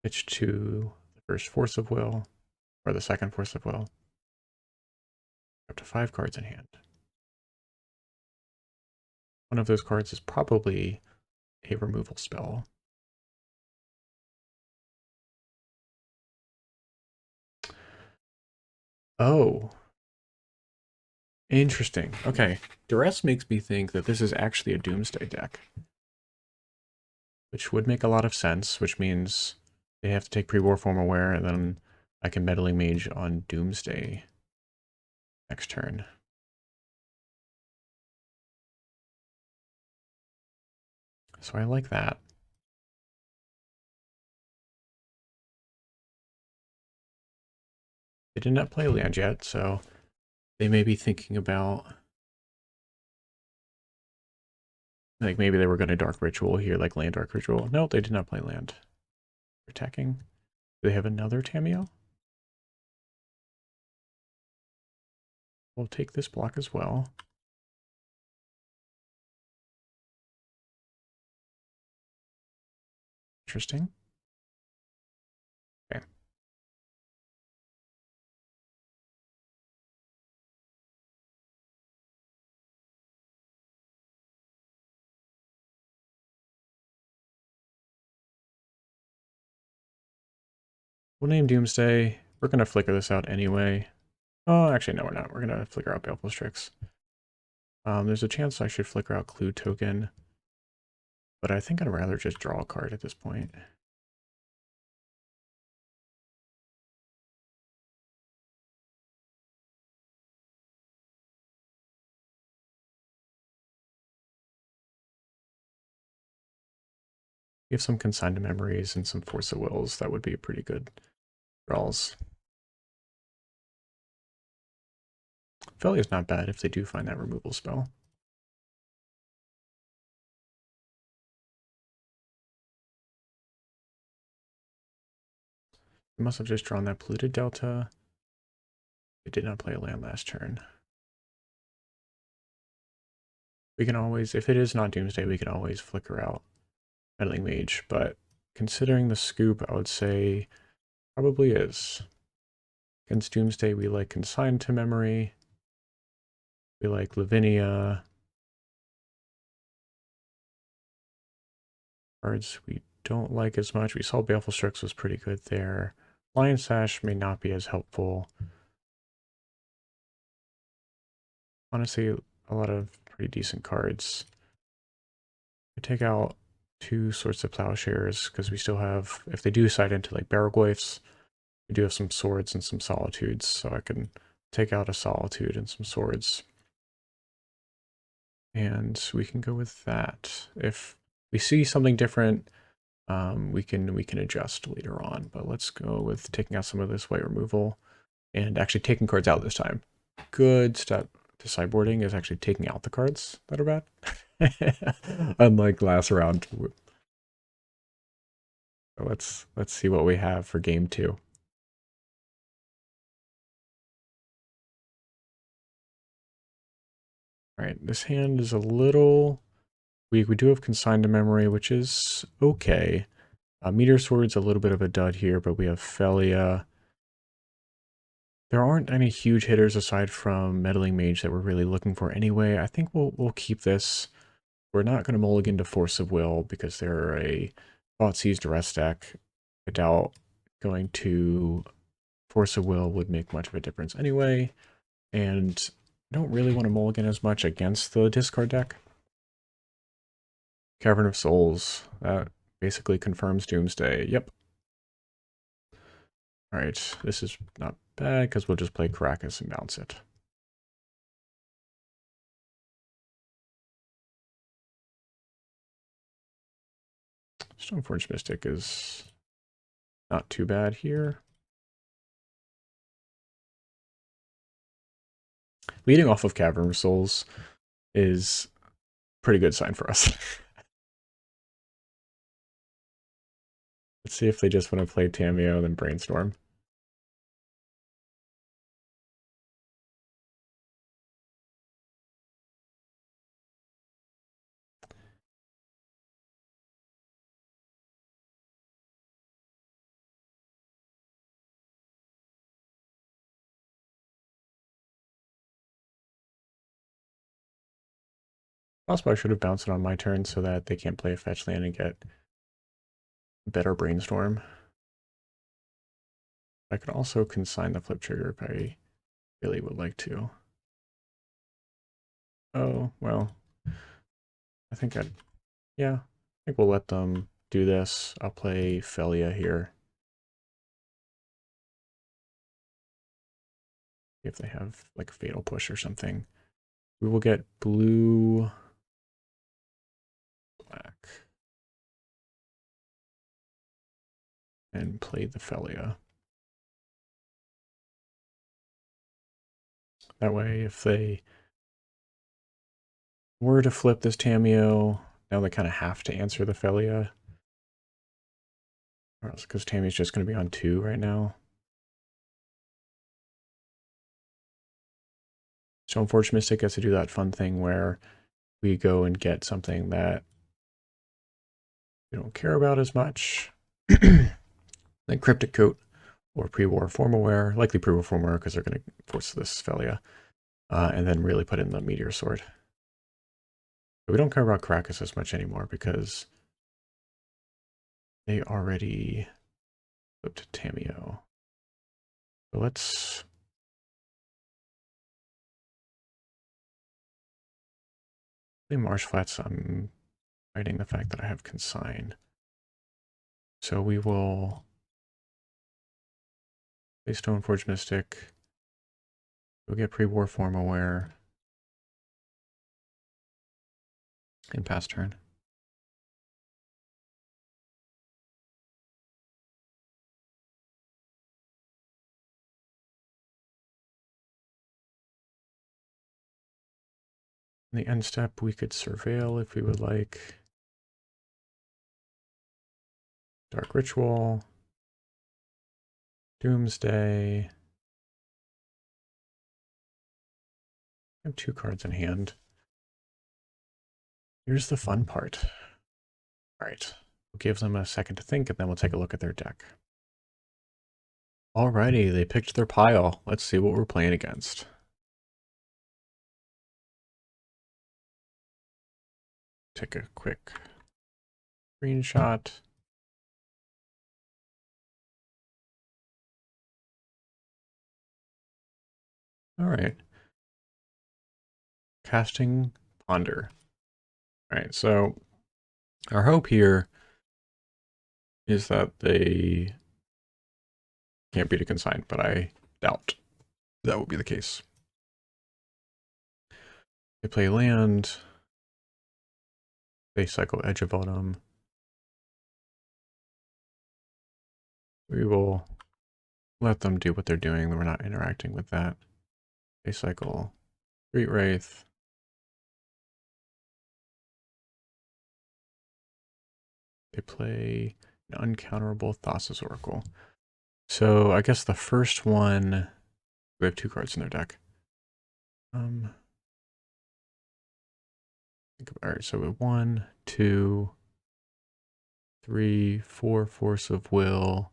pitched to the first Force of Will, or the second Force of Will. Up to 5 cards in hand. One of those cards is probably a removal spell. Oh. Interesting. Okay. Duress makes me think that this is actually a Doomsday deck. Which would make a lot of sense, which means they have to take pre-war form aware, and then I can Meddling Mage on Doomsday next turn. So I like that. They did not play land yet, so they may be thinking about, like, maybe they were going to Dark Ritual here, like land Dark Ritual. No, they did not play land. They're attacking. Do they have another Tamiyo? We'll take this block as well. Interesting. Okay. We'll name Doomsday. We're going to flicker this out anyway. Oh, actually, no, we're not. We're going to flicker out Baleful Strix. There's a chance I should flicker out Clue Token, but I think I'd rather just draw a card at this point. We have some Consigned Memories and some Force of Wills. That would be pretty good draws. Failure is not bad if they do find that removal spell. They must have just drawn that Polluted Delta. They did not play a land last turn. We can always, if it is not Doomsday, we can always flicker out Meddling Mage, but considering the scoop, I would say probably is. Against Doomsday, we like Consigned to Memory. We like Lavinia. Cards we don't like as much. We saw Baleful Strix was pretty good there. Lion Sash may not be as helpful. Honestly, a lot of pretty decent cards. We take out 2 Swords of Plowshares because we still have, if they do side into like Barrowglyphs, we do have some swords and some solitudes, so I can take out a solitude and some swords. And we can go with that. If we see something different, we can adjust later on. But let's go with taking out some of this white removal and actually taking cards out this time. Good step to sideboarding is actually taking out the cards that are bad. Unlike last round. So let's see what we have for game 2. All right, this hand is a little We do have Consigned to Memory, which is okay. Meteor Sword's a little bit of a dud here, but we have Felia. There aren't any huge hitters aside from Meddling Mage that we're really looking for anyway. I think we'll keep this. We're not going to mulligan to Force of Will because they're a Thoughtseize Duress deck. I doubt going to Force of Will would make much of a difference anyway. And I don't really want to mulligan as much against the discard deck. Cavern of Souls. That basically confirms Doomsday. Yep. Alright, this is not bad because we'll just play Caracas and bounce it. Stoneforge Mystic is not too bad here. Leading off of Cavern of Souls is a pretty good sign for us. Let's see if they just want to play Tamiyo and then Brainstorm. Also, I should have bounced it on my turn so that they can't play a fetch land and get better Brainstorm. I could also consign the flip trigger if I really would like to. Oh, well. I think yeah, I think we'll let them do this. I'll play Felia here. If they have like a Fatal Push or something. We will get blue, black, and play the Felia. That way, if they were to flip this Tamiyo, now they kind of have to answer the Felia. Or else, because Tammy's just going to be on 2 right now. Stoneforge Mystic gets to do that fun thing where we go and get something that we don't care about as much. Like Cryptic Coat or Pre-War Formaware, likely Pre-War Formaware because they're going to force this Felia. And then really put in the Meteor Sword. But we don't care about Caracas as much anymore because they already flipped Tamiyo. So let's play Marsh Flats. I'm hiding the fact that I have Consign. So we will play Stoneforge Mystic. We'll get Pre-War Formaware. And pass turn. In the end step, we could Surveil if we would like. Dark Ritual. Doomsday. I have 2 cards in hand. Here's the fun part. All right, we'll give them a second to think, and then we'll take a look at their deck. Alrighty, they picked their pile. Let's see what we're playing against. Take a quick screenshot. All right. Casting Ponder. All right, so our hope here is that they can't beat a Consign, but I doubt that will be the case. They play land. They cycle Edge of Autumn. We will let them do what they're doing. We're not interacting with that. They cycle Great Wraith. They play an uncounterable Thassa's Oracle. So I guess the first one, we have 2 cards in their deck. All right, so we have 1, 2, 3, 4 Force of Will.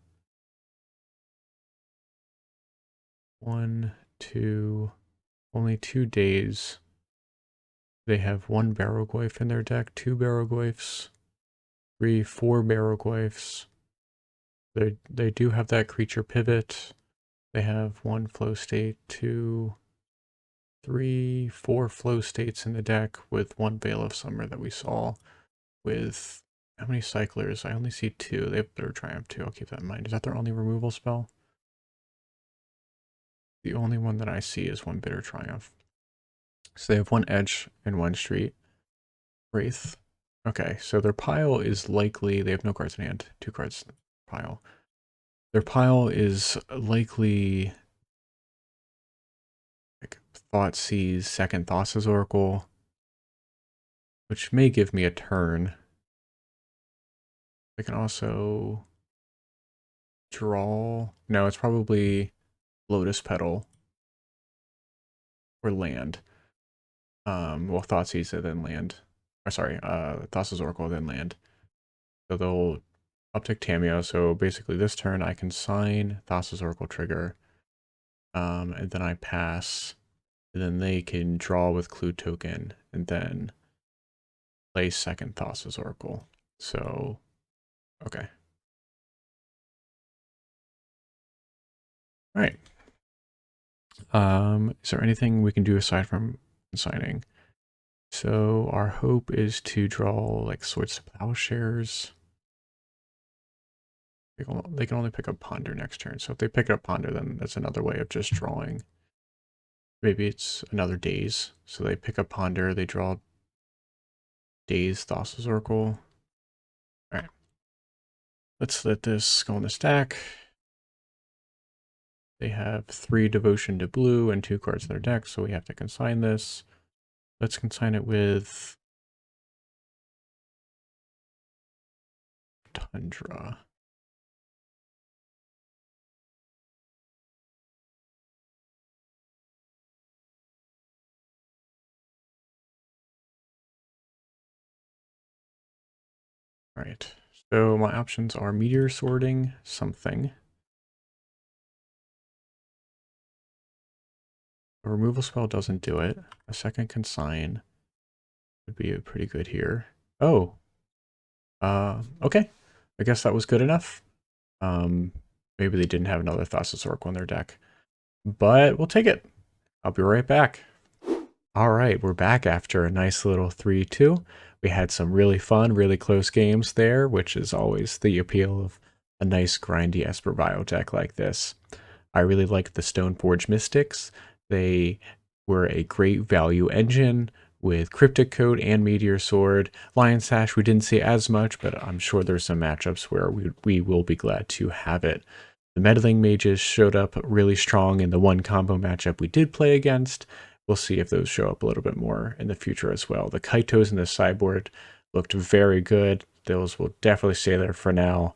1, 2, only 2 days. They have 1 Barrowglyph in their deck, 2 Barrowglyphs, 3, 4 Barrowglyphs. They do have that creature pivot. They have 1 flow state, 2, 3, 4 flow states in the deck with 1 Veil of Summer that we saw with how many cyclers? I only see 2. They have Bitter Triumph too. I'll keep that in mind. Is that their only removal spell? The only one that I see is 1 Bitter Triumph. So they have 1 Edge and 1 Street. Wraith. Okay, so their pile is likely, they have no cards in hand, 2 cards in the pile. Their pile is likely like Thoughtseize, second Thassa's Oracle, which may give me a turn. I can also draw. No, it's probably Lotus Petal or land. Well, Thoughtseize and then land. Or sorry, Thassa's Oracle then land. So they'll uptick Tamiyo. So basically, this turn I can sign Thassa's Oracle trigger, and then I pass. And then they can draw with Clue Token, and then play second Thassa's Oracle. So, okay. All right. Is there anything we can do aside from signing? So our hope is to draw like Swords to Plowshares. They can only pick up Ponder next turn. So if they pick up Ponder, then that's another way of just drawing. Maybe it's another Daze. So they pick up Ponder, they draw Daze, Thassa's Oracle. All right. Let's let this go in the stack. They have 3 Devotion to Blue and 2 cards in their deck, so we have to consign this. Let's consign it with Tundra. All right, so my options are Meteor Sorting, something. A removal spell doesn't do it. A second consign would be pretty good here. Oh, okay. I guess that was good enough. Maybe they didn't have another Thassa's Oracle in their deck, but we'll take it. I'll be right back. All right, we're back after a nice little 3-2. We had some really fun, really close games there, which is always the appeal of a nice grindy Esper Vial deck like this. I really liked the Stoneforge Mystics. They were a great value engine with Cryptic Coat and Meteor Sword. Lion Sash we didn't see as much, but I'm sure there's some matchups where we will be glad to have it. The Meddling Mages showed up really strong in the 1 combo matchup we did play against. We'll see if those show up a little bit more in the future as well. The Kaitos and the sideboard looked very good. Those will definitely stay there for now,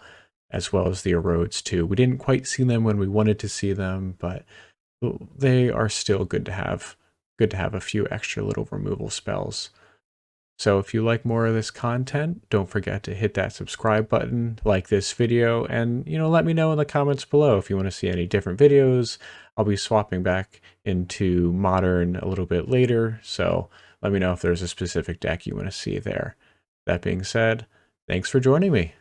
as well as the Erodes too. We didn't quite see them when we wanted to see them, but they are still good to have. Good to have a few extra little removal spells. So if you like more of this content, don't forget to hit that subscribe button, like this video, and let me know in the comments below if you want to see any different videos. I'll be swapping back into Modern a little bit later, so let me know if there's a specific deck you want to see there. That being said, thanks for joining me.